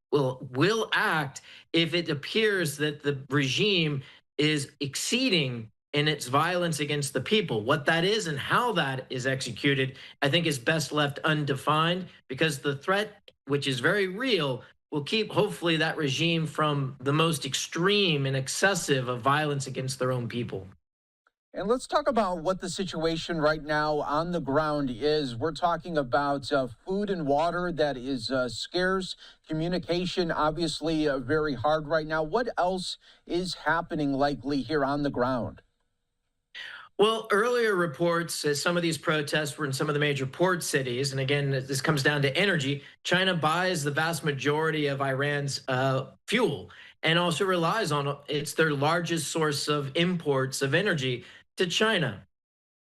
[SPEAKER 11] will act if it appears that the regime is exceeding in its violence against the people. What that is and how that is executed, I think is best left undefined, because the threat, which is very real, will keep hopefully that regime from the most extreme and excessive of violence against their own people.
[SPEAKER 14] And let's talk about what the situation right now on the ground is. We're talking about food and water that is scarce, communication obviously very hard right now. What else is happening likely here on the ground?
[SPEAKER 11] Well, earlier reports, as some of these protests were in some of the major port cities, and again, this comes down to energy, China buys the vast majority of Iran's fuel and also relies on it's their largest source of imports of energy to China.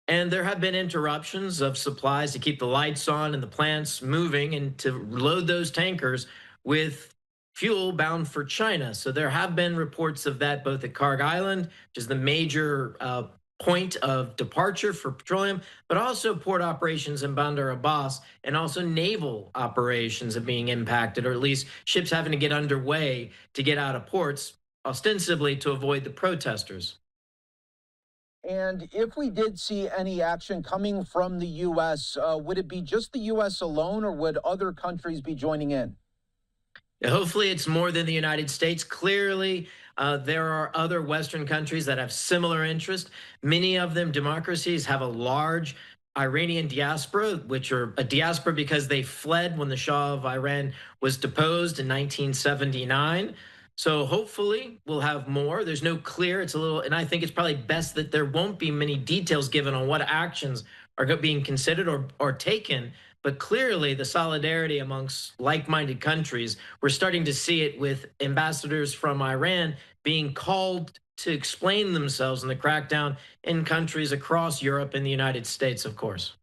[SPEAKER 11] And there have been interruptions of supplies to keep the lights on and the plants moving and to load those tankers with fuel bound for China. So there have been reports of that both at Karg Island, which is the major point of departure for petroleum, but also port operations in Bandar Abbas, and also naval operations are being impacted, or at least ships having to get underway to get out of ports, ostensibly to avoid the protesters.
[SPEAKER 14] And if we did see any action coming from the U.S., would it be just the U.S. alone, or would other countries be joining in?
[SPEAKER 11] Hopefully it's more than the United States. Clearly, there are other Western countries that have similar interest. Many of them, democracies, have a large Iranian diaspora, which are a diaspora because they fled when the Shah of Iran was deposed in 1979. So hopefully we'll have more. There's no clear, it's a little, and I think it's probably best that there won't be many details given on what actions are being considered or taken. But clearly the solidarity amongst like-minded countries, we're starting to see it with ambassadors from Iran being called to explain themselves in the crackdown in countries across Europe and the United States, of course.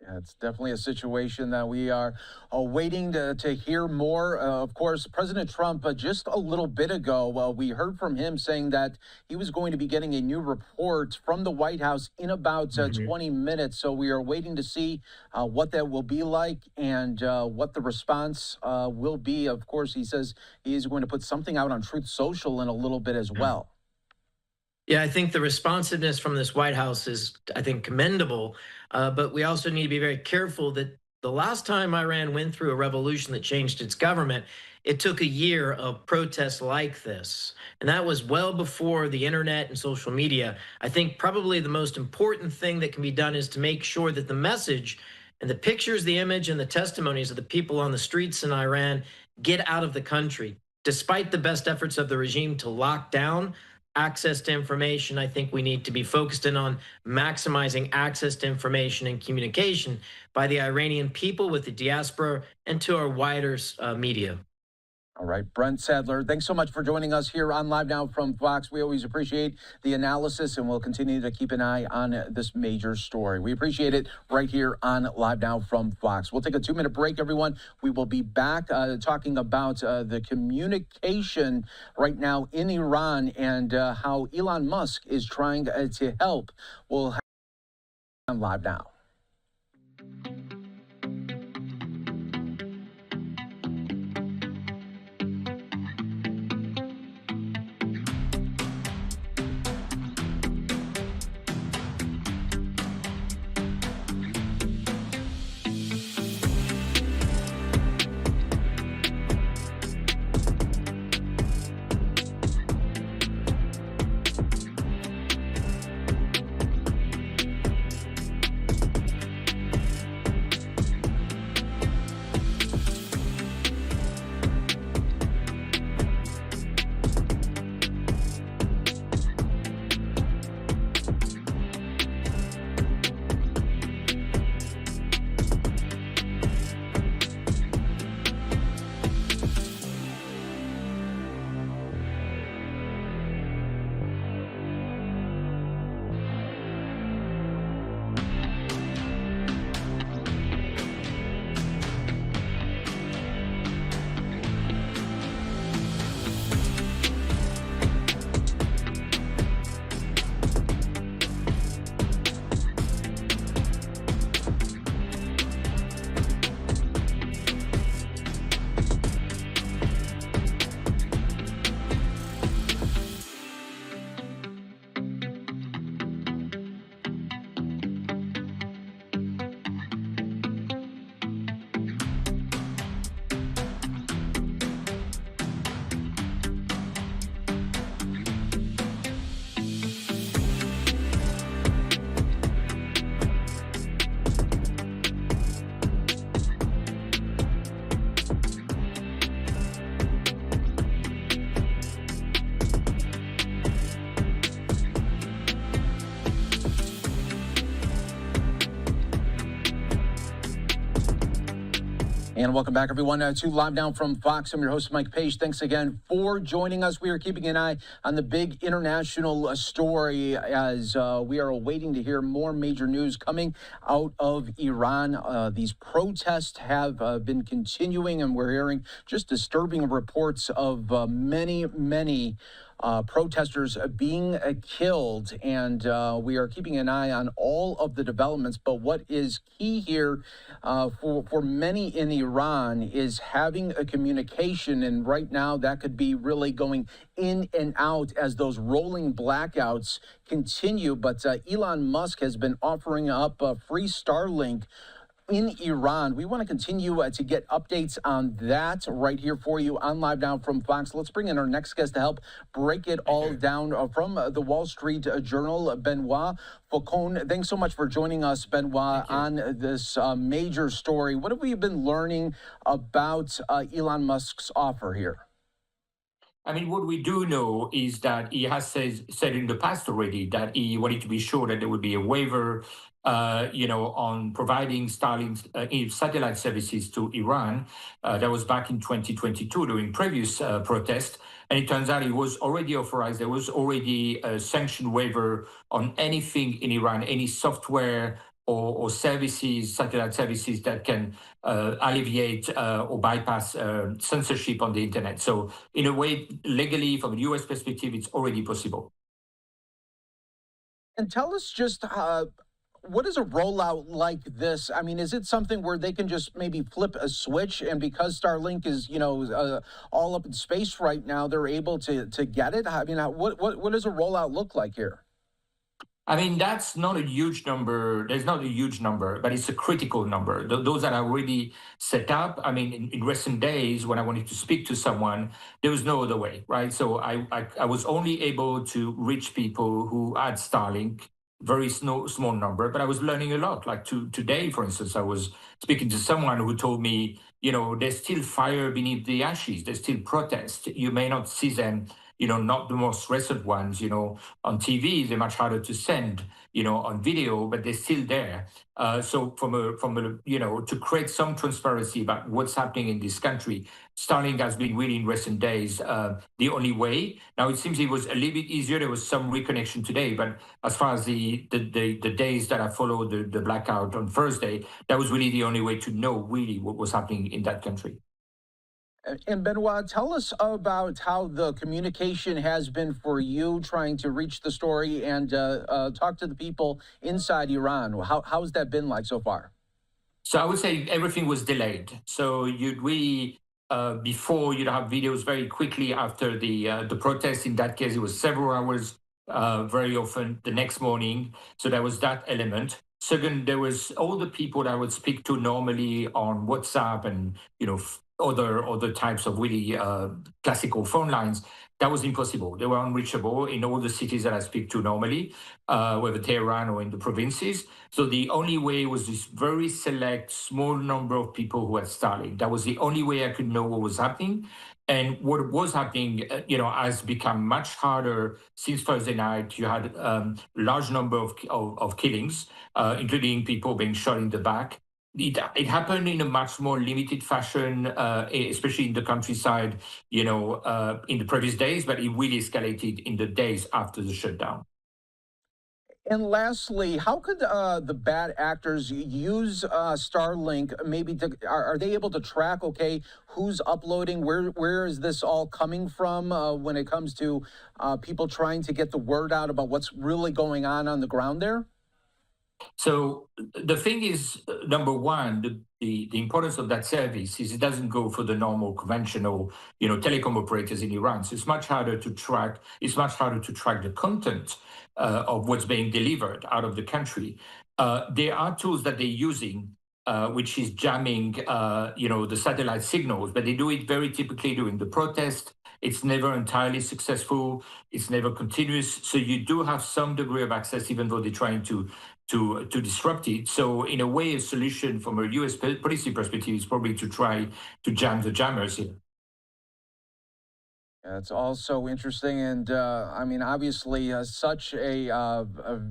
[SPEAKER 14] Yeah, it's definitely a situation that we are waiting to hear more. Of course, President Trump, just a little bit ago, we heard from him saying that he was going to be getting a new report from the White House in about 20 minutes. So we are waiting to see what that will be like and what the response will be. Of course, he says he is going to put something out on Truth Social in a little bit as well.
[SPEAKER 11] Yeah, I think the responsiveness from this White House is, I think, commendable. But we also need to be very careful that the last time Iran went through a revolution that changed its government, it took a year of protests like this. And that was well before the internet and social media. I think probably the most important thing that can be done is to make sure that the message and the pictures, the image, and the testimonies of the people on the streets in Iran get out of the country. Despite the best efforts of the regime to lock down access to information, I think we need to be focused in on maximizing access to information and communication by the Iranian people with the diaspora and to our wider media.
[SPEAKER 14] All right, Brent Sadler, thanks so much for joining us here on Live Now from Fox. We always appreciate the analysis, and we'll continue to keep an eye on this major story. We appreciate it right here on Live Now from Fox. We'll take a 2-minute break, everyone. We will be back talking about the communication right now in Iran and how Elon Musk is trying to help. We'll have on Live Now. And welcome back, everyone, to Live Now from Fox. I'm your host, Mike Page. Thanks again for joining us. We are keeping an eye on the big international story as we are awaiting to hear more major news coming out of Iran. These protests have been continuing, and we're hearing just disturbing reports of many protesters being killed, and we are keeping an eye on all of the developments. But what is key here for many in Iran is having a communication, and right now that could be really going in and out as those rolling blackouts continue. But Elon Musk has been offering up free Starlink in Iran. We want to continue to get updates on that right here for you on Live Now from Fox. Let's bring in our next guest to help break it all down from the Wall Street Journal, Benoit Faucon. Thanks so much for joining us, Benoit, on this major story. What have we been learning about Elon Musk's offer here?
[SPEAKER 12] I mean, what we do know is that he has said in the past already that he wanted to be sure that there would be a waiver on providing Starlink satellite services to Iran. That was back in 2022 during previous protests. And it turns out it was already authorized. There was already a sanction waiver on anything in Iran, any software or services, satellite services that can alleviate or bypass censorship on the internet. So in a way, legally, from a US perspective, it's already possible.
[SPEAKER 14] And tell us just what is a rollout like this? I mean, is it something where they can just maybe flip a switch, and because Starlink is, all up in space right now, they're able to get it? I mean, what does a rollout look like here?
[SPEAKER 12] I mean, that's not a huge number. There's not a huge number, but it's a critical number. Those that are already set up, I mean, in recent days, when I wanted to speak to someone, there was no other way, right? So I was only able to reach people who had Starlink, very small number, but I was learning a lot. Like today, for instance, I was speaking to someone who told me, there's still fire beneath the ashes. There's still protest. You may not see them, not the most recent ones, on TV. They're much harder to send, on video, but they're still there. So from a to create some transparency about what's happening in this country, Starlink has been really in recent days the only way. Now it seems it was a little bit easier. There was some reconnection today, but as far as the days that I followed the blackout on Thursday, that was really the only way to know really what was happening in that country.
[SPEAKER 14] And Benoit, tell us about how the communication has been for you trying to reach the story and talk to the people inside Iran. How has that been like so far?
[SPEAKER 12] So I would say everything was delayed. So you'd really, before you'd have videos very quickly after the protest. In that case, it was several hours, very often the next morning. So there was that element. Second, there was all the people that I would speak to normally on WhatsApp and, other types of really classical phone lines. That was impossible. They were unreachable in all the cities that I speak to normally, whether Tehran or in the provinces. So the only way was this very select, small number of people who had Starlink. That was the only way I could know what was happening. And what was happening, has become much harder since Thursday night. You had a large number of killings, including people being shot in the back. It happened in a much more limited fashion, especially in the countryside, in the previous days, but it really escalated in the days after the shutdown.
[SPEAKER 14] And lastly, how could the bad actors use Starlink? Maybe are they able to track, who's uploading? Where is this all coming from when it comes to people trying to get the word out about what's really going on the ground there?
[SPEAKER 12] So the thing is, number one, the importance of that service is it doesn't go for the normal conventional, telecom operators in Iran. So it's much harder to track. It's much harder to track the content of what's being delivered out of the country. There are tools that they're using, which is jamming, the satellite signals, but they do it very typically during the protest. It's never entirely successful. It's never continuous. So you do have some degree of access, even though they're trying to disrupt it. So in a way, a solution from a US policy perspective is probably to try to jam the jammers here.
[SPEAKER 14] That's also interesting. And obviously such a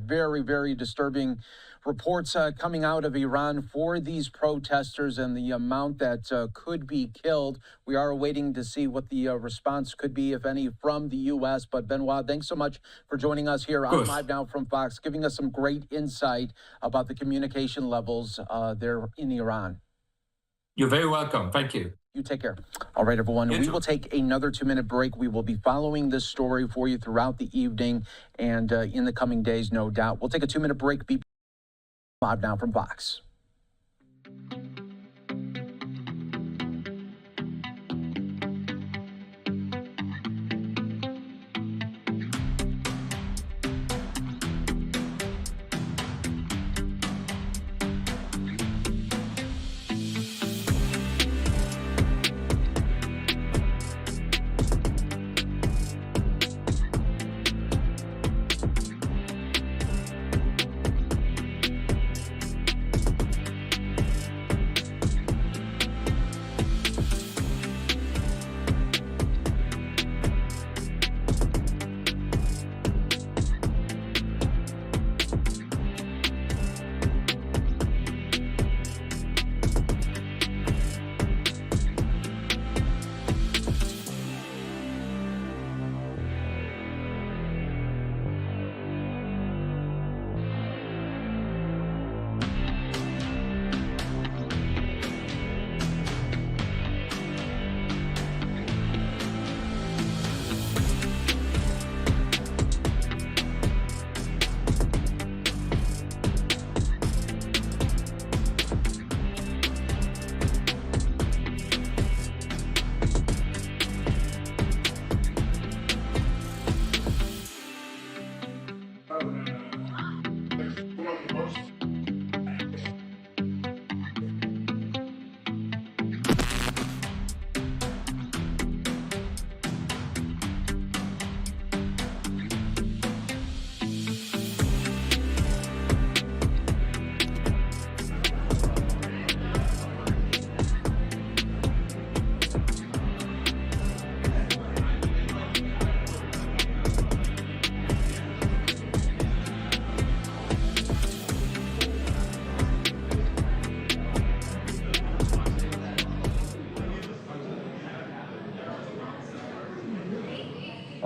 [SPEAKER 14] very, very disturbing reports coming out of Iran for these protesters and the amount that could be killed. We are waiting to see what the response could be, if any, from the U.S. But Benoit, thanks so much for joining us here on Live Now from Fox, giving us some great insight about the communication levels there in Iran.
[SPEAKER 12] You're very welcome. Thank you.
[SPEAKER 14] You take care. All right, everyone. We will take another 2-minute break. We will be following this story for you throughout the evening and in the coming days, no doubt. We'll take a 2-minute break. Be Live Now from Fox.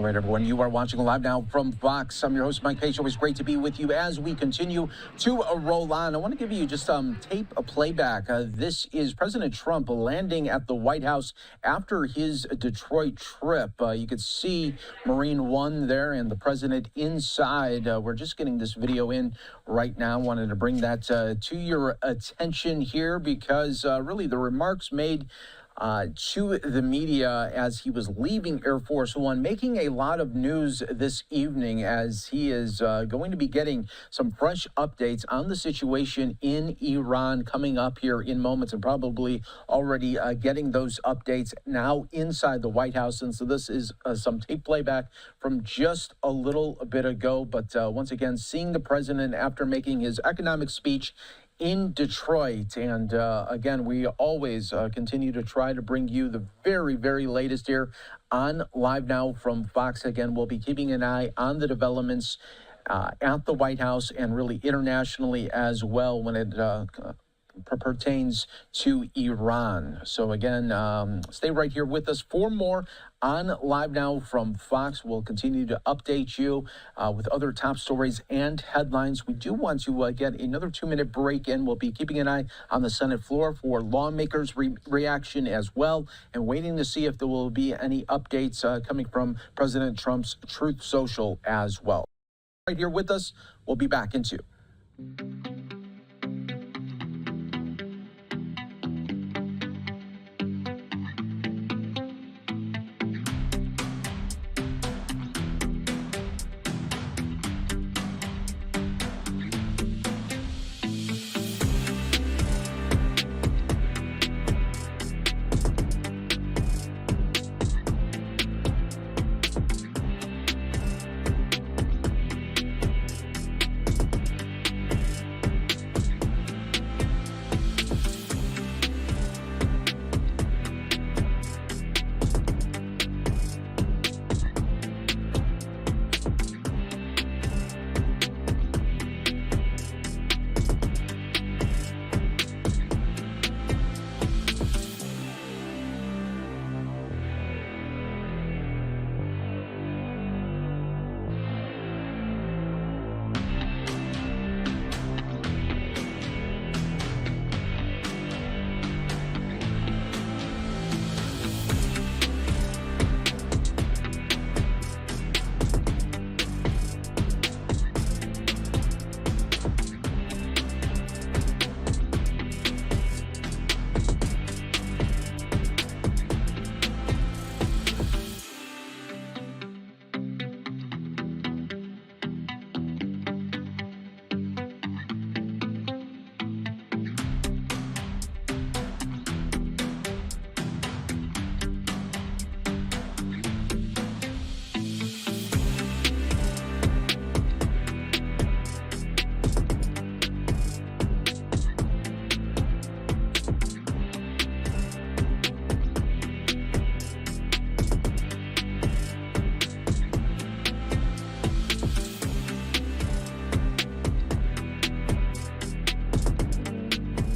[SPEAKER 14] All right, everyone, you are watching Live Now from Fox. I'm your host, Mike Page. Always great to be with you as we continue to roll on. I want to give you just tape a playback. This is President Trump landing at the White House after his Detroit trip. You could see Marine One there and the president inside. We're just getting this video in right now. Wanted to bring that to your attention here because really the remarks made to the media as he was leaving Air Force One, making a lot of news this evening as he is going to be getting some fresh updates on the situation in Iran coming up here in moments, and probably already getting those updates now inside the White House. And so this is some tape playback from just a little bit ago. But once again, seeing the president after making his economic speech in Detroit. And again, we always continue to try to bring you the very, very latest here on Live Now from Fox. Again, we'll be keeping an eye on the developments at the White House and really internationally as well when it pertains to Iran. So again, stay right here with us for more on Live Now from Fox. We'll continue to update you with other top stories and headlines. We do want to get another 2-minute break in. We'll be keeping an eye on the Senate floor for lawmakers' reaction as well, and waiting to see if there will be any updates coming from President Trump's Truth Social as well. Right here with us. We'll be back in 2.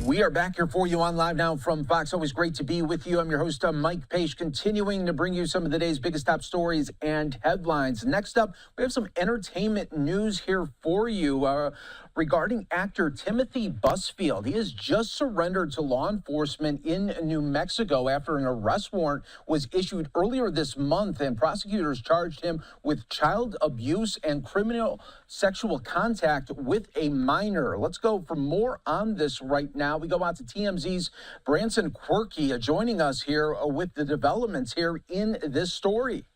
[SPEAKER 14] We are back here for you on Live Now from Fox. Always great to be with you. I'm your host, Mike Page, continuing to bring you some of the day's biggest top stories and headlines. Next up, we have some entertainment news here for you regarding actor Timothy Busfield. He has just surrendered to law enforcement in New Mexico after an arrest warrant was issued earlier this month, and prosecutors charged him with child abuse and criminal sexual contact with a minor. Let's go for more on this right now. We go out to TMZ's Branson Quirky joining us here with the developments here in this story.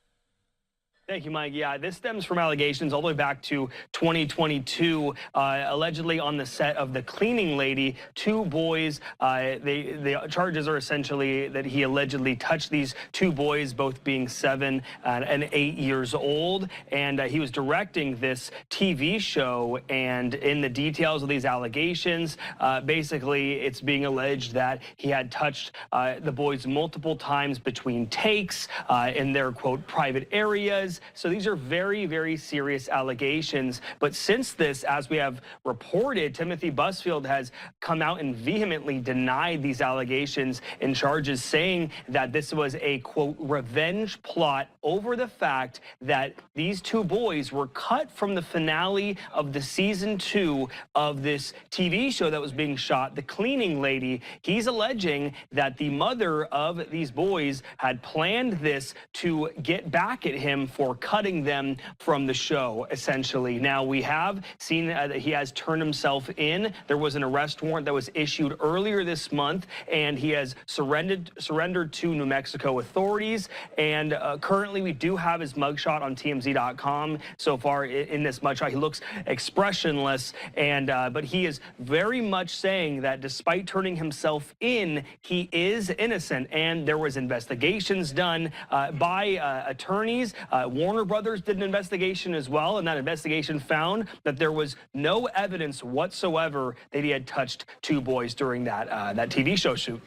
[SPEAKER 9] Thank you, Mike. Yeah, this stems from allegations all the way back to 2022, allegedly on the set of The Cleaning Lady. 2 boys, the charges are essentially that he allegedly touched these 2 boys, both being 7 and 8 years old. And he was directing this TV show. And in the details of these allegations, basically it's being alleged that he had touched the boys multiple times between takes in their, quote, private areas. was. So these are very, very serious allegations. But since this, as we have reported, Timothy Busfield has come out and vehemently denied these allegations and charges, saying that this was a, quote, revenge plot over the fact that these two boys were cut from the finale of the season 2 of this TV show that was being shot, The Cleaning Lady. He's alleging that the mother of these boys had planned this to get back at him for cutting them from the show, essentially. Now, we have seen that he has turned himself in. There was an arrest warrant that was issued earlier this month, and he has surrendered to New Mexico authorities. And currently, we do have his mugshot on TMZ.com. So far in this mugshot, he looks expressionless, and but he is very much saying that despite turning himself in, he is innocent. And there was investigations done by attorneys. Warner Brothers did an investigation as well, and that investigation found that there was no evidence whatsoever that he had touched two boys during that TV show shoot.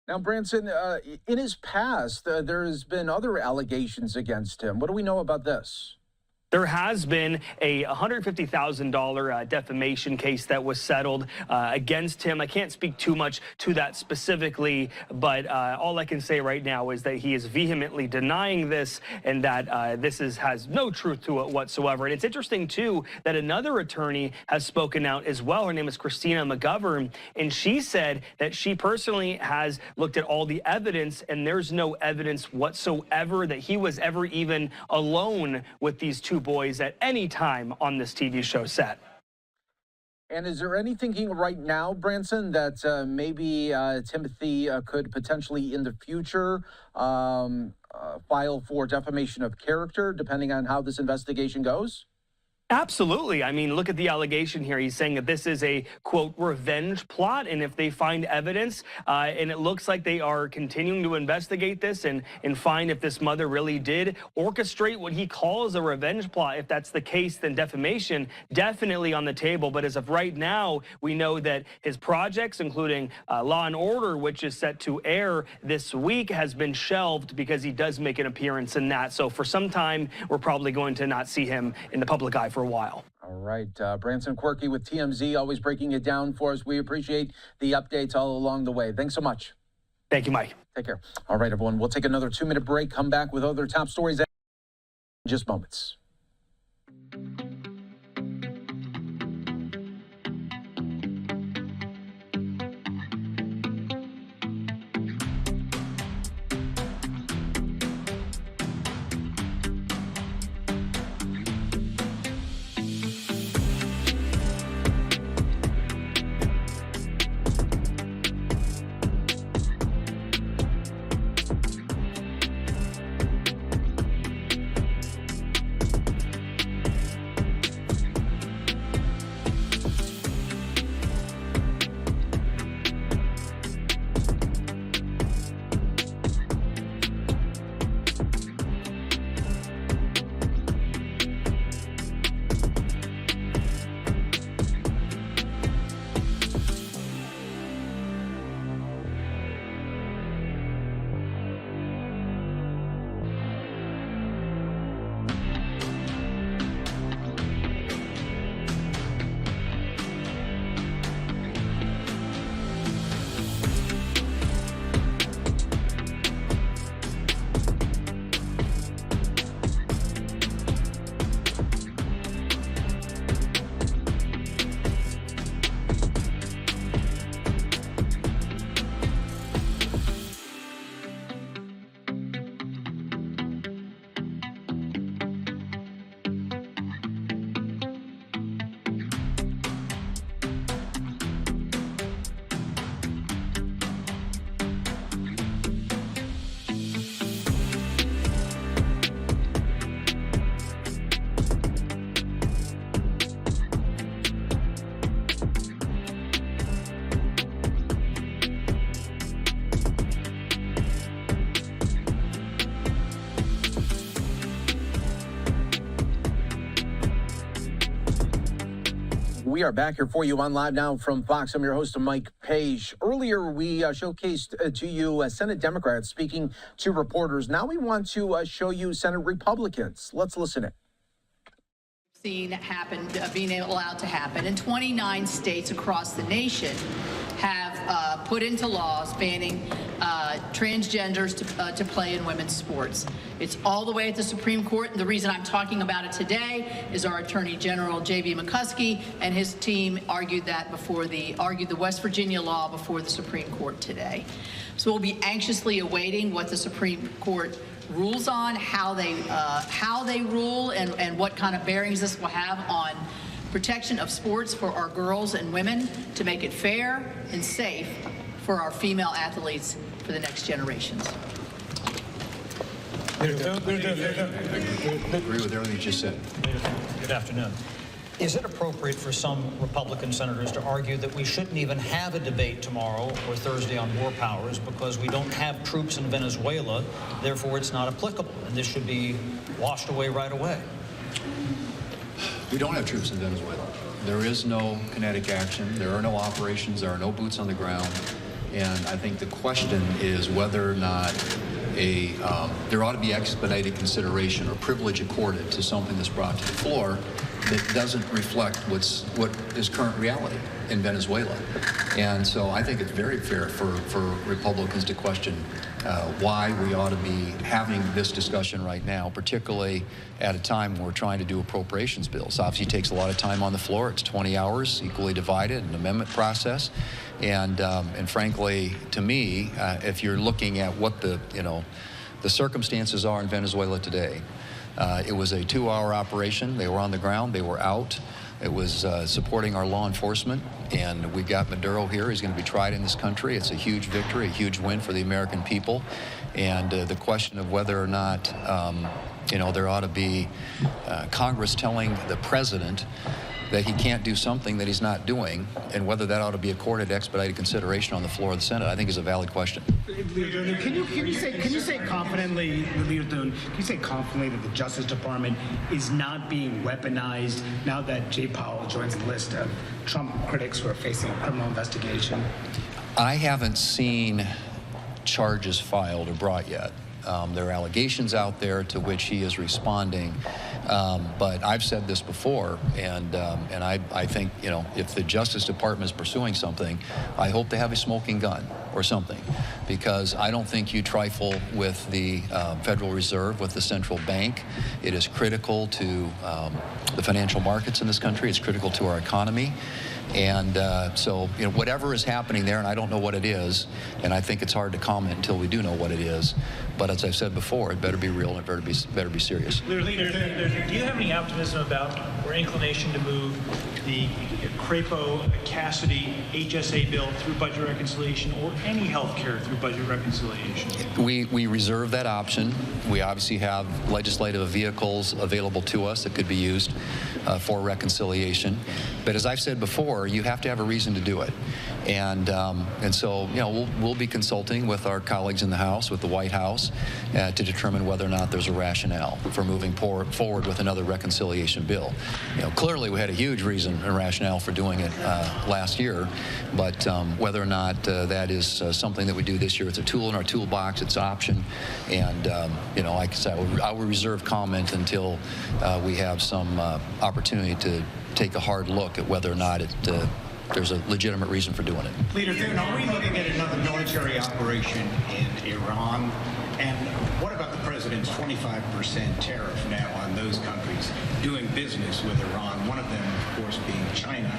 [SPEAKER 14] Now, Branson, in his past, there has been other allegations against him. What do we know about this?
[SPEAKER 9] There has been a $150,000 defamation case that was settled against him. I can't speak too much to that specifically, but all I can say right now is that he is vehemently denying this, and that this has no truth to it whatsoever. And it's interesting, too, that another attorney has spoken out as well. Her name is Christina McGovern, and she said that she personally has looked at all the evidence, and there's no evidence whatsoever that he was ever even alone with these two boys at any time on this TV show set.
[SPEAKER 14] And is there any thinking right now, Branson, that maybe Timothy could potentially in the future file for defamation of character, depending on how this investigation goes?
[SPEAKER 9] Absolutely. I mean, look at the allegation here. He's saying that this is a, quote, revenge plot. And if they find evidence, and it looks like they are continuing to investigate this and find if this mother really did orchestrate what he calls a revenge plot, if that's the case, then defamation definitely on the table. But as of right now, we know that his projects, including Law and Order, which is set to air this week, has been shelved because he does make an appearance in that. So for some time, we're probably going to not see him in the public eye for a while.
[SPEAKER 14] All right. Branson Quirky with TMZ, always breaking it down for us. We appreciate the updates all along the way. Thanks so much.
[SPEAKER 9] Thank you, Mike.
[SPEAKER 14] Take care. All right, everyone. We'll take another 2-minute break, come back with other top stories in just moments. We are back here for you on Live Now from Fox. I'm your host, Mike Page. Earlier, we showcased to you Senate Democrats speaking to reporters. Now we want to show you Senate Republicans. Let's listen in.
[SPEAKER 4] Seen happen, being allowed to happen, and 29 states across the nation have put into laws banning transgenders to play in women's sports. It's all the way at the Supreme Court, and the reason I'm talking about it today is our Attorney General J.B. McCuskey and his team argued the West Virginia law before the Supreme Court today. So we'll be anxiously awaiting what the Supreme Court rules on, how they rule, and what kind of bearings this will have on protection of sports for our girls and women to make it fair and safe for our female athletes for the next generations.
[SPEAKER 13] I agree with everything you just said.
[SPEAKER 15] Good afternoon. Is it appropriate for some Republican senators to argue that we shouldn't even have a debate tomorrow or Thursday on war powers because we don't have troops in Venezuela, therefore it's not applicable, and this should be washed away right away?
[SPEAKER 13] We don't have troops in Venezuela. There is no kinetic action. There are no operations. There are no boots on the ground. And I think the question is whether or not there ought to be expedited consideration or privilege accorded to something that's brought to the floor that doesn't reflect what is current reality in Venezuela. And so I think it's very fair for Republicans to question why we ought to be having this discussion right now, particularly at a time when we're trying to do appropriations bills. Obviously, it takes a lot of time on the floor. It's 20 hours, equally divided, an amendment process. And frankly, to me, if you're looking at what the circumstances are in Venezuela today, it was a 2-hour operation. They were on the ground. They were out. It was supporting our law enforcement, and we've got Maduro here. He's going to be tried in this country. It's a huge victory, a huge win for the American people. And the question of whether or not, there ought to be Congress telling the president that he can't do something that he's not doing, and whether that ought to be accorded expedited consideration on the floor of the Senate, I think is a valid question.
[SPEAKER 16] Can you say confidently, Leader Thune, can you say confidently that the Justice Department is not being weaponized now that Jay Powell joins the list of Trump critics who are facing a criminal investigation?
[SPEAKER 13] I haven't seen charges filed or brought yet. There are allegations out there to which he is responding. But I've said this before, and I think, if the Justice Department is pursuing something, I hope they have a smoking gun or something, because I don't think you trifle with the Federal Reserve, with the central bank. It is critical to the financial markets in this country. It's critical to our economy. And so, whatever is happening there, and I don't know what it is, and I think it's hard to comment until we do know what it is. But as I've said before, it better be real and it better be serious.
[SPEAKER 16] Leader, do you have any optimism about or inclination to move the Crapo-Cassidy HSA bill through budget reconciliation, or any health care through budget reconciliation?
[SPEAKER 13] We reserve that option. We obviously have legislative vehicles available to us that could be used for reconciliation. But as I've said before, you have to have a reason to do it. And so, we'll be consulting with our colleagues in the House, with the White House, to determine whether or not there's a rationale for moving forward with another reconciliation bill. Clearly we had a huge reason and rationale for doing it last year, but whether or not that is something that we do this year, it's a tool in our toolbox, it's an option, and like I said, I will reserve comment until we have some opportunity to take a hard look at whether or not there's a legitimate reason for doing it.
[SPEAKER 16] Leader Thune, are we looking at another military operation in Iran? And what about the president's 25% tariff now on those countries doing business with Iran, one of them, of course, being China?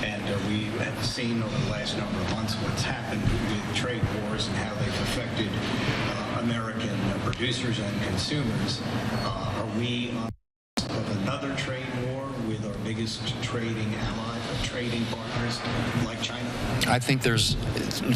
[SPEAKER 16] And we have seen over the last number of months what's happened with trade wars and how they've affected American producers and consumers. Are we on of another trade war with our biggest trading ally, trading partners like China?
[SPEAKER 13] I think there's,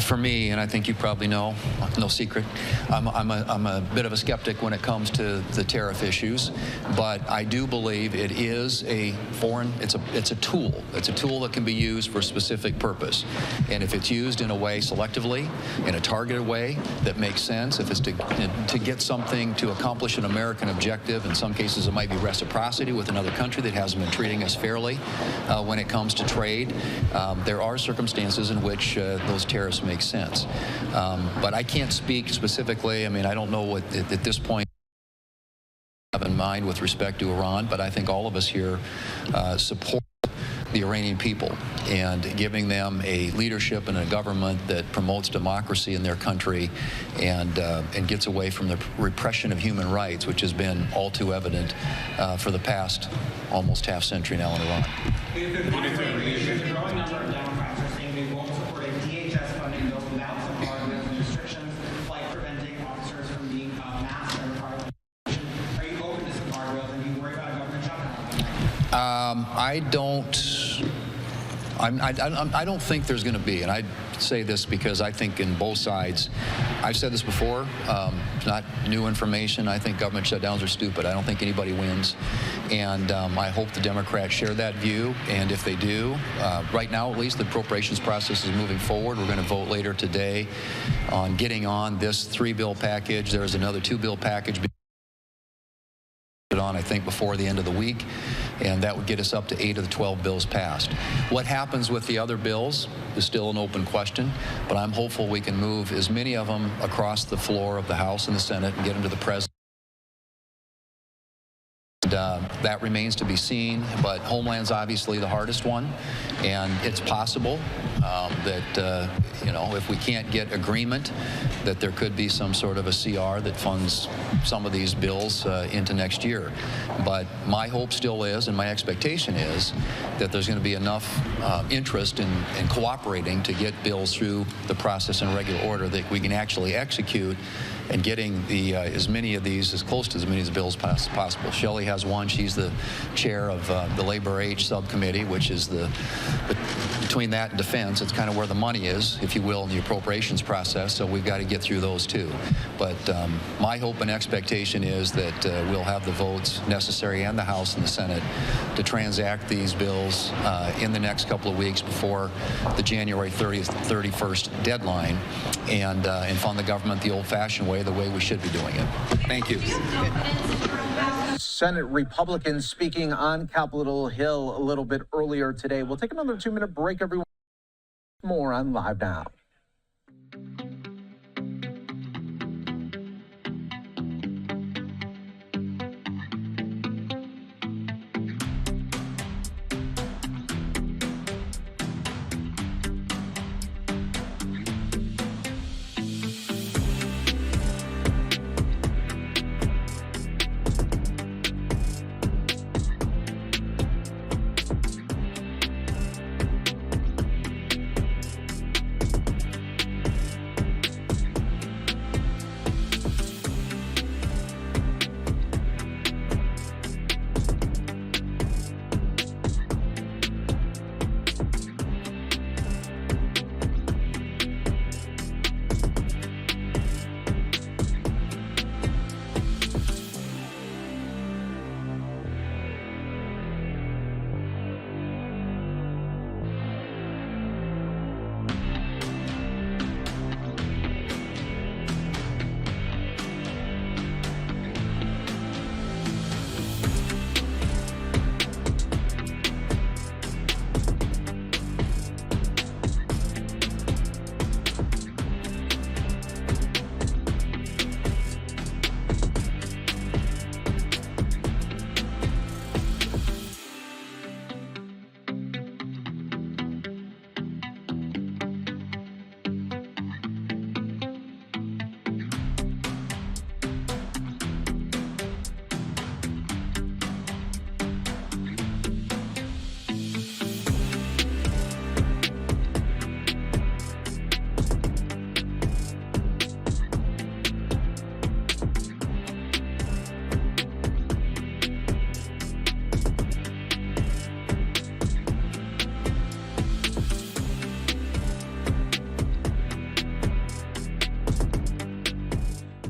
[SPEAKER 13] for me, and I think you probably know, no secret, I'm a bit of a skeptic when it comes to the tariff issues, but I do believe it is it's a tool. It's a tool that can be used for a specific purpose. And if it's used in a way selectively, in a targeted way that makes sense, if it's to get something to accomplish an American objective, in some cases it might be reciprocity with another country that hasn't been treating us fairly when it comes to trade. There are circumstances in which those tariffs make sense. But I can't speak specifically. I mean, I don't know what at this point have in mind with respect to Iran, but I think all of us here support the Iranian people and giving them a leadership and a government that promotes democracy in their country and gets away from the repression of human rights, which has been all too evident for the past almost half century now in Iran.
[SPEAKER 17] A growing number of Democrats are saying they won't support a DHS funding bill without some guardrails and restrictions, like preventing officers from being masked and required. Are you open to some guardrails, and do you worry about a government shutdown?
[SPEAKER 13] I don't think there's going to be, and I say this because I think in both sides, I've said this before, it's not new information. I think government shutdowns are stupid. I don't think anybody wins, and I hope the Democrats share that view, and if they do, right now at least the appropriations process is moving forward. We're going to vote later today on getting on this 3-bill package. There's another 2-bill package on, I think, before the end of the week, and that would get us up to 8 of the 12 bills passed. What happens with the other bills is still an open question, but I'm hopeful we can move as many of them across the floor of the House and the Senate and get them to the President. That remains to be seen, but Homeland's obviously the hardest one, and it's possible that, you know, if we can't get agreement, that there could be some sort of a CR that funds some of these bills into next year. But my hope still is, and my expectation is, that there's going to be enough interest in cooperating to get bills through the process in regular order that we can actually execute and getting the as many of these, as close to as many of the bills as possible. Shelley has one. She's the chair of the Labor Age Subcommittee, which is between that and defense, it's kind of where the money is, if you will, in the appropriations process. So we've got to get through those too. But my hope and expectation is that we'll have the votes necessary, and the House and the Senate, to transact these bills in the next couple of weeks before the January 30th, 31st deadline, and fund the government the old-fashioned way, the way we should be doing it. Thank you.
[SPEAKER 14] Senate Republicans speaking on Capitol Hill a little bit earlier today. We'll take another 2-minute break, everyone. More on Live Now.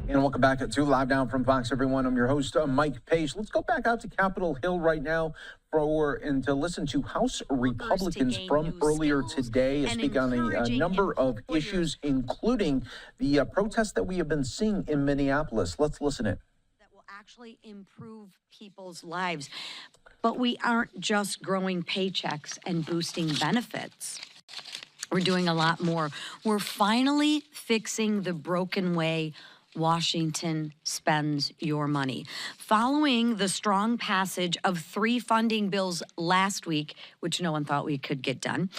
[SPEAKER 14] And welcome back to Live Now from Fox, everyone. I'm your host, Mike Page. Let's go back out to Capitol Hill right now and to listen to House Republicans from earlier today speak on a number of issues, including the protests that we have been seeing in Minneapolis. Let's listen in.
[SPEAKER 18] That will
[SPEAKER 10] actually improve people's lives. But we aren't just growing paychecks and boosting benefits. We're doing a lot more. We're finally fixing the broken way Washington spends your money. Following the strong passage of 3 funding bills last week, which no one thought we could get done,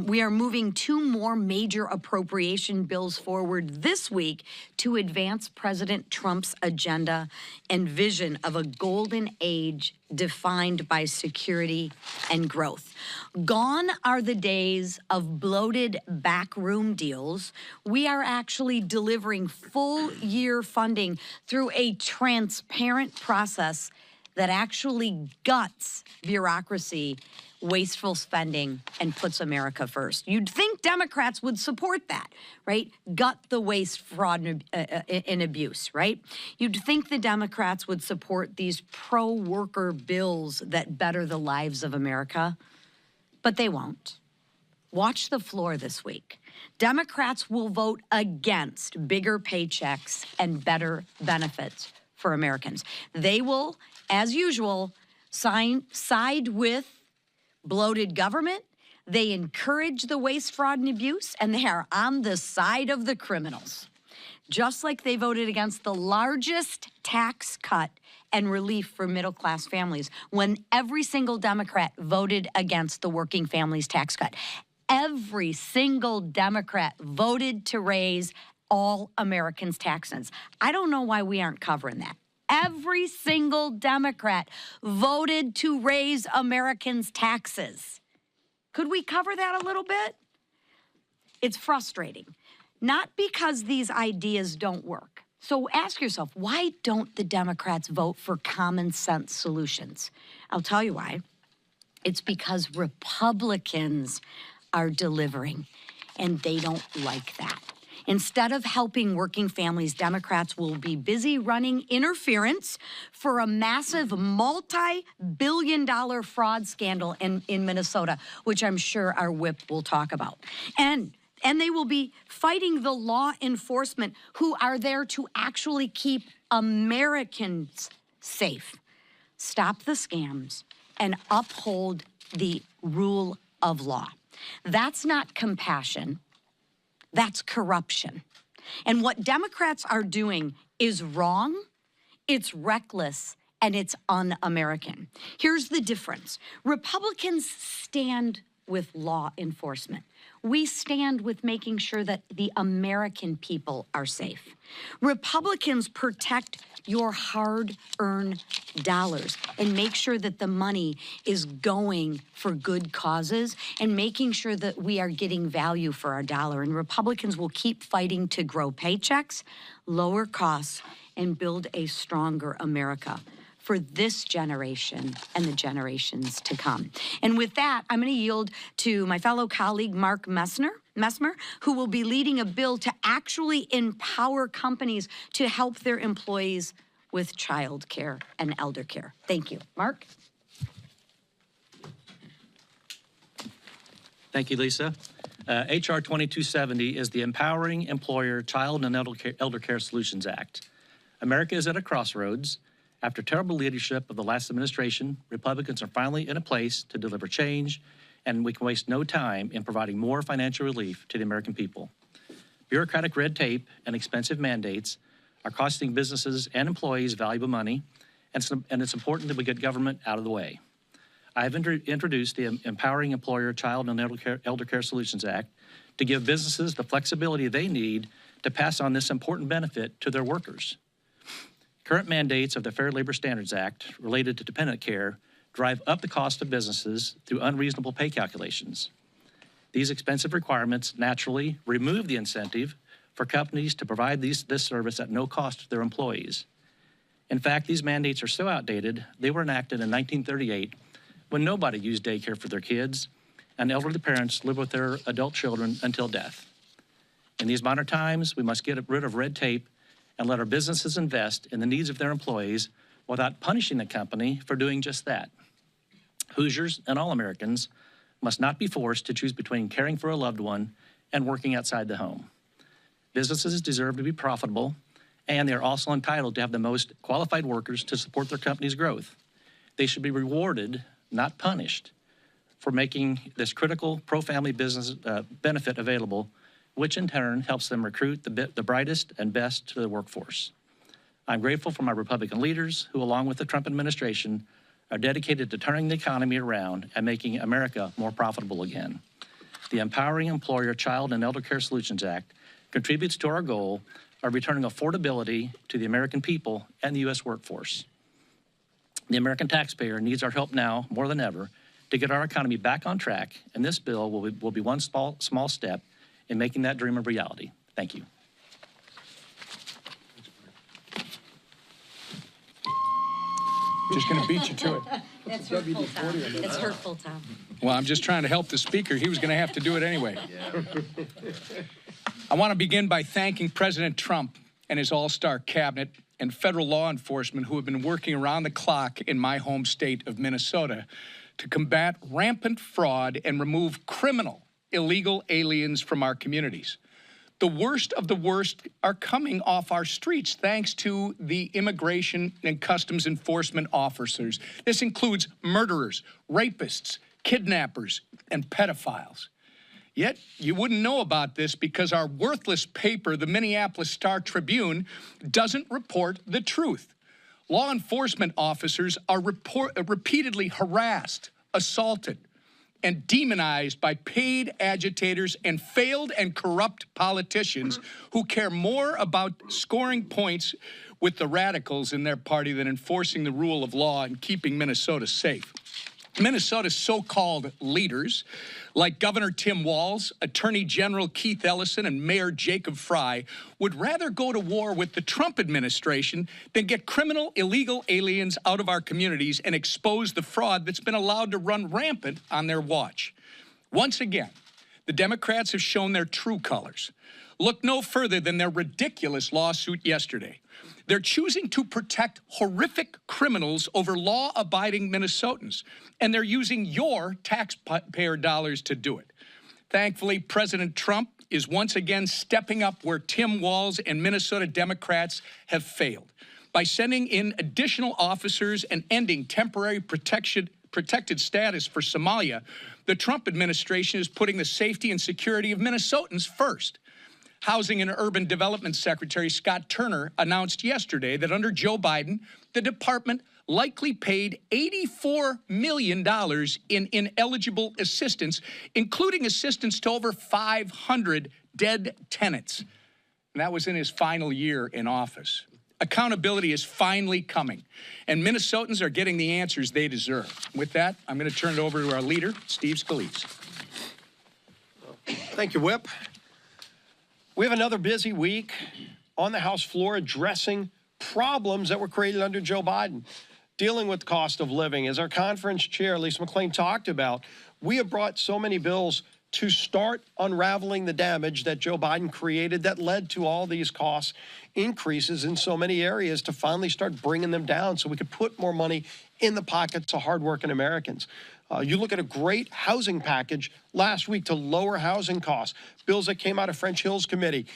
[SPEAKER 10] we are moving 2 more major appropriation bills forward this week to advance President Trump's agenda and vision of a golden age defined by security and growth. Gone are the days of bloated backroom deals. We are actually delivering full-year funding through a transparent process that actually guts bureaucracy, wasteful spending, and puts America first. You'd think Democrats would support that, right? Gut the waste, fraud, and abuse, right? You'd think the Democrats would support these pro-worker bills that better the lives of America, but they won't. Watch the floor this week. Democrats will vote against bigger paychecks and better benefits for Americans. They will, as usual, side with bloated government. They encourage the waste, fraud, and abuse, and they are on the side of the criminals. Just like they voted against the largest tax cut and relief for middle-class families when every single Democrat voted against the working families tax cut. Every single Democrat voted to raise all Americans' taxes. I don't know why we aren't covering that. Every single Democrat voted to raise Americans' taxes. Could we cover that a little bit? It's frustrating, not because these ideas don't work. So ask yourself, why don't the Democrats vote for common sense solutions? I'll tell you why. It's because Republicans are delivering, and they don't like that. Instead of helping working families, Democrats will be busy running interference for a massive multi-billion-dollar fraud scandal in Minnesota, which I'm sure our whip will talk about. And they will be fighting the law enforcement who are there to actually keep Americans safe. Stop the scams and uphold the rule of law. That's not compassion. That's corruption. And what Democrats are doing is wrong, it's reckless, and it's un-American. Here's the difference. Republicans stand with law enforcement. We stand with making sure that the American people are safe. Republicans protect your hard-earned dollars and make sure that the money is going for good causes and making sure that we are getting value for our dollar. And Republicans will keep fighting to grow paychecks, lower costs, and build a stronger America for this generation and the generations to come. And with that, I'm going to yield to my fellow colleague, Mark Messmer, who will be leading a bill to actually empower companies to help their employees with child care and elder care. Thank you. Mark?
[SPEAKER 18] Thank you, Lisa. H.R. 2270 is the Empowering Employer Child and Elder Care Solutions Act. America is at a crossroads. After terrible leadership of the last administration, Republicans are finally in a place to deliver change, and we can waste no time in providing more financial relief to the American people. Bureaucratic red tape and expensive mandates are costing businesses and employees valuable money, and it's important that we get government out of the way. I have introduced the Empowering Employer Child and Elder Care Solutions Act to give businesses the flexibility they need to pass on this important benefit to their workers. Current mandates of the Fair Labor Standards Act related to dependent care drive up the cost of businesses through unreasonable pay calculations. These expensive requirements naturally remove the incentive for companies to provide this service at no cost to their employees. In fact, these mandates are so outdated, they were enacted in 1938 when nobody used daycare for their kids and elderly parents lived with their adult children until death. In these modern times, we must get rid of red tape and let our businesses invest in the needs of their employees without punishing the company for doing just that. Hoosiers and all Americans must not be forced to choose between caring for a loved one and working outside the home. Businesses deserve to be profitable, And they are also entitled to have the most qualified workers to support their company's growth. They should be rewarded, not punished, for making this critical pro-family business benefit available, which in turn helps them recruit the brightest and best to the workforce. I'm grateful for my Republican leaders who, along with the Trump administration, are dedicated to turning the economy around and making America more profitable again. The Empowering Employer Child and Elder Care Solutions Act contributes to our goal of returning affordability to the American people and the U.S. workforce. The American taxpayer needs our help now more than ever to get our economy back on track, and this bill will be one small step in making that dream a reality. Thank you.
[SPEAKER 2] Just going to beat you to it.
[SPEAKER 10] That's hurtful, Tom. It's hurtful, Tom.
[SPEAKER 2] Well, I'm just trying to help the speaker. He was going to have to do it anyway. I want to begin by thanking President Trump and his all-star cabinet and federal law enforcement who have been working around the clock in my home state of Minnesota to combat rampant fraud and remove criminal illegal aliens from our communities. The worst of the worst are coming off our streets thanks to the immigration and customs enforcement officers. This includes murderers, rapists, kidnappers, and pedophiles. Yet, you wouldn't know about this because our worthless paper, the Minneapolis Star-Tribune, doesn't report the truth. Law enforcement officers are repeatedly harassed, assaulted, and demonized by paid agitators and failed and corrupt politicians who care more about scoring points with the radicals in their party than enforcing the rule of law and keeping Minnesota safe. Minnesota's so-called leaders, like Governor Tim Walz, Attorney General Keith Ellison, and Mayor Jacob Frey, would rather go to war with the Trump administration than get criminal illegal aliens out of our communities and expose the fraud that's been allowed to run rampant on their watch. Once again, the Democrats have shown their true colors. Look no further than their ridiculous lawsuit yesterday. They're choosing to protect horrific criminals over law-abiding Minnesotans, and they're using your taxpayer dollars to do it. Thankfully, President Trump is once again stepping up where Tim Walz and Minnesota Democrats have failed by sending in additional officers and ending temporary protected status for Somalia. The Trump administration is putting the safety and security of Minnesotans first. Housing and Urban Development Secretary Scott Turner announced yesterday that under Joe Biden, the department likely paid $84 million in ineligible assistance, including assistance to over 500 dead tenants. And that was in his final year in office. Accountability is finally coming, and Minnesotans are getting the answers they deserve. With that, I'm going to turn it over to our leader, Steve Scalise.
[SPEAKER 3] Thank you, Whip. We have another busy week on the House floor addressing problems that were created under Joe Biden, dealing with cost of living. As our conference chair, Lisa McClain, talked about, we have brought so many bills to start unraveling the damage that Joe Biden created that led to all these cost increases in so many areas to finally start bringing them down so we could put more money in the pockets of hardworking Americans. You look at a great housing package last week to lower housing costs, bills that came out of French Hill's committee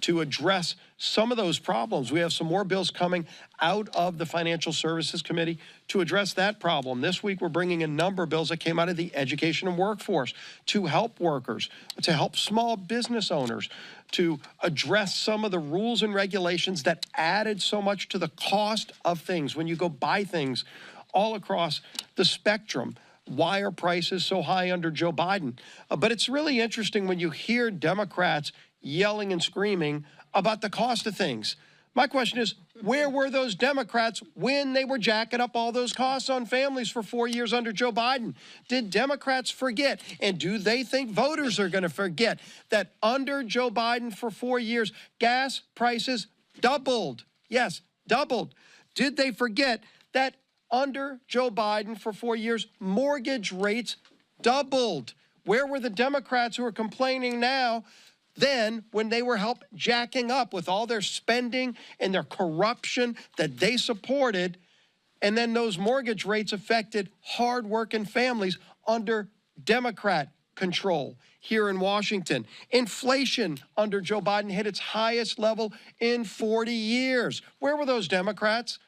[SPEAKER 3] to address some of those problems. We have some more bills coming out of the Financial Services Committee to address that problem. This week, we're bringing a number of bills that came out of the Education and Workforce to help workers, to help small business owners, to address some of the rules and regulations that added so much to the cost of things when you go buy things all across the spectrum. Why are prices so high under Joe Biden? But it's really interesting when you hear Democrats yelling and screaming about the cost of things. My question is, where were those Democrats when they were jacking up all those costs on families for 4 years under Joe Biden? Did Democrats forget? And do they think voters are going to forget that under Joe Biden for 4 years, gas prices doubled? Yes, doubled. Did they forget that under Joe Biden for 4 years, mortgage rates doubled? Where were the Democrats who are complaining now then when they were helped jacking up with all their spending and their corruption that they supported, and then those mortgage rates affected hardworking families under Democrat control here in Washington. Inflation under Joe Biden hit its highest level in 40 years. Where were those Democrats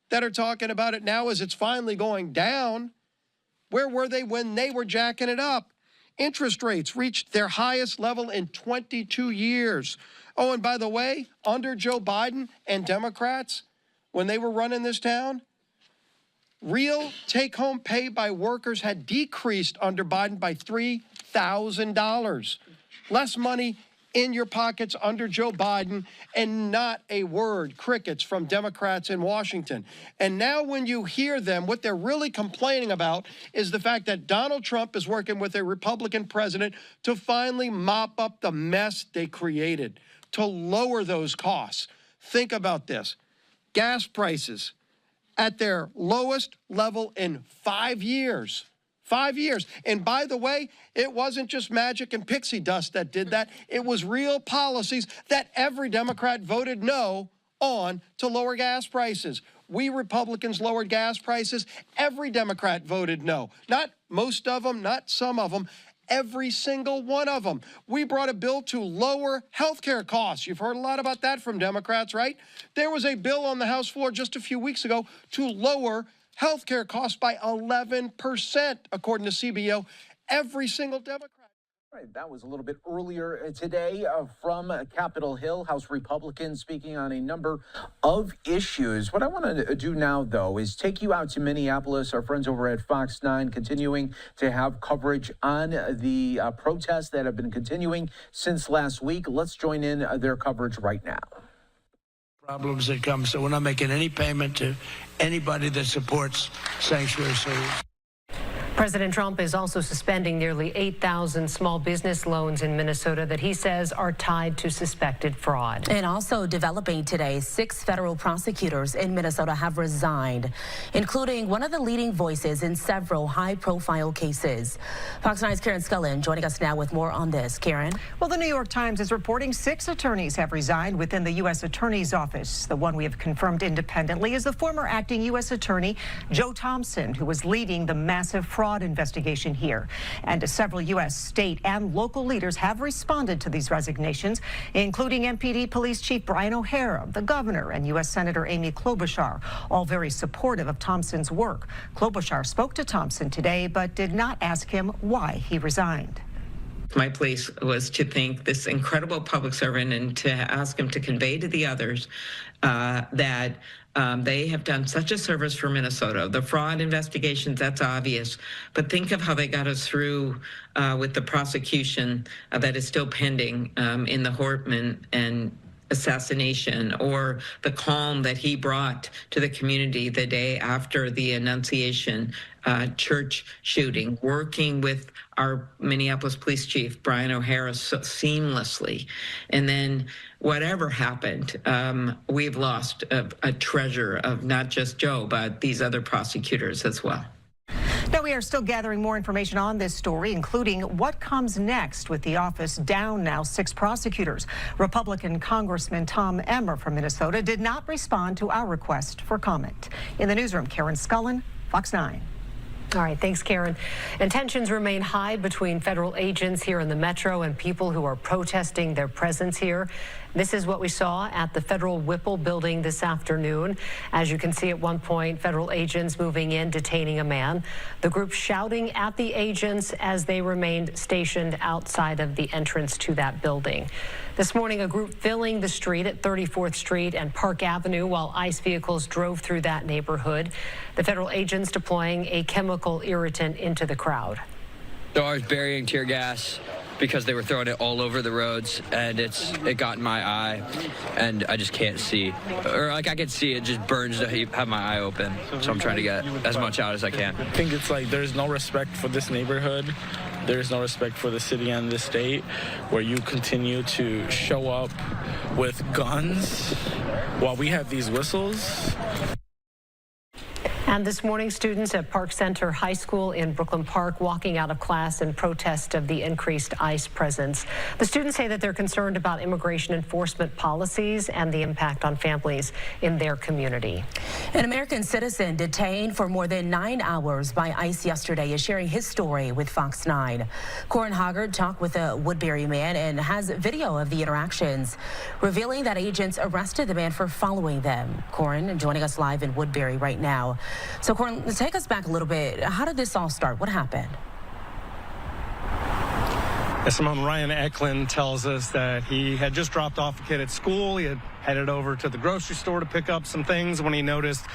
[SPEAKER 3] that are talking about it now as it's finally going down? Where were they when they were jacking it up? Interest rates reached their highest level in 22 years. Oh, and by the way, under Joe Biden and Democrats, when they were running this town, real take-home pay by workers had decreased under Biden by $3,000. Less money in your pockets under Joe Biden, and not a word, crickets, from Democrats in Washington. And now when you hear them, what they're really complaining about is the fact that Donald Trump is working with a Republican president to finally mop up the mess they created, to lower those costs. Think about this. Gas prices at their lowest level in 5 years. 5 years. And by the way, it wasn't just magic and pixie dust that did that. It was real policies that every Democrat voted no on to lower gas prices. We Republicans lowered gas prices. Every Democrat voted no. Not most of them, not some of them. Every single one of them. We brought a bill to lower health care costs. You've heard a lot about that from Democrats, right? There was a bill on the House floor just a few weeks ago to lower health care costs by 11%, according to CBO. Every single Democrat.
[SPEAKER 14] Right, that was a little bit earlier today from Capitol Hill, House Republicans speaking on a number of issues. What I want to do now, though, is take you out to Minneapolis. Our friends over at Fox 9 continuing to have coverage on the protests that have been continuing since last week. Let's join in their coverage right now.
[SPEAKER 19] Problems that come, so we're not making any payment to anybody that supports sanctuary cities.
[SPEAKER 20] President Trump is also suspending nearly 8,000 small business loans in Minnesota that he says are tied to suspected fraud.
[SPEAKER 21] And also developing today, 6 federal prosecutors in Minnesota have resigned, including one of the leading voices in several high-profile cases. Fox 9's Karen Scullin joining us now with more on this. Karen?
[SPEAKER 22] Well, the New York Times is reporting 6 attorneys have resigned within the U.S. Attorney's Office. The one we have confirmed independently is the former acting U.S. Attorney Joe Thompson, who was leading the massive fraud investigation here. And several U.S. state and local leaders have responded to these resignations, including MPD Police Chief Brian O'Hara, the governor, and U.S. Senator Amy Klobuchar, all very supportive of Thompson's work. Klobuchar spoke to Thompson today, but did not ask him why he resigned.
[SPEAKER 25] My place was to thank this incredible public servant and to ask him to convey to the others that they have done such a service for Minnesota. The fraud investigations, that's obvious, but think of how they got us through with the prosecution that is still pending in the Hortman and assassination, or the calm that he brought to the community the day after the Annunciation church shooting, working with our Minneapolis police chief, Brian O'Hara, so seamlessly. And then whatever happened, we've lost a treasure of not just Joe, but these other prosecutors as well.
[SPEAKER 22] Now, we are still gathering more information on this story, including what comes next with the office down now 6 prosecutors. Republican Congressman Tom Emmer from Minnesota did not respond to our request for comment. In the newsroom, Karen Scullin, Fox 9.
[SPEAKER 20] All right, thanks, Karen. And tensions remain high between federal agents here in the metro and people who are protesting their presence here. This is what we saw at the Federal Whipple building this afternoon. As you can see, at one point, federal agents moving in, detaining a man. The group shouting at the agents as they remained stationed outside of the entrance to that building. This morning, a group filling the street at 34th Street and Park Avenue while ICE vehicles drove through that neighborhood. The federal agents deploying a chemical irritant into the crowd.
[SPEAKER 26] So I was burying tear gas because they were throwing it all over the roads, and it got in my eye, and I just can't see. Or like I can see it just burns to have my eye open. So I'm trying to get as much out as I can.
[SPEAKER 27] I think it's like there's no respect for this neighborhood. There's no respect for the city and the state, where you continue to show up with guns while we have these whistles.
[SPEAKER 20] And this morning, students at Park Center High School in Brooklyn Park walking out of class in protest of the increased ICE presence. The students say that they're concerned about immigration enforcement policies and the impact on families in their community.
[SPEAKER 21] An American citizen detained for more than 9 hours by ICE yesterday is sharing his story with Fox 9. Corin Hoggard talked with a Woodbury man and has video of the interactions, revealing that agents arrested the man for following them. Corin joining us live in Woodbury right now. So, Corin, take us back a little bit. How did this all start? What happened?
[SPEAKER 3] Simone, Ryan Eklund tells us that he had just dropped off a kid at school. He had headed over to the grocery store to pick up some things when he noticed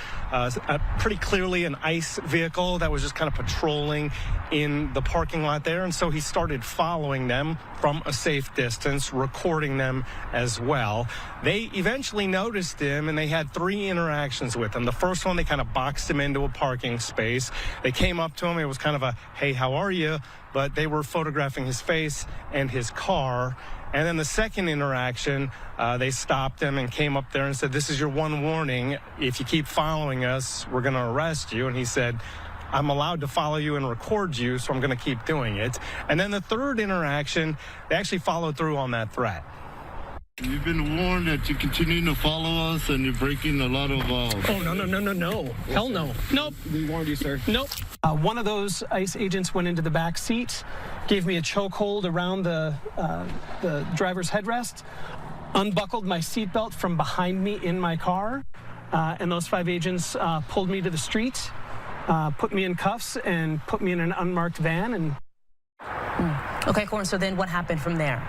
[SPEAKER 3] pretty clearly an ICE vehicle that was just kind of patrolling in the parking lot there. And so he started following them from a safe distance, recording them as well. They eventually noticed him, and they had 3 interactions with him. The first one, they kind of boxed him into a parking space. They came up to him. It was kind of a, hey, how are you? But they were photographing his face and his car. And then the second interaction, they stopped him and came up there and said, this is your one warning. If you keep following us, we're going to arrest you. And he said, I'm allowed to follow you and record you, so I'm going to keep doing it. And then the third interaction, they actually followed through on that threat.
[SPEAKER 1] You've been warned that you continue to follow us and you're breaking a lot of...
[SPEAKER 5] Oh, no. Hell no. Nope.
[SPEAKER 1] We warned you, sir.
[SPEAKER 5] Nope. One of those ICE agents went into the back seat, gave me a chokehold around the driver's headrest, unbuckled my seatbelt from behind me in my car, and those 5 agents pulled me to the street, put me in cuffs, and put me in an unmarked van. And
[SPEAKER 21] Okay, Corin, so then what happened from there?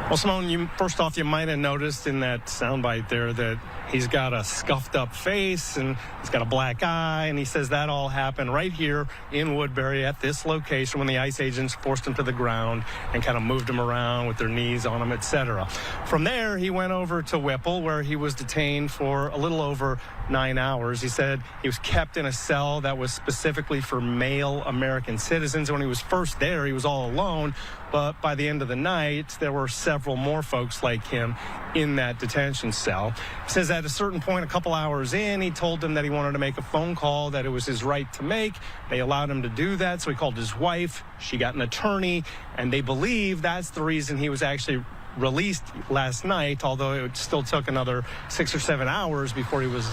[SPEAKER 3] Well, Simone, first off, you might have noticed in that soundbite there that he's got a scuffed up face and he's got a black eye, and he says that all happened right here in Woodbury at this location when the ICE agents forced him to the ground and kind of moved him around with their knees on him, etc. From there, he went over to Whipple, where he was detained for a little over 9 hours. He said he was kept in a cell that was specifically for male American citizens. When he was first there, he was all alone, but by the end of the night, there were several more folks like him in that detention cell. He says at a certain point, a couple hours in, he told them that he wanted to make a phone call, that it was his right to make. They allowed him to do that, so he called his wife. She got an attorney, and they believe that's the reason he was actually released last night, although it still took another 6 or 7 hours before he was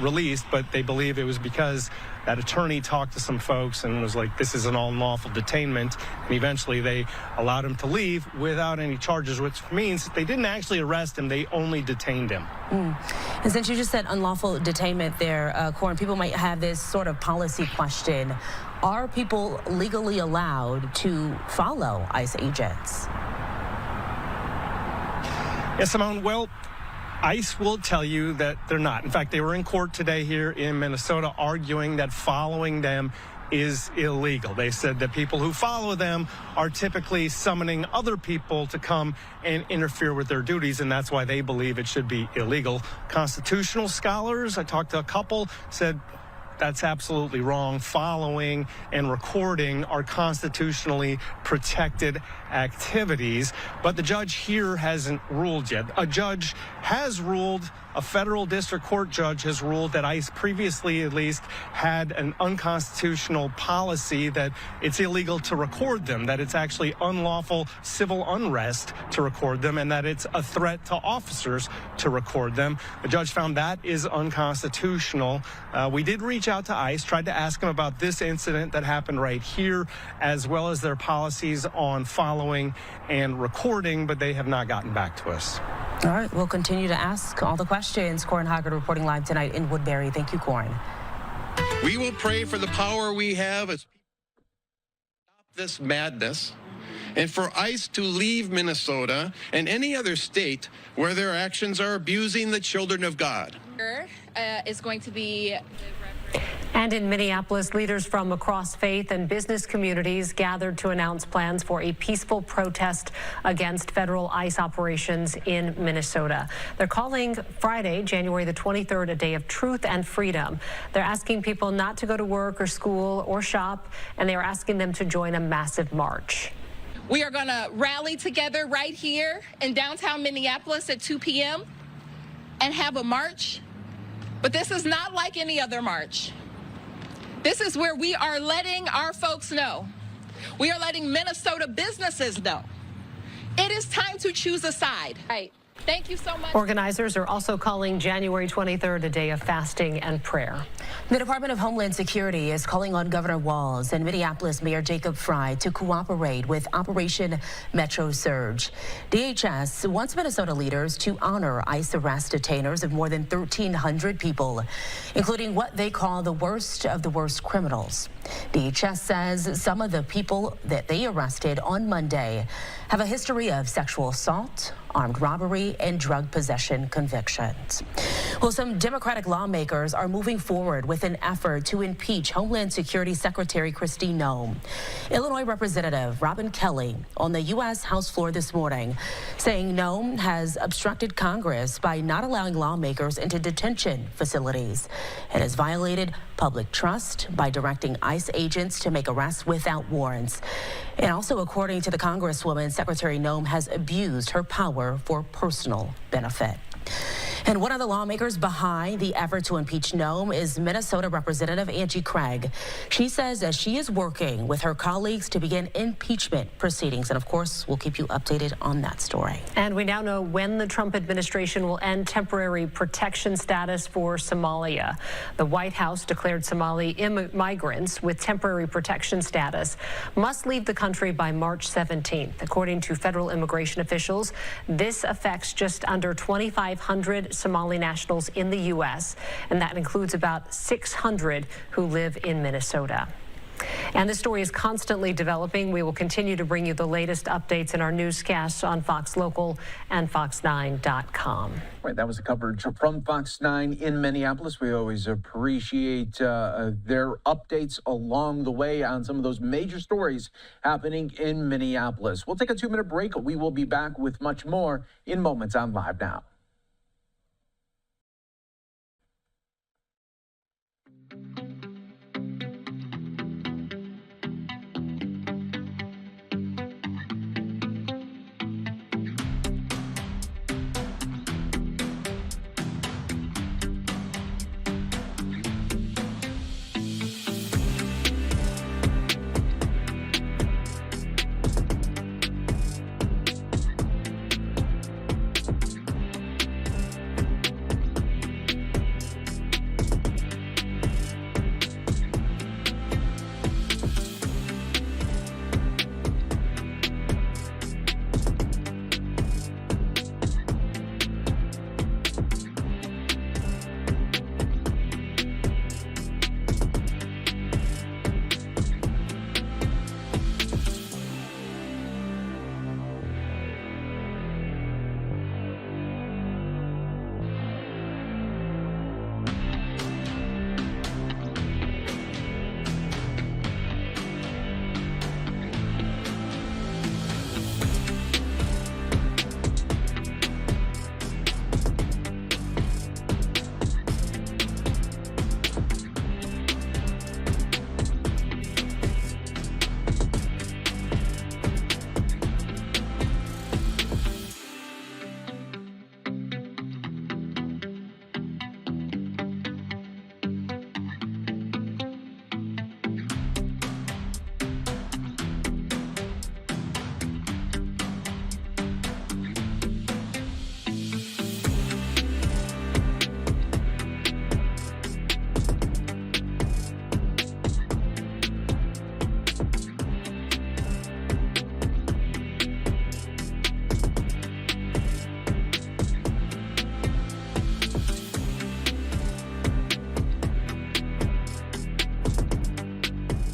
[SPEAKER 3] released. But they believe it was because that attorney talked to some folks and was like, this is an unlawful detainment. And eventually they allowed him to leave without any charges, which means they didn't actually arrest him. They only detained him.
[SPEAKER 21] And since you just said unlawful detainment there, Corin, people might have this sort of policy question. Are people legally allowed to follow ICE agents?
[SPEAKER 3] Yes, Simone, well, ICE will tell you that they're not. In fact, they were in court today here in Minnesota arguing that following them is illegal. They said that people who follow them are typically summoning other people to come and interfere with their duties, and that's why they believe it should be illegal. Constitutional scholars, I talked to a couple, said that's absolutely wrong. Following and recording are constitutionally protected activities, but the judge here hasn't ruled yet. A judge has ruled, a federal district court judge has ruled that ICE previously at least had an unconstitutional policy that it's illegal to record them, that it's actually unlawful civil unrest to record them, and that it's a threat to officers to record them. The judge found that is unconstitutional. We did reach out to ICE, tried to ask them about this incident that happened right here, as well as their policies on following and recording, but they have not gotten back to us.
[SPEAKER 21] All right, we'll continue to ask all the questions. Corin Hoggard reporting live tonight in Woodbury. Thank you, Corin.
[SPEAKER 6] We will pray for the power we have as people stop this madness, and for ICE to leave Minnesota and any other state where their actions are abusing the children of God.
[SPEAKER 7] Is going to be...
[SPEAKER 20] And in Minneapolis, leaders from across faith and business communities gathered to announce plans for a peaceful protest against federal ICE operations in Minnesota. They're calling Friday, January the 23rd, a day of truth and freedom. They're asking people not to go to work or school or shop, and they are asking them to join a massive march.
[SPEAKER 7] We are going to rally together right here in downtown Minneapolis at 2 p.m. and have a march But this is not like any other march. This is where we are letting our folks know. We are letting Minnesota businesses know. It is time to choose a side. Right. Thank you so much.
[SPEAKER 20] Organizers are also calling January 23rd a day of fasting and prayer.
[SPEAKER 21] The Department of Homeland Security is calling on Governor Walz and Minneapolis Mayor Frey to cooperate with Operation Metro Surge. DHS wants Minnesota leaders to honor ICE arrest detainers of more than 1,300 people, including what they call the worst of the worst criminals. DHS says some of the people that they arrested on Monday have a history of sexual assault, armed robbery, and drug possession convictions. Well, some Democratic lawmakers are moving forward with an effort to impeach Homeland Security Secretary Kristi Noem. Illinois Representative Robin Kelly on the U.S. House floor this morning saying Noem has obstructed Congress by not allowing lawmakers into detention facilities and has violated public trust by directing ICE agents to make arrests without warrants. And also, according to the Congresswoman, Secretary Noem has abused her power for personal benefit. And one of the lawmakers behind the effort to impeach Noem is Minnesota Representative Angie Craig. She says that she is working with her colleagues to begin impeachment proceedings. And of course, we'll keep you updated on that story.
[SPEAKER 20] And we now know when the Trump administration will end temporary protection status for Somalia. The White House declared Somali migrants with temporary protection status must leave the country by March 17th. According to federal immigration officials, this affects just under 2,500 Somali nationals in the U.S., and that includes about 600 who live in Minnesota. And this story is constantly developing. We will continue to bring you the latest updates in our newscasts on Fox Local and Fox9.com.
[SPEAKER 14] Right, that was the coverage from Fox 9 in Minneapolis. We always appreciate their updates along the way on some of those major stories happening in Minneapolis. We'll take a 2-minute break. We will be back with much more in moments on Live Now.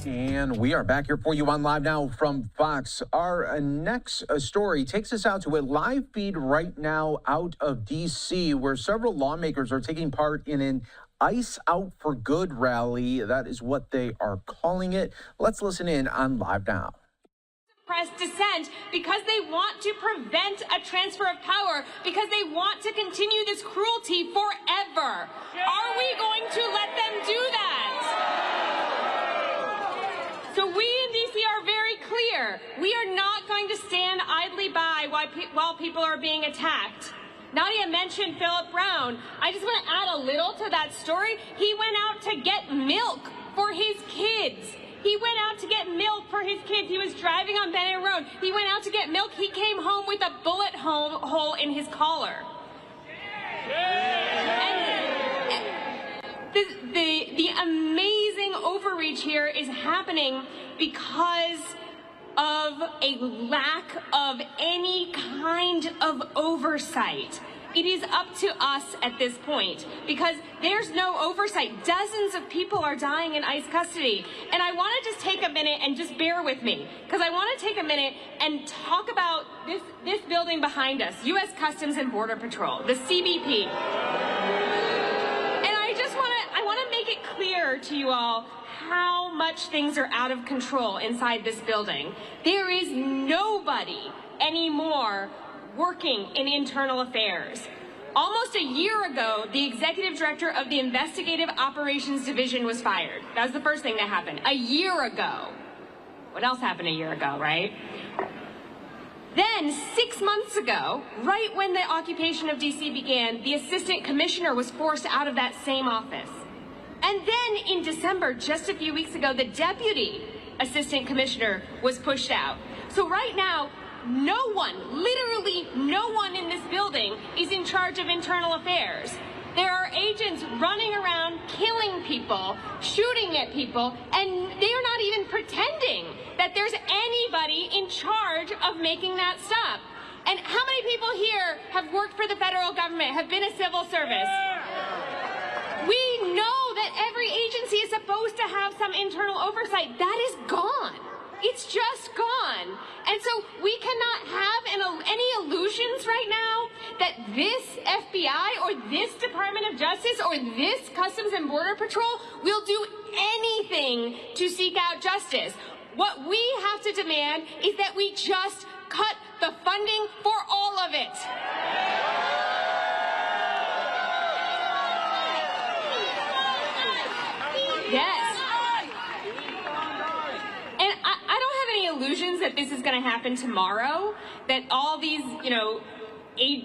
[SPEAKER 14] And we are back here for you on Live Now from Fox. Our next story takes us out to a live feed right now out of D.C., where several lawmakers are taking part in an ICE Out for Good rally. That is what they are calling it. Let's listen in on Live Now.
[SPEAKER 4] Press dissent because they want to prevent a transfer of power, because they want to continue this cruelty forever. Are we going to let them do that? So we in D.C. are very clear. We are not going to stand idly by while people are being attacked. Nadia mentioned Philip Brown. I just want to add a little to that story. He went out to get milk for his kids. He went out to get milk for his kids. He was driving on Bennett Road. He went out to get milk. He came home with a bullet hole in his collar. And the amazing overreach here is happening because of a lack of any kind of oversight. It is up to us at this point because there's no oversight. Dozens of people are dying in ICE custody. And I want to just take a minute and just bear with me because I want to take a minute and talk about this building behind us, U.S. Customs and Border Patrol, the CBP. And I want to make it clear to you all how much things are out of control inside this building. There is nobody anymore working in internal affairs. Almost a year ago, the executive director of the Investigative Operations Division was fired. That was the first thing that happened. A year ago. What else happened a year ago, right? Then, 6 months ago, right when the occupation of D.C. began, the assistant commissioner was forced out of that same office. And then in December, just a few weeks ago, the deputy assistant commissioner was pushed out. So right now, no one, literally no one in this building is in charge of internal affairs. There are agents running around killing people, shooting at people, and they are not even pretending that there's anybody in charge of making that stop. And how many people here have worked for the federal government, have been a civil service? We know that every agency is supposed to have some internal oversight. That is gone. It's just gone. And so we cannot have any illusions right now that this FBI or this Department of Justice or this Customs and Border Patrol will do anything to seek out justice. What we have to demand is that we just cut the funding for all of it. Yes. And I don't have any illusions that this is going to happen tomorrow, that all these,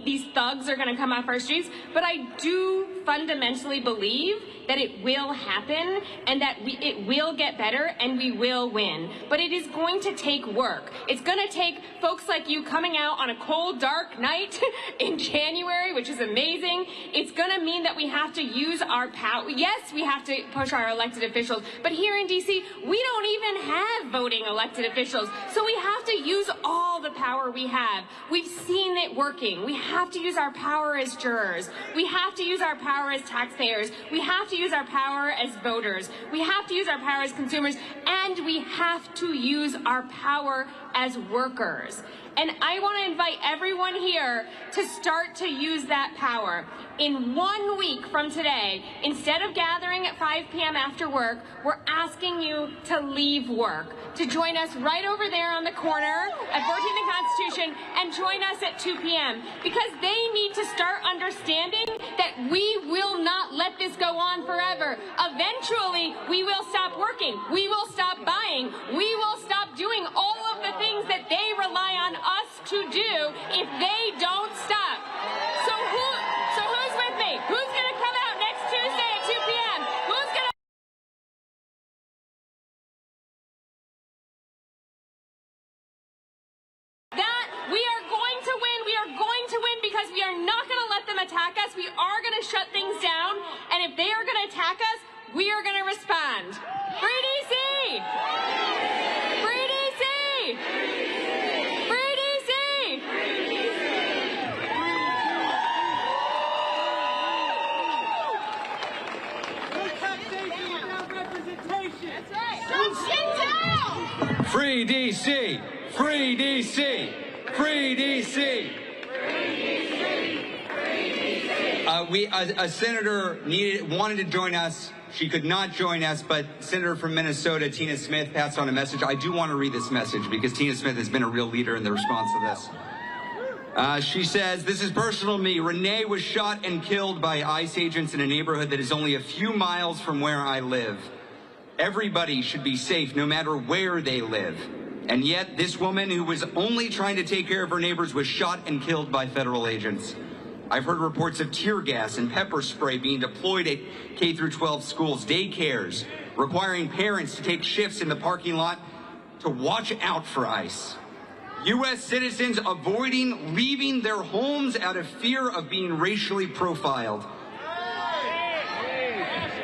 [SPEAKER 4] these thugs are going to come off our streets, but I do fundamentally believe that it will happen and that it will get better and we will win. But it is going to take work. It's going to take folks like you coming out on a cold, dark night in January, which is amazing. It's going to mean that we have to use our power. Yes, we have to push our elected officials, but here in D.C., we don't even have voting elected officials. So we have to use all the power we have. We've seen it working. We have to use our power as jurors. We have to use our power as taxpayers. We have to use our power as voters. We have to use our power as consumers, and we have to use our power as workers. And I want to invite everyone here to start to use that power. In 1 week from today, instead of gathering at 5 p.m. after work, we're asking you to leave work, to join us right over there on the corner at 14th and Constitution and join us at 2 p.m. because they need to start understanding that we will not let this go on forever. Eventually, we will stop working. We will stop buying. We will stop doing all of the things that they rely on us to do if they don't stop. So who's with me? Who's going to come out next Tuesday at 2 p.m.? Who's going to... That we are going to win. We are going to win because we are not going to let them attack us. We are going to shut things down. And if they are going to attack us, we are going to respond. Free DC! Free DC! Free DC!
[SPEAKER 8] Free DC! Free DC! Free DC! A senator wanted to join us. She could not join us, but Senator from Minnesota, Tina Smith, passed on a message. I do want to read this message because Tina Smith has been a real leader in the response to this. She says, "This is personal to me. Renee was shot and killed by ICE agents in a neighborhood that is only a few miles from where I live. Everybody should be safe no matter where they live. And yet this woman who was only trying to take care of her neighbors was shot and killed by federal agents. I've heard reports of tear gas and pepper spray being deployed at K-12 schools, daycares, requiring parents to take shifts in the parking lot to watch out for ICE. U.S. citizens avoiding leaving their homes out of fear of being racially profiled.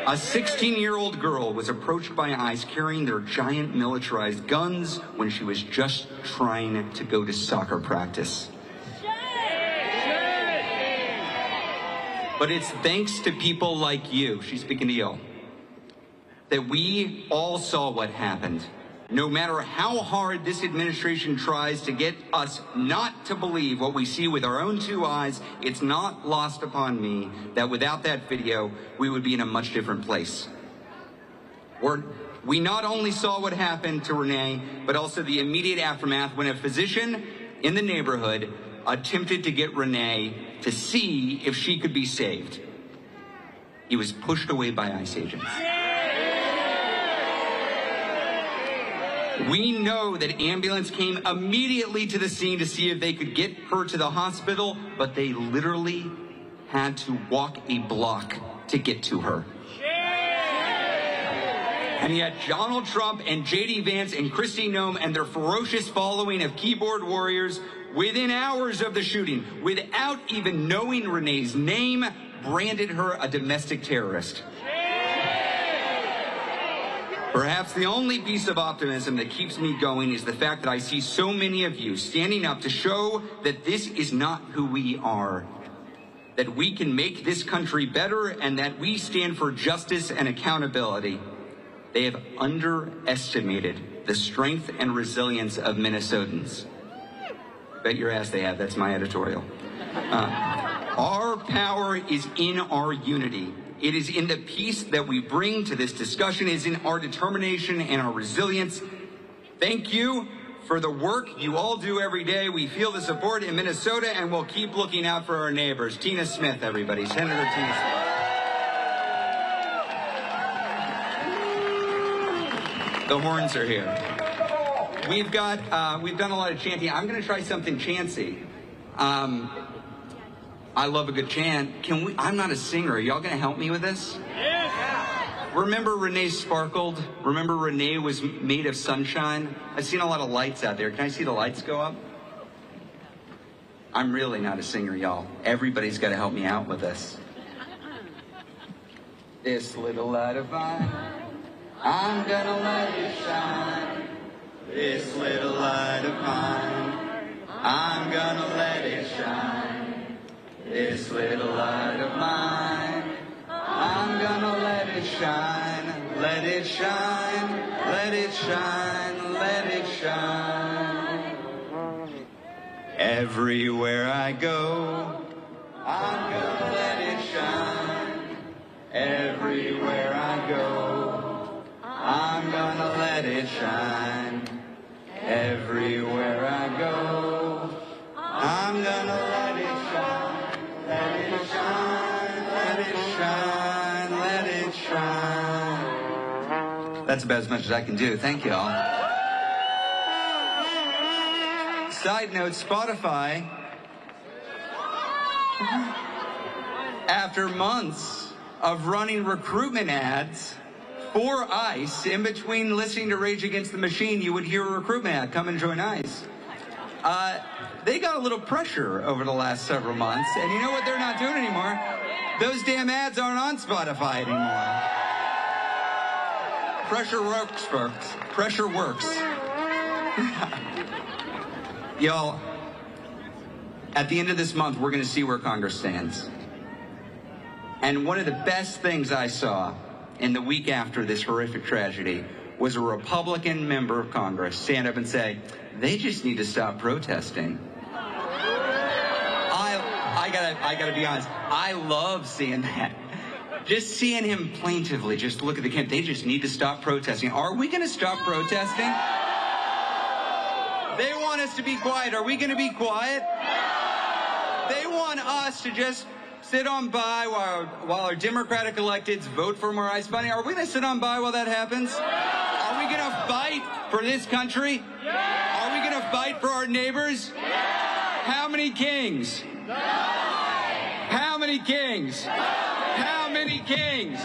[SPEAKER 8] A 16-year-old girl was approached by ICE carrying their giant militarized guns when she was just trying to go to soccer practice. But it's thanks to people like you, she's speaking to you, that we all saw what happened. No matter how hard this administration tries to get us not to believe what we see with our own two eyes, it's not lost upon me that without that video, we would be in a much different place. We not only saw what happened to Renee, but also the immediate aftermath when a physician in the neighborhood attempted to get Renee to see if she could be saved. He was pushed away by ICE agents. We know that ambulance came immediately to the scene to see if they could get her to the hospital, but they literally had to walk a block to get to her. And yet Donald Trump and J.D. Vance and Kristi Noem and their ferocious following of keyboard warriors within hours of the shooting, without even knowing Renee's name, branded her a domestic terrorist. Perhaps the only piece of optimism that keeps me going is the fact that I see so many of you standing up to show that this is not who we are, that we can make this country better, and that we stand for justice and accountability. They have underestimated the strength and resilience of Minnesotans. Bet your ass they have. That's my editorial. Our power is in our unity. It is in the peace that we bring to this discussion. It is in our determination and our resilience. Thank you for the work you all do every day. We feel the support in Minnesota, and we'll keep looking out for our neighbors. Tina Smith, everybody. Senator Tina Smith. The horns are here. We've done a lot of chanting. I'm going to try something chancy. I love a good chant. I'm not a singer. Are y'all going to help me with this? Yeah. Remember Renee sparkled? Remember Renee was made of sunshine? I've seen a lot of lights out there. Can I see the lights go up? I'm really not a singer, y'all. Everybody's got to help me out with this. This little light of mine, I'm gonna let it shine. This little light of mine, I'm gonna let it shine. This little light of mine, I'm gonna let it shine, let it shine, let it shine, let it shine. Everywhere I go, I'm gonna let it shine. Everywhere I go, I'm gonna let it shine. Everywhere I go, I'm gonna let it shine. Let it shine, let it shine, let it shine. That's about as much as I can do. Thank you all. Side note, Spotify, after months of running recruitment ads for ICE, in between listening to Rage Against the Machine, you would hear a recruitment ad, come and join ICE. They got a little pressure over the last several months, and you know what they're not doing anymore? Those damn ads aren't on Spotify anymore. Pressure works, folks. Pressure works. Y'all, at the end of this month, we're going to see where Congress stands. And one of the best things I saw in the week after this horrific tragedy was a Republican member of Congress stand up and say, they just need to stop protesting. I gotta be honest, I love seeing that. Just seeing him plaintively just look at the camp, they just need to stop protesting. Are we gonna stop protesting? They want us to be quiet. Are we gonna be quiet? They want us to just sit on by while our Democratic electeds vote for more ICE funding. Are we gonna sit on by while that happens? Are we gonna fight for this country? Are we gonna fight for our neighbors? How many kings? many kings? How many kings?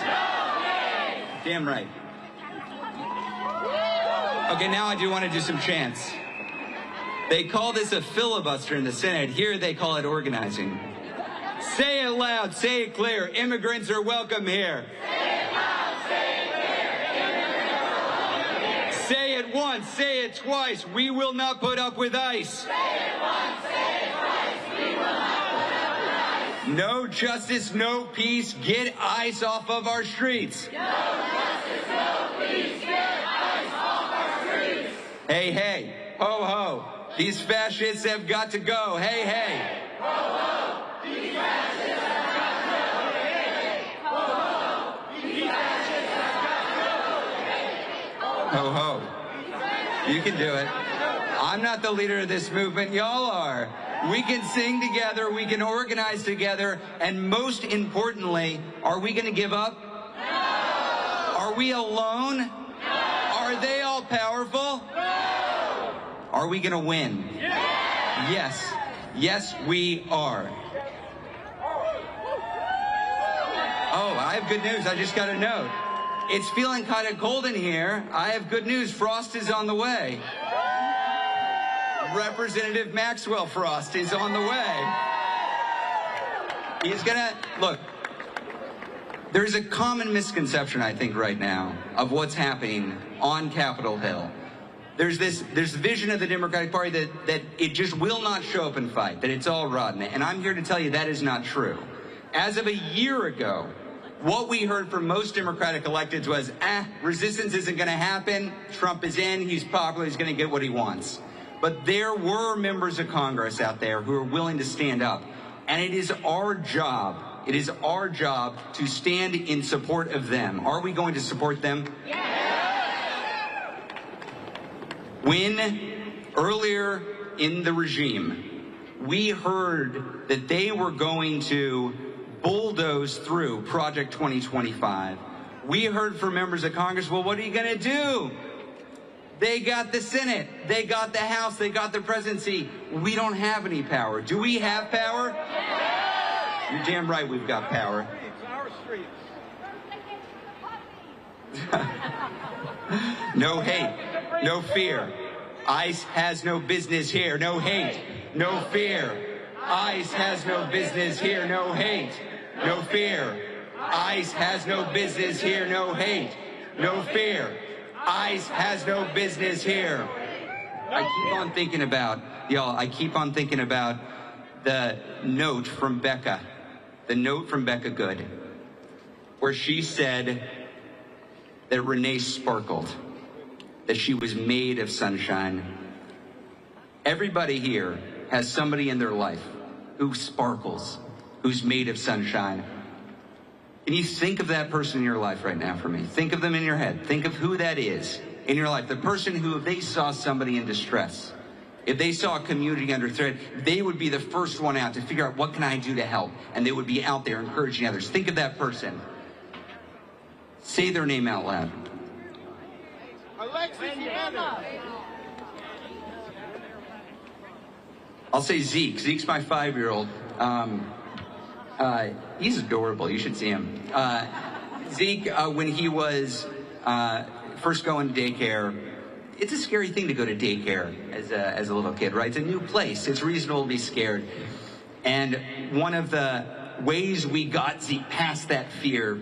[SPEAKER 8] Damn right. Okay, now I do want to do some chants. They call this a filibuster in the Senate. Here they call it organizing. Say it loud, say it clear. Immigrants are welcome here. Say it loud, say it clear. Say it once, say it twice. We will not put up with ICE. Say it once, say it twice. We will not put up with ICE. No justice, no peace. Get ICE off of our streets. No justice, no peace. Get ICE off our streets. Hey, hey, ho, ho. These fascists have got to go. Hey, hey. Ho, ho. These fascists have got to go. Hey, hey. Ho, ho. These fascists have got to go. Ho, ho. You can do it. I'm not the leader of this movement. Y'all are. We can sing together. We can organize together. And most importantly, are we going to give up? No. Are we alone? No. Are they all powerful? No. Are we going to win? Yes. Yes, we are. Oh, I have good news. I just got a note. It's feeling kind of cold in here. I have good news. Frost is on the way. Representative Maxwell Frost is on the way. He's going to... Look, there's a common misconception, I think, right now of what's happening on Capitol Hill. There's this vision of the Democratic Party that it just will not show up and fight, that it's all rotten. And I'm here to tell you that is not true. As of a year ago, what we heard from most Democratic electeds was, resistance isn't going to happen. Trump is in. He's popular. He's going to get what he wants. But there were members of Congress out there who are willing to stand up. And it is our job. It is our job to stand in support of them. Are we going to support them? Yeah. When earlier in the regime, we heard that they were going to bulldoze through Project 2025, we heard from members of Congress, well, what are you going to do? They got the Senate, they got the House, they got the presidency. We don't have any power. Do we have power? You're damn right we've got power. No hate, no fear. ICE has no business here. No hate, no fear. ICE has no business here. No hate, no fear. ICE has no business here. No hate, no fear. ICE has no business here. I keep on thinking about, y'all, I keep on thinking about the note from Becca, Good, where she said that Renee sparkled, that she was made of sunshine. Everybody here has somebody in their life who sparkles, who's made of sunshine. Can you think of that person in your life right now for me? Think of them in your head. Think of who that is in your life. The person who, if they saw somebody in distress, if they saw a community under threat, they would be the first one out to figure out, what can I do to help? And they would be out there encouraging others. Think of that person. Say their name out loud. I'll say Zeke. Zeke's my 5-year-old. He's adorable. You should see him. Zeke, when he was first going to daycare, it's a scary thing to go to daycare as a little kid, right? It's a new place. It's reasonable to be scared. And one of the ways we got Zeke past that fear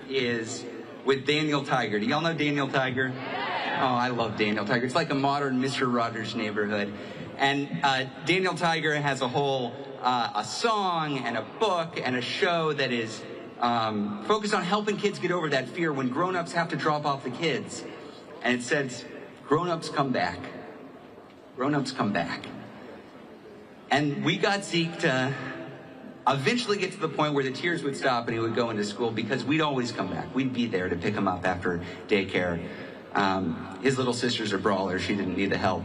[SPEAKER 8] is with Daniel Tiger. Do y'all know Daniel Tiger? Oh, I love Daniel Tiger. It's like a modern Mr. Rogers' Neighborhood. And Daniel Tiger has a whole a song and a book and a show that is focused on helping kids get over that fear when grown-ups have to drop off the kids. And it says, grown-ups come back. Grown-ups come back. And we got Zeke to eventually get to the point where the tears would stop and he would go into school, because we'd always come back. We'd be there to pick him up after daycare. His little sister's a brawler. She didn't need the help.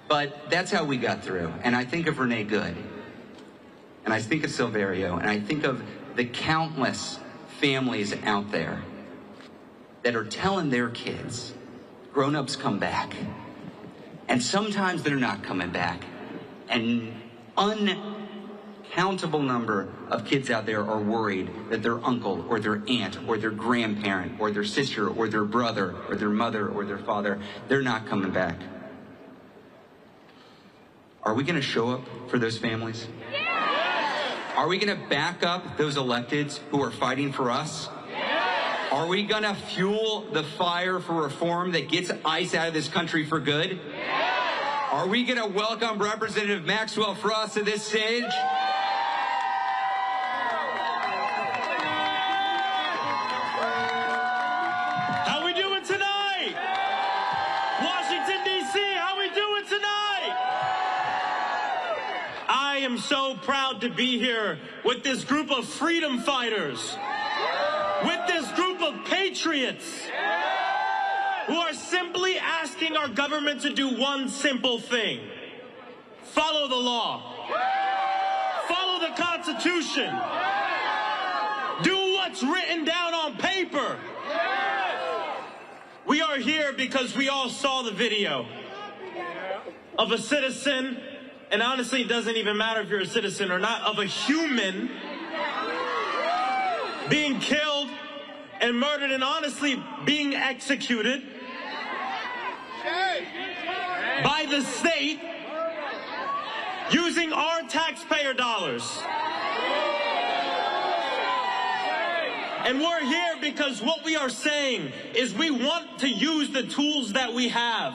[SPEAKER 8] But that's how we got through. And I think of Renee Good. And I think of Silverio. And I think of the countless families out there that are telling their kids, grown-ups come back. And sometimes they're not coming back. And countable number of kids out there are worried that their uncle or their aunt or their grandparent or their sister or their brother or their mother or their father, they're not coming back. Are we going to show up for those families? Are we going to back up those electeds who are fighting for us? Are we going to fuel the fire for reform that gets ICE out of this country for good? Are we going to welcome Representative Maxwell Frost to this stage?
[SPEAKER 9] How we doing tonight? Washington, D.C., how we doing tonight? I am so proud to be here with this group of freedom fighters, with this group of patriots who are simply asking our government to do one simple thing: follow the law, follow the Constitution, do what's written down on paper. We are here because we all saw the video of a citizen, and honestly it doesn't even matter if you're a citizen or not, of a human being killed and murdered and honestly being executed by the state using our taxpayer dollars. And we're here because what we are saying is we want to use the tools that we have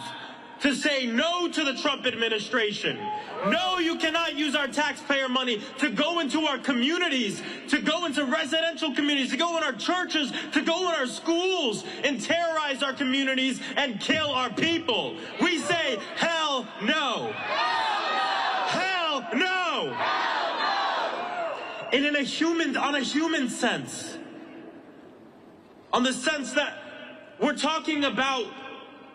[SPEAKER 9] to say no to the Trump administration. No, you cannot use our taxpayer money to go into our communities, to go into residential communities, to go in our churches, to go in our schools and terrorize our communities and kill our people. We say, hell no. Hell no. And on a human sense, on the sense that we're talking about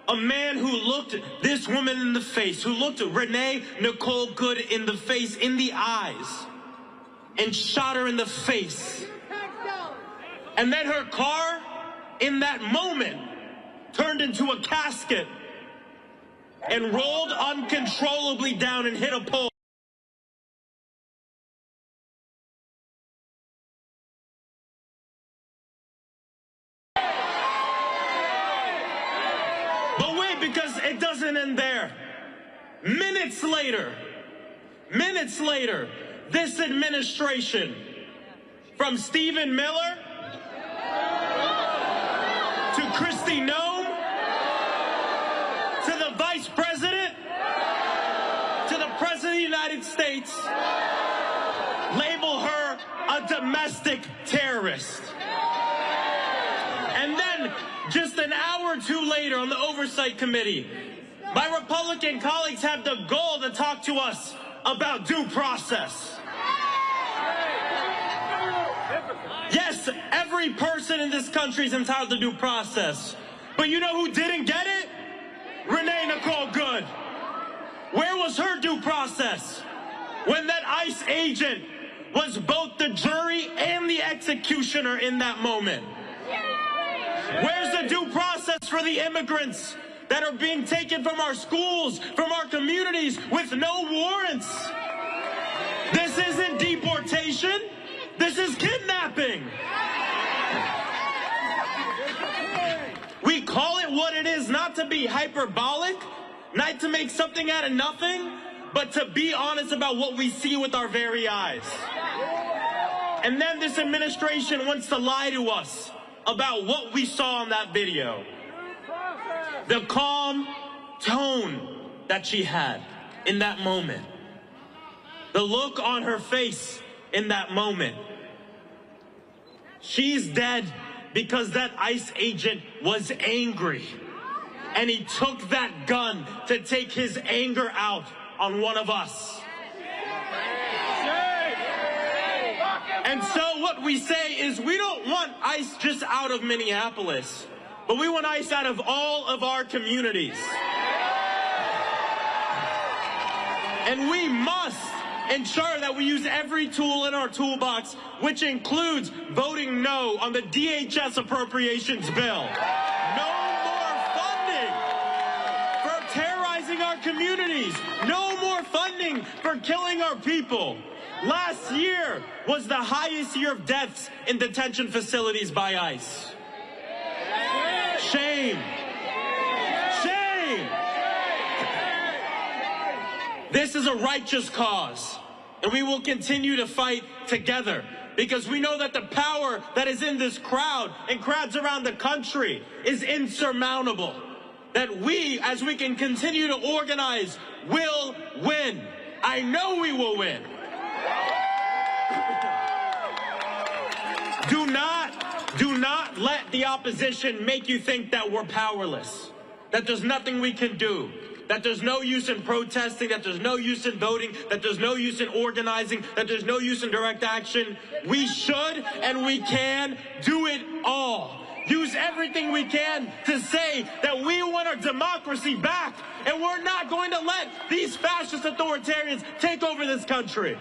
[SPEAKER 9] a man who looked this woman in the face, who looked Renee Nicole Good in the face, in the eyes, and shot her in the face. And then her car, in that moment, turned into a casket and rolled uncontrollably down and hit a pole. Because it doesn't end there. Minutes later, this administration, from Stephen Miller to Kristi Noem to the Vice President to the President of the United States, label her a domestic terrorist. And then, just an hour or two later on the Oversight Committee, my Republican colleagues have the gall to talk to us about due process. Yes, every person in this country is entitled to due process. But you know who didn't get it? Renee Nicole Good. Where was her due process when that ICE agent was both the jury and the executioner in that moment? Where's the due process for the immigrants that are being taken from our schools, from our communities with no warrants? This isn't deportation. This is kidnapping. We call it what it is, not to be hyperbolic, not to make something out of nothing, but to be honest about what we see with our very eyes. And then this administration wants to lie to us about what we saw in that video. The calm tone that she had in that moment. The look on her face in that moment. She's dead because that ICE agent was angry. And he took that gun to take his anger out on one of us. And so what we say is we don't want ICE just out of Minneapolis, but we want ICE out of all of our communities. And we must ensure that we use every tool in our toolbox, which includes voting no on the DHS appropriations bill. No more funding for terrorizing our communities. No more funding for killing our people. Last year was the highest year of deaths in detention facilities by ICE. Shame. Shame. This is a righteous cause, and we will continue to fight together because we know that the power that is in this crowd and crowds around the country is insurmountable. That we, as we can continue to organize, will win. I know we will win. Do not let the opposition make you think that we're powerless, that there's nothing we can do, that there's no use in protesting, that there's no use in voting, that there's no use in organizing, that there's no use in direct action. We should and we can do it all. Use everything we can to say that we want our democracy back, and we're not going to let these fascist authoritarians take over this country.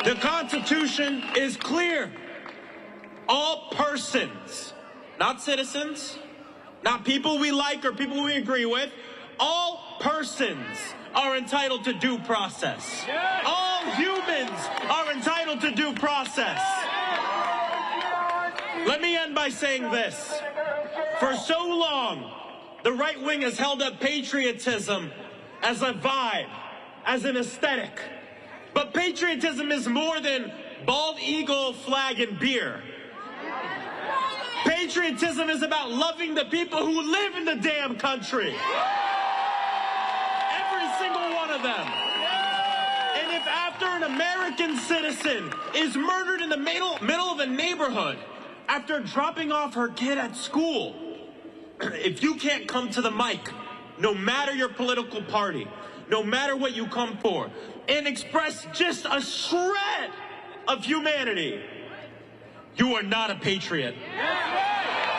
[SPEAKER 9] The Constitution is clear. All persons, not citizens, not people we like or people we agree with, all persons are entitled to due process. All humans are entitled to due process. Let me end by saying this. For so long, the right wing has held up patriotism as a vibe, as an aesthetic. But patriotism is more than bald eagle, flag, and beer. Patriotism is about loving the people who live in the damn country. Every single one of them. And if after an American citizen is murdered in the middle of a neighborhood after dropping off her kid at school, if you can't come to the mic, no matter your political party, no matter what you come for, and express just a shred of humanity, you are not a patriot.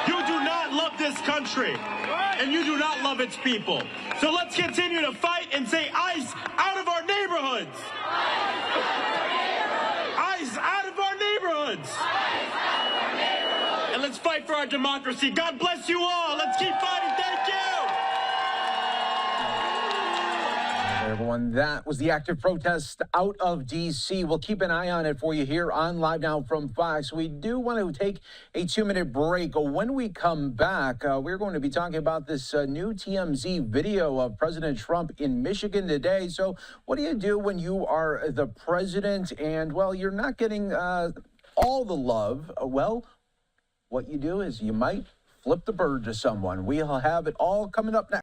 [SPEAKER 9] You do not love this country, and you do not love its people. So let's continue to fight and say, ICE out of our neighborhoods. ICE out of our neighborhoods. And let's fight for our democracy. God bless you all. Let's keep fighting. Thank you.
[SPEAKER 14] Everyone, that was the active protest out of D.C. We'll keep an eye on it for you here on Live Now from Fox. We do want to take a 2-minute break. When we come back, we're going to be talking about this new TMZ video of President Trump in Michigan today. So what do you do when you are the president and, well, you're not getting all the love? Well, what you do is you might flip the bird to someone. We'll have it all coming up next.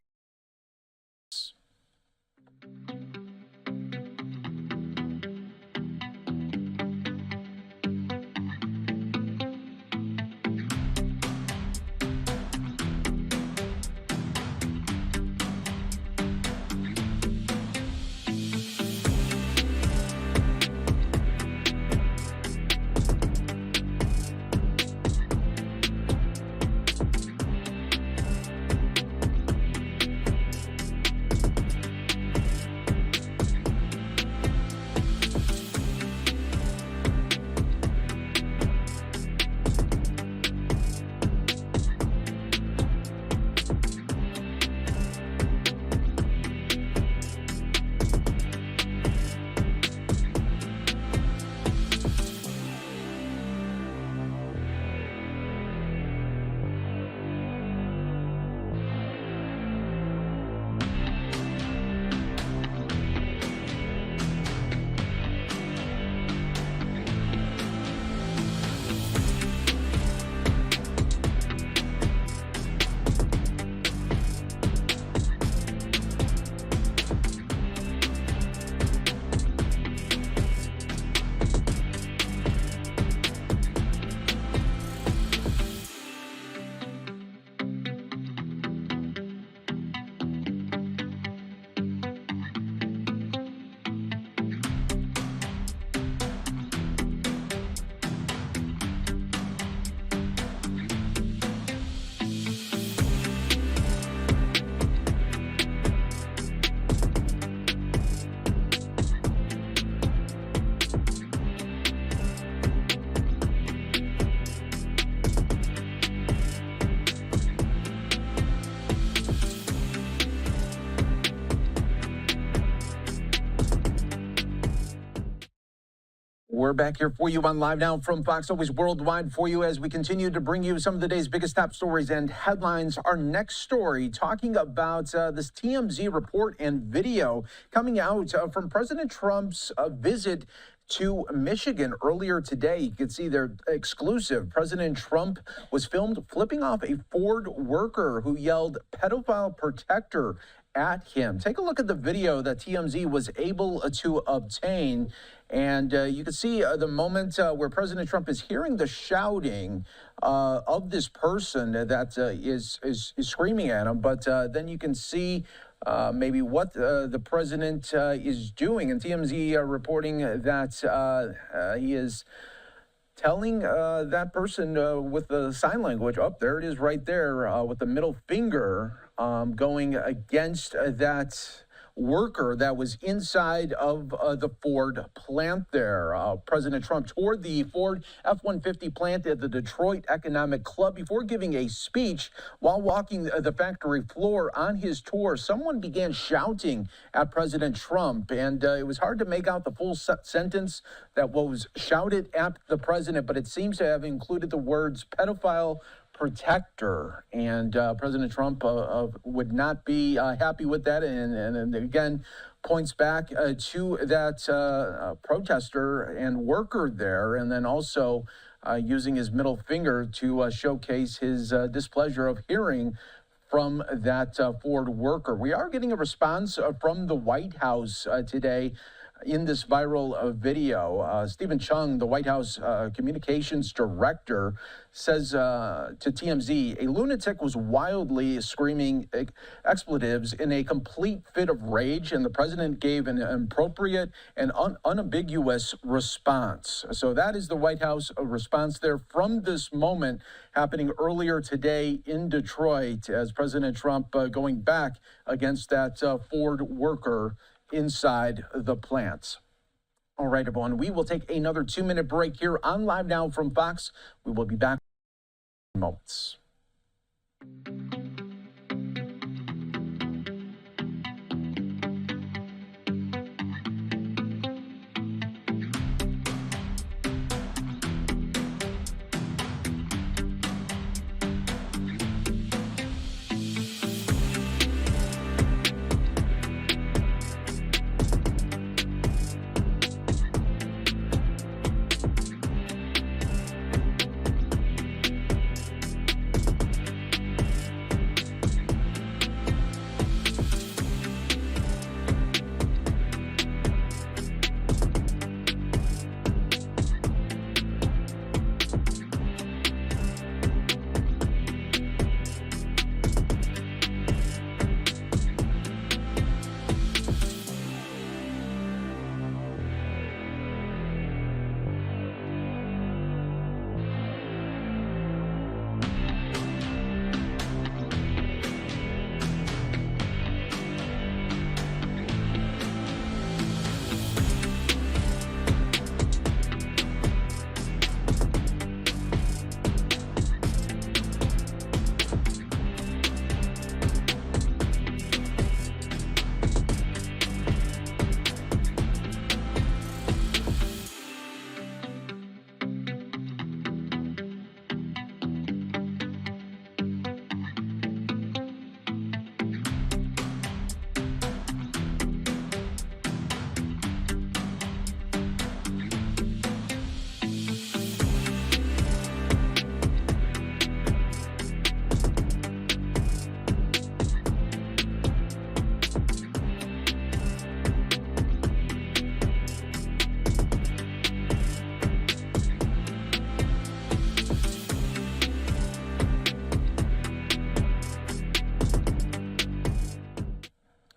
[SPEAKER 14] We're back here for you on Live Now from Fox, always worldwide for you as we continue to bring you some of the day's biggest top stories and headlines. Our next story talking about this TMZ report and video coming out from President Trump's visit to Michigan earlier today. You can see their exclusive. President Trump was filmed flipping off a Ford worker who yelled "pedophile protector" at him. Take a look at the video that TMZ was able to obtain. And you can see the moment where President Trump is hearing the shouting of this person that is screaming at him. But then you can see maybe what the president is doing. And TMZ reporting that he is telling that person with the sign language, oh, there it is right there, with the middle finger going against that worker that was inside of the Ford plant there. President Trump toured the Ford F-150 plant at the Detroit Economic Club before giving a speech. While walking the factory floor on his tour, someone began shouting at President Trump, and it was hard to make out the full sentence that was shouted at the president, but it seems to have included the words pedophile protector, and President Trump would not be happy with that, and again points back to that protester and worker there, and then also using his middle finger to showcase his displeasure of hearing from that Ford worker. We are getting a response from the White House today in this viral video. Stephen Chung, the White House communications director, says to TMZ, a lunatic was wildly screaming expletives in a complete fit of rage, and the president gave an appropriate and unambiguous response. So that is the White House response there from this moment happening earlier today in Detroit as President Trump going back against that Ford worker inside the plants. All right, everyone, we will take another 2-minute break here on Live Now from Fox. We will be back in moments.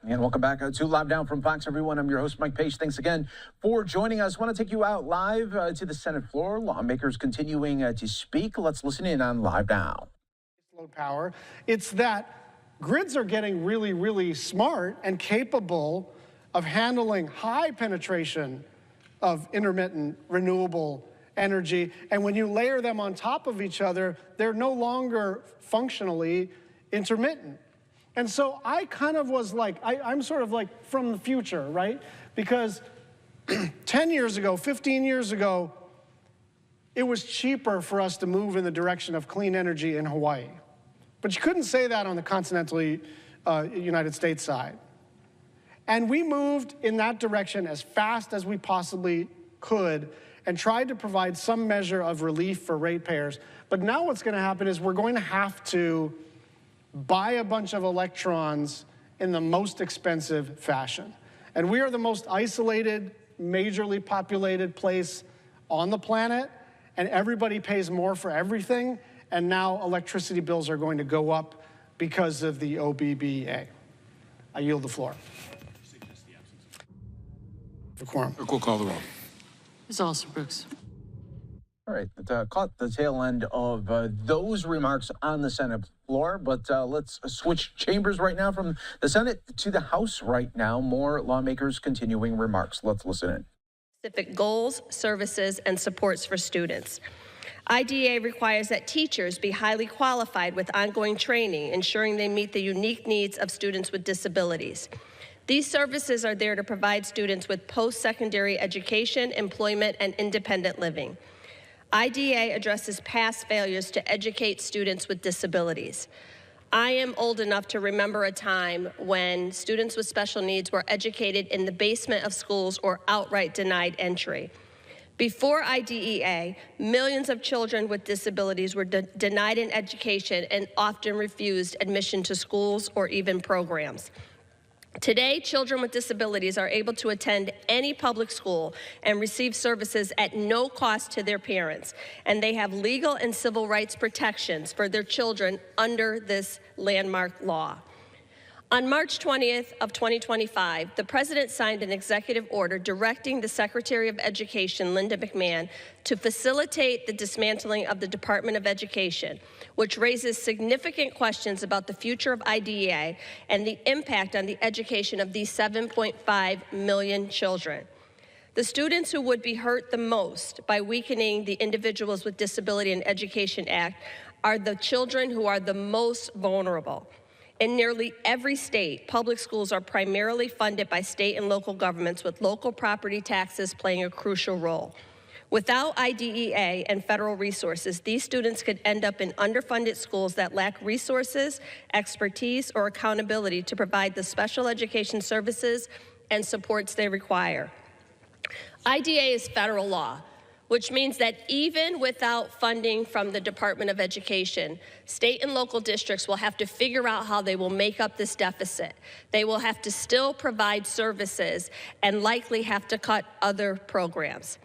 [SPEAKER 14] And welcome back to Live Now from Fox, everyone. I'm your host, Mike Page. Thanks again for joining us. I want to take you out live to the Senate floor. Lawmakers continuing to speak. Let's listen in on Live Now.
[SPEAKER 11] Load power. It's that grids are getting really, really smart and capable of handling high penetration of intermittent renewable energy. And when you layer them on top of each other, they're no longer functionally intermittent. And so I kind of was like, I'm sort of like from the future, right? Because 10 years ago, 15 years ago, it was cheaper for us to move in the direction of clean energy in Hawaii. But you couldn't say that on the continental United States side. And we moved in that direction as fast as we possibly could and tried to provide some measure of relief for ratepayers. But now what's going to happen is we're going to have to buy a bunch of electrons in the most expensive fashion. And we are the most isolated, majorly populated place on the planet, and everybody pays more for everything, and now electricity bills are going to go up because of the OBBA. I yield the floor. For quorum.
[SPEAKER 12] Clerk will call the roll.
[SPEAKER 13] Ms. Alston-Brooks.
[SPEAKER 14] All right, that caught the tail end of those remarks on the Senate floor, but let's switch chambers right now from the Senate to the House right now. More lawmakers continuing remarks. Let's listen in.
[SPEAKER 15] Specific goals, services, and supports for students. IDEA requires that teachers be highly qualified with ongoing training, ensuring they meet the unique needs of students with disabilities. These services are there to provide students with post-secondary education, employment, and independent living. IDEA addresses past failures to educate students with disabilities. I am old enough to remember a time when students with special needs were educated in the basement of schools or outright denied entry. Before IDEA, millions of children with disabilities were denied an education and often refused admission to schools or even programs. Today, children with disabilities are able to attend any public school and receive services at no cost to their parents, and they have legal and civil rights protections for their children under this landmark law. On March 20th of 2025, the President signed an executive order directing the Secretary of Education, Linda McMahon, to facilitate the dismantling of the Department of Education, which raises significant questions about the future of IDEA and the impact on the education of these 7.5 million children. The students who would be hurt the most by weakening the Individuals with Disability in Education Act are the children who are the most vulnerable. In nearly every state, public schools are primarily funded by state and local governments, with local property taxes playing a crucial role. Without IDEA and federal resources, these students could end up in underfunded schools that lack resources, expertise, or accountability to provide the special education services and supports they require. IDEA is federal law, which means that even without funding from the Department of Education, state and local districts will have to figure out how they will make up this deficit. They will have to still provide services and likely have to cut other programs.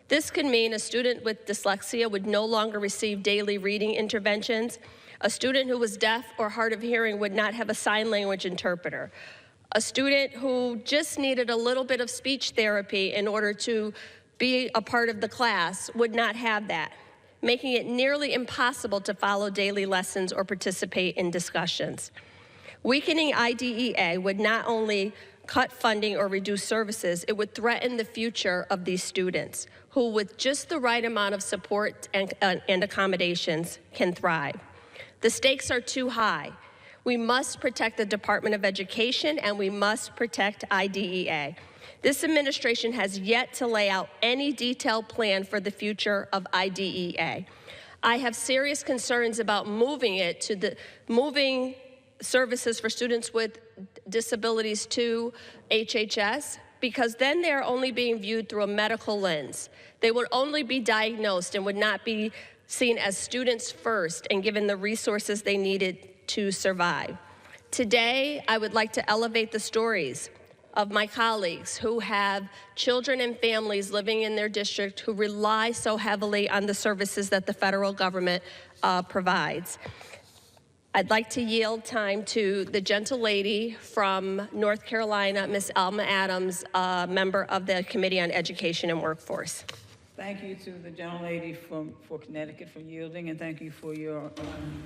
[SPEAKER 15] This could mean a student with dyslexia would no longer receive daily reading interventions. A student who was deaf or hard of hearing would not have a sign language interpreter. A student who just needed a little bit of speech therapy in order to be a part of the class would not have that, making it nearly impossible to follow daily lessons or participate in discussions. Weakening IDEA would not only cut funding or reduce services, it would threaten the future of these students who, with just the right amount of support and accommodations, can thrive. The stakes are too high. We must protect the Department of Education, and we must protect IDEA. This administration has yet to lay out any detailed plan for the future of IDEA. I have serious concerns about moving services for students with disabilities to HHS, because then they are only being viewed through a medical lens. They would only be diagnosed and would not be seen as students first and given the resources they needed to survive. Today, I would like to elevate the stories of my colleagues who have children and families living in their district who rely so heavily on the services that the federal government provides. I'd like to yield time to the gentle lady from North Carolina, Ms. Alma Adams, a member of the Committee on Education and Workforce.
[SPEAKER 16] Thank you to the gentlelady for Connecticut for yielding, and thank you for your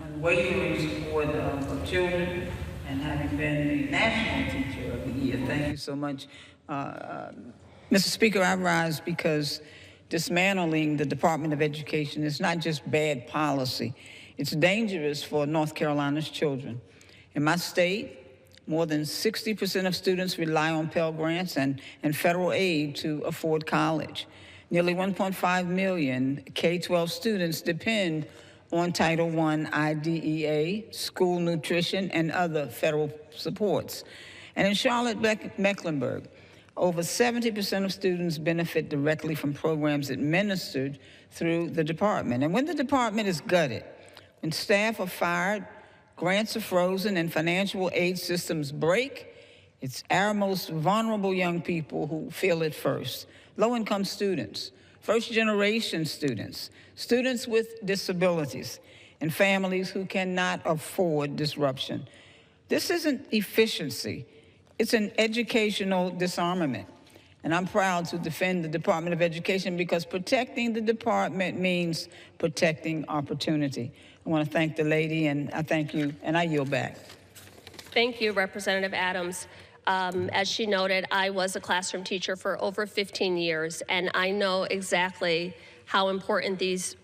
[SPEAKER 16] unwavering support of children and having been the National Teacher of the Year. Thank you so much. Mr. Speaker, I rise because dismantling the Department of Education is not just bad policy. It's dangerous for North Carolina's children. In my state, More than 60% of students rely on Pell Grants and federal aid to afford college. Nearly 1.5 million K-12 students depend on Title I IDEA, school nutrition, and other federal supports. And in Charlotte-Mecklenburg, over 70% of students benefit directly from programs administered through the department. And when the department is gutted, when staff are fired, grants are frozen, and financial aid systems break, it's our most vulnerable young people who feel it first. Low-income students, first-generation students, students with disabilities, and families who cannot afford disruption. This isn't efficiency. It's an educational disarmament. And I'm proud to defend the Department of Education because protecting the department means protecting opportunity. I want to thank the lady, and I thank you, and I yield back.
[SPEAKER 15] Thank you, Representative Adams. As she noted, I was a classroom teacher for over 15 years, and I know exactly how important these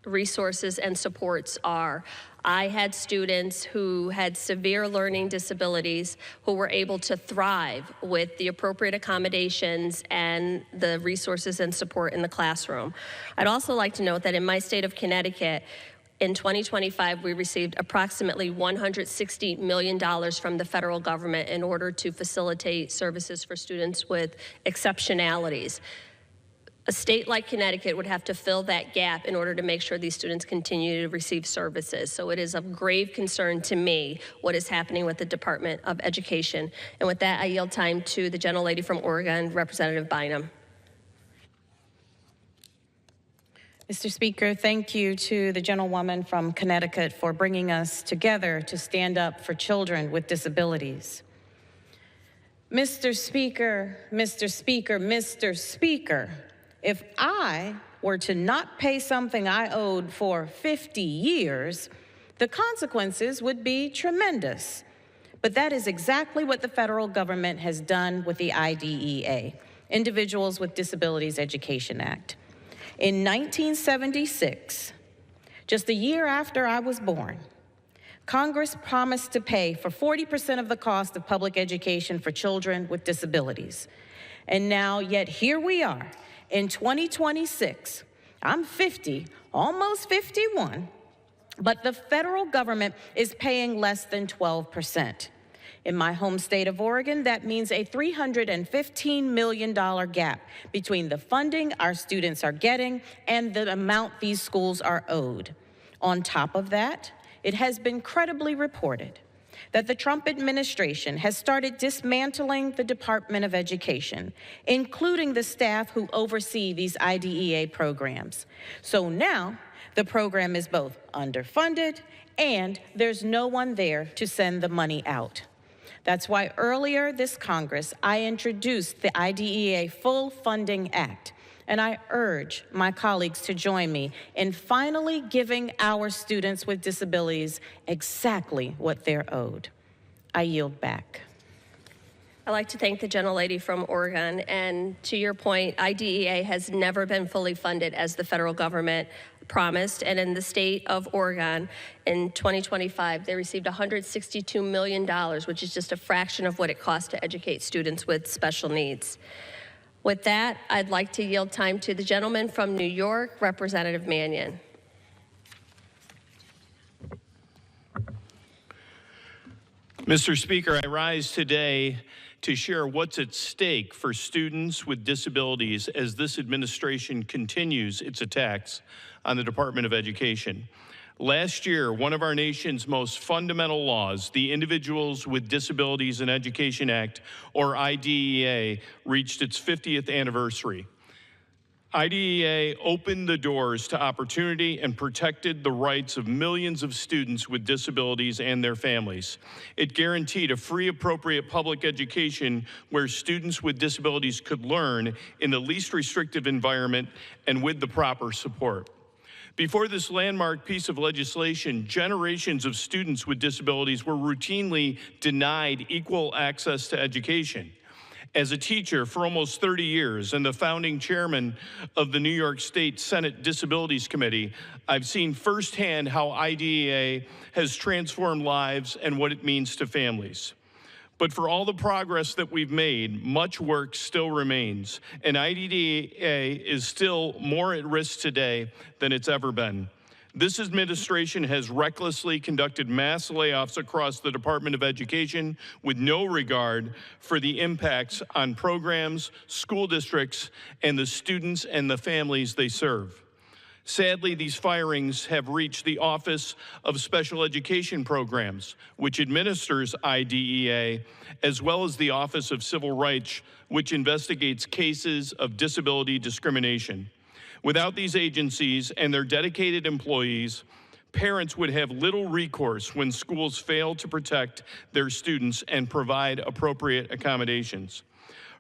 [SPEAKER 15] resources and supports are. I had students who had severe learning disabilities who were able to thrive with the appropriate accommodations and the resources and support in the classroom. I'd also like to note that in my state of Connecticut, in 2025, we received approximately $160 million from the federal government in order to facilitate services for students with exceptionalities. A state like Connecticut would have to fill that gap in order to make sure these students continue to receive services. So it is of grave concern to me what is happening with the Department of Education. And with that, I yield time to the gentlelady from Oregon, Representative Bynum.
[SPEAKER 2] Mr. Speaker, thank you to the gentlewoman from Connecticut for bringing us together to stand up for children with disabilities. Mr. Speaker, Mr. Speaker, Mr. Speaker, if I were to not pay something I owed for 50 years, the consequences would be tremendous. But that is exactly what the federal government has done with the IDEA, Individuals with Disabilities Education Act. In 1976, just a year after I was born, Congress promised to pay for 40% of the cost of public education for children with disabilities. And now, yet here we are, in 2026, I'm 50, almost 51, but the federal government is paying less than 12%. In my home state of Oregon, that means a $315 million gap between the funding our students are getting and the amount these schools are owed. On top of that, it has been credibly reported that the Trump administration has started dismantling the Department of Education, including the staff who oversee these IDEA programs. So now, the program is both underfunded and there's no one there to send the money out. That's why earlier this Congress, I introduced the IDEA Full Funding Act, and I urge my colleagues to join me in finally giving our students with disabilities exactly what they're owed. I yield back.
[SPEAKER 15] I'd like to thank the gentlelady from Oregon, and to your point, IDEA has never been fully funded as the federal government promised, and in the state of Oregon in 2025, they received $162 million, which is just a fraction of what it costs to educate students with special needs. With that, I'd like to yield time to the gentleman from New York, Representative Mannion.
[SPEAKER 10] Mr. Speaker, I rise today to share what's at stake for students with disabilities as this administration continues its attacks on the Department of Education. Last year, one of our nation's most fundamental laws, the Individuals with Disabilities in Education Act, or IDEA, reached its 50th anniversary. IDEA opened the doors to opportunity and protected the rights of millions of students with disabilities and their families. It guaranteed a free, appropriate public education where students with disabilities could learn in the least restrictive environment and with the proper support. Before this landmark piece of legislation, generations of students with disabilities were routinely denied equal access to education. As a teacher for almost 30 years and the founding chairman of the New York State Senate Disabilities Committee, I've seen firsthand how IDEA has transformed lives and what it means to families. But for all the progress that we've made, much work still remains, and IDEA is still more at risk today than it's ever been. This administration has recklessly conducted mass layoffs across the Department of Education with no regard for the impacts on programs, school districts, and the students and the families they serve. Sadly, these firings have reached the Office of Special Education Programs, which administers IDEA, as well as the Office of Civil Rights, which investigates cases of disability discrimination. Without these agencies and their dedicated employees, parents would have little recourse when schools fail to protect their students and provide appropriate accommodations.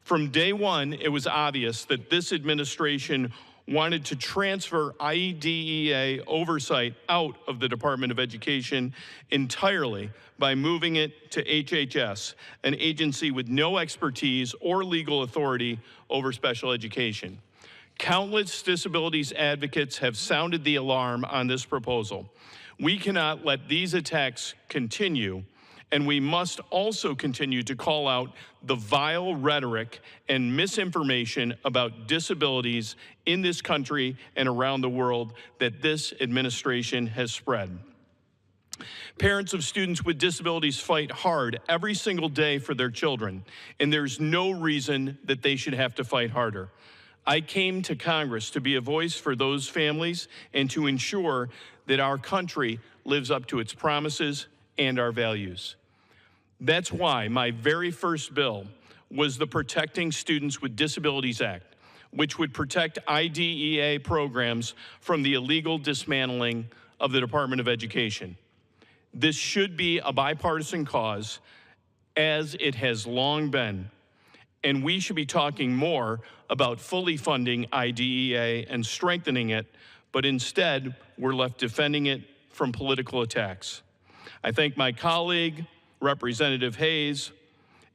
[SPEAKER 10] From day one, it was obvious that this administration wanted to transfer IDEA oversight out of the Department of Education entirely by moving it to HHS, an agency with no expertise or legal authority over special education. Countless disabilities advocates have sounded the alarm on this proposal. We cannot let these attacks continue, and we must also continue to call out the vile rhetoric and misinformation about disabilities in this country and around the world that this administration has spread. Parents of students with disabilities fight hard every single day for their children, and there's no reason that they should have to fight harder. I came to Congress to be a voice for those families and to ensure that our country lives up to its promises and our values. That's why my very first bill was the Protecting Students with Disabilities Act, which would protect IDEA programs from the illegal dismantling of the Department of Education. This should be a bipartisan cause, as it has long been, and we should be talking more about fully funding IDEA and strengthening it, but instead we're left defending it from political attacks. I thank my colleague, Representative Hayes,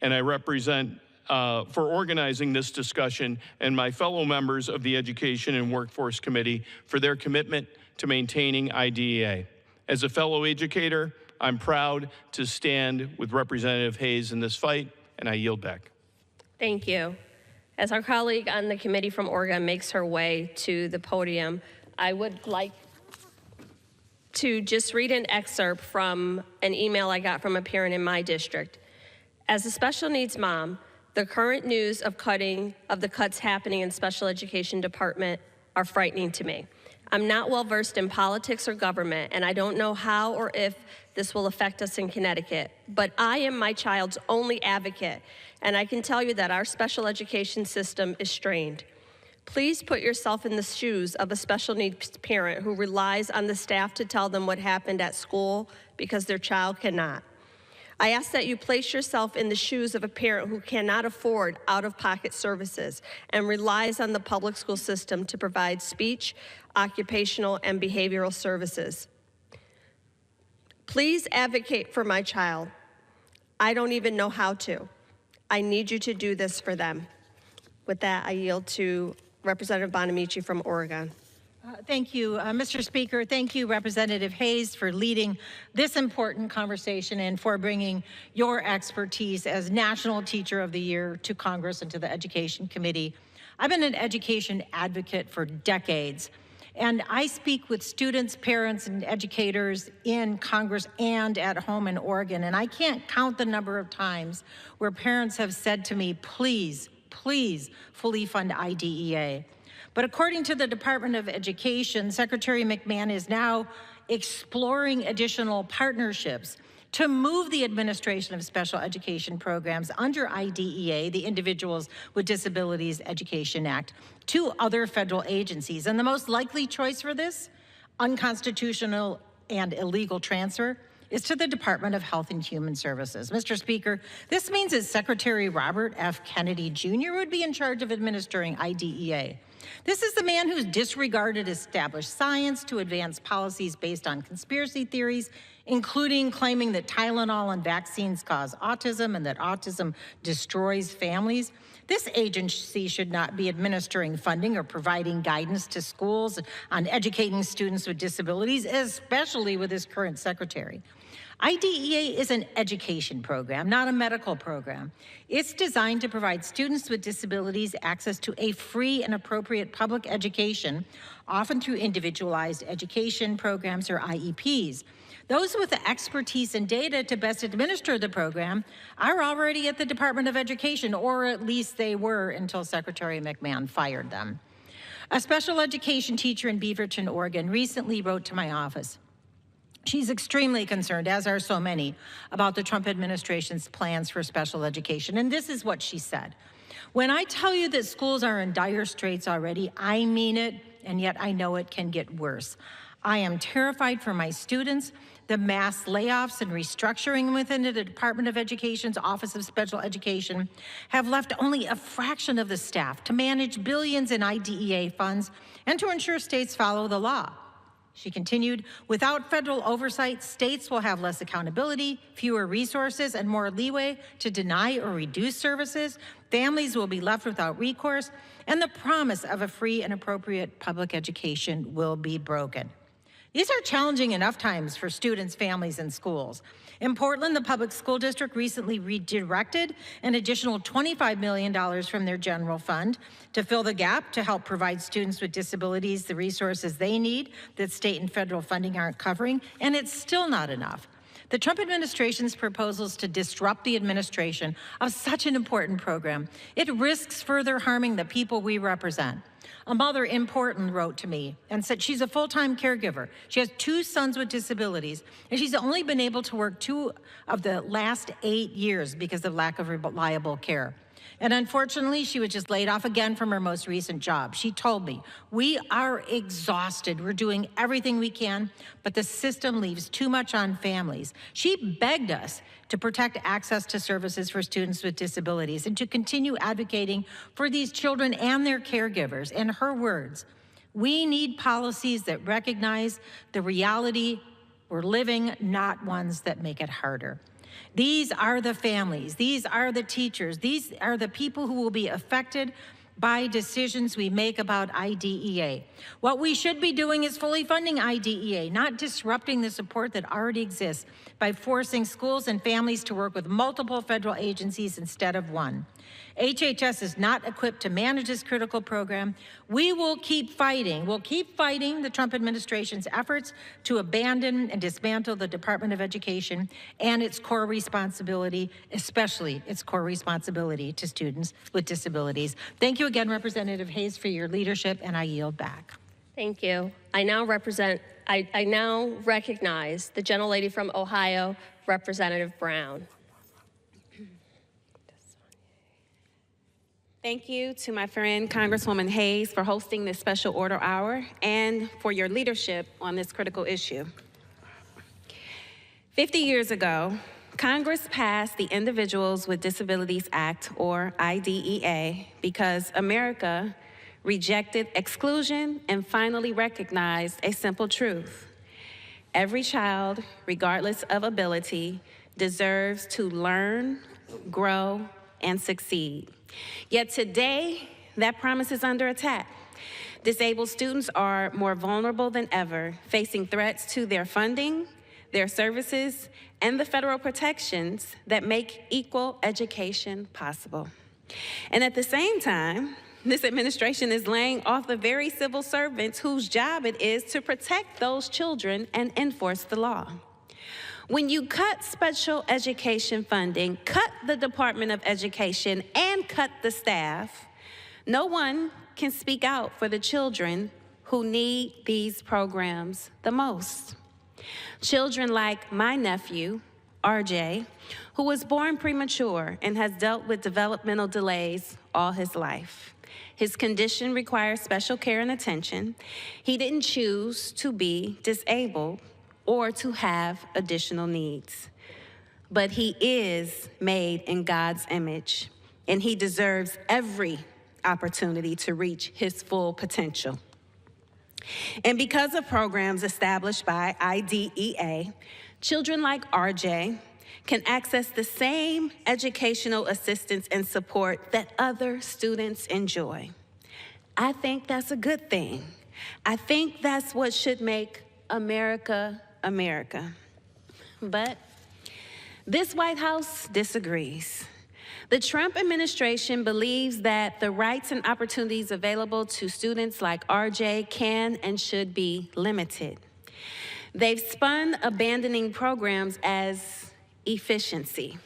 [SPEAKER 10] and I represent for organizing this discussion, and my fellow members of the Education and Workforce Committee for their commitment to maintaining IDEA. As a fellow educator, I'm proud to stand with Representative Hayes in this fight, and I yield back.
[SPEAKER 15] Thank you. As our colleague on the committee from Oregon makes her way to the podium, I would like to just read an excerpt from an email I got from a parent in my district. As a special needs mom, the current news of the cuts happening in special education department are frightening to me. I'm not well versed in politics or government, and I don't know how or if this will affect us in Connecticut, but I am my child's only advocate, and I can tell you that our special education system is strained. Please put yourself in the shoes of a special needs parent who relies on the staff to tell them what happened at school because their child cannot. I ask that you place yourself in the shoes of a parent who cannot afford out-of-pocket services and relies on the public school system to provide speech, occupational, and behavioral services. Please advocate for my child. I don't even know how to. I need you to do this for them. With that, I yield to Representative Bonamici from Oregon.
[SPEAKER 12] Thank you, Mr. Speaker. Thank you, Representative Hayes, for leading this important conversation and for bringing your expertise as National Teacher of the Year to Congress and to the Education Committee. I've been an education advocate for decades, and I speak with students, parents, and educators in Congress and at home in Oregon, and I can't count the number of times where parents have said to me, please, please fully fund IDEA. But according to the Department of Education, Secretary McMahon is now exploring additional partnerships to move the administration of special education programs under IDEA, the Individuals with Disabilities Education Act, to other federal agencies. And the most likely choice for this, unconstitutional and illegal transfer, is to the Department of Health and Human Services. Mr. Speaker, this means that Secretary Robert F. Kennedy Jr. would be in charge of administering IDEA. This is the man who's disregarded established science to advance policies based on conspiracy theories, including claiming that Tylenol and vaccines cause autism and that autism destroys families. This agency should not be administering funding or providing guidance to schools on educating students with disabilities, especially with his current secretary. IDEA is an education program, not a medical program. It's designed to provide students with disabilities access to a free and appropriate public education, often through individualized education programs or IEPs. Those with the expertise and data to best administer the program are already at the Department of Education, or at least they were until Secretary McMahon fired them. A special education teacher in Beaverton, Oregon, recently wrote to my office. She's extremely concerned, as are so many, about the Trump administration's plans for special education. And this is what she said. When I tell you that schools are in dire straits already, I mean it, and yet I know it can get worse. I am terrified for my students. The mass layoffs and restructuring within the Department of Education's Office of Special Education have left only a fraction of the staff to manage billions in IDEA funds and to ensure states follow the law. She continued, without federal oversight, states will have less accountability, fewer resources, and more leeway to deny or reduce services. Families will be left without recourse, and the promise of a free and appropriate public education will be broken. These are challenging enough times for students, families, and schools. In Portland, the public school district recently redirected an additional $25 million from their general fund to fill the gap to help provide students with disabilities the resources they need that state and federal funding aren't covering, and it's still not enough. The Trump administration's proposals to disrupt the administration of such an important program, it risks further harming the people we represent. A mother in Portland wrote to me and said she's a full-time caregiver. She has 2 sons with disabilities, and she's only been able to work 2 of the last 8 years because of lack of reliable care. And unfortunately, she was just laid off again from her most recent job. She told me, we are exhausted. We're doing everything we can, but the system leaves too much on families. She begged us to protect access to services for students with disabilities and to continue advocating for these children and their caregivers. In her words, we need policies that recognize the reality we're living, not ones that make it harder. These are the families, these are the teachers, these are the people who will be affected by decisions we make about IDEA. What we should be doing is fully funding IDEA, not disrupting the support that already exists by forcing schools and families to work with multiple federal agencies instead of one. HHS is not equipped to manage this critical program. We will keep fighting. We'll keep fighting the Trump administration's efforts to abandon and dismantle the Department of Education and its core responsibility, especially its core responsibility to students with disabilities. Thank you again, Representative Hayes, for your leadership, and I yield back.
[SPEAKER 15] Thank you. I now recognize the gentlelady from Ohio, Representative Brown.
[SPEAKER 17] Thank you to my friend Congresswoman Hayes for hosting this special order hour and for your leadership on this critical issue. 50 years ago, Congress passed the Individuals with Disabilities Act, or IDEA, because America rejected exclusion and finally recognized a simple truth. Every child, regardless of ability, deserves to learn, grow, and succeed. Yet today, that promise is under attack. Disabled students are more vulnerable than ever, facing threats to their funding, their services, and the federal protections that make equal education possible. And at the same time, this administration is laying off the very civil servants whose job it is to protect those children and enforce the law. When you cut special education funding, cut the Department of Education, and cut the staff, no one can speak out for the children who need these programs the most. Children like my nephew, RJ, who was born premature and has dealt with developmental delays all his life. His condition requires special care and attention. He didn't choose to be disabled or to have additional needs. But he is made in God's image, and he deserves every opportunity to reach his full potential. And because of programs established by IDEA, children like RJ can access the same educational assistance and support that other students enjoy. I think that's a good thing. I think that's what should make America America. But this White House disagrees. The Trump administration believes that the rights and opportunities available to students like RJ can and should be limited. They've spun abandoning programs as efficiency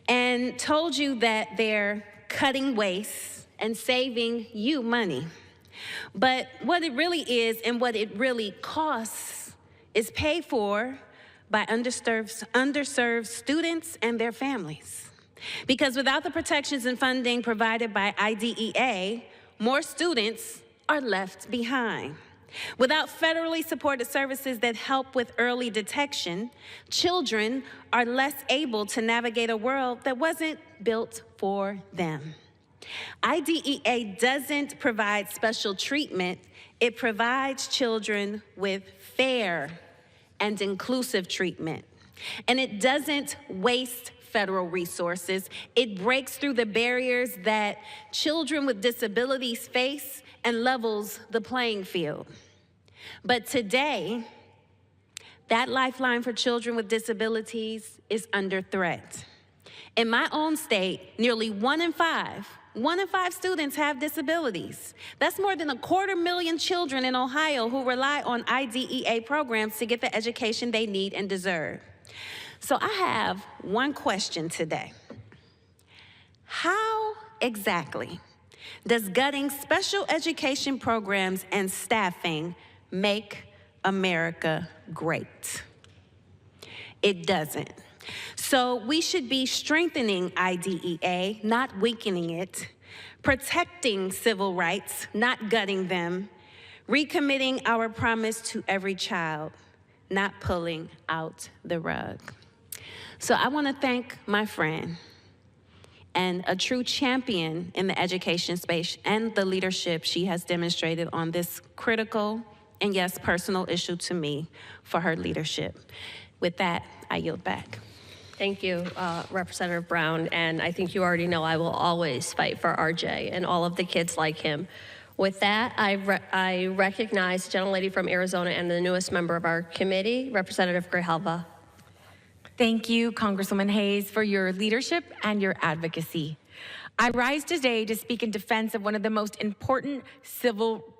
[SPEAKER 17] and told you that they're cutting waste and saving you money. But what it really is and what it really costs is paid for by underserved students and their families. Because without the protections and funding provided by IDEA, more students are left behind. Without federally supported services that help with early detection, children are less able to navigate a world that wasn't built for them. IDEA doesn't provide special treatment, it provides children with fair and inclusive treatment. And it doesn't waste federal resources. It breaks through the barriers that children with disabilities face and levels the playing field. But today, that lifeline for children with disabilities is under threat. In my own state, nearly 1 in 5 students have disabilities. That's more than 250,000 children in Ohio who rely on IDEA programs to get the education they need and deserve. So I have one question today. How exactly does gutting special education programs and staffing make America great? It doesn't. So we should be strengthening IDEA, not weakening it, protecting civil rights, not gutting them, recommitting our promise to every child, not pulling out the rug. So I want to thank my friend and a true champion in the education space and the leadership she has demonstrated on this critical and, yes, personal issue to me for her leadership. With that, I yield back.
[SPEAKER 15] Thank you, Representative Brown. And I think you already know I will always fight for RJ and all of the kids like him. With that, I recognize the gentlelady from Arizona and the newest member of our committee, Representative Grijalva.
[SPEAKER 18] Thank you, Congresswoman Hayes, for your leadership and your advocacy. I rise today to speak in defense of one of the most important civil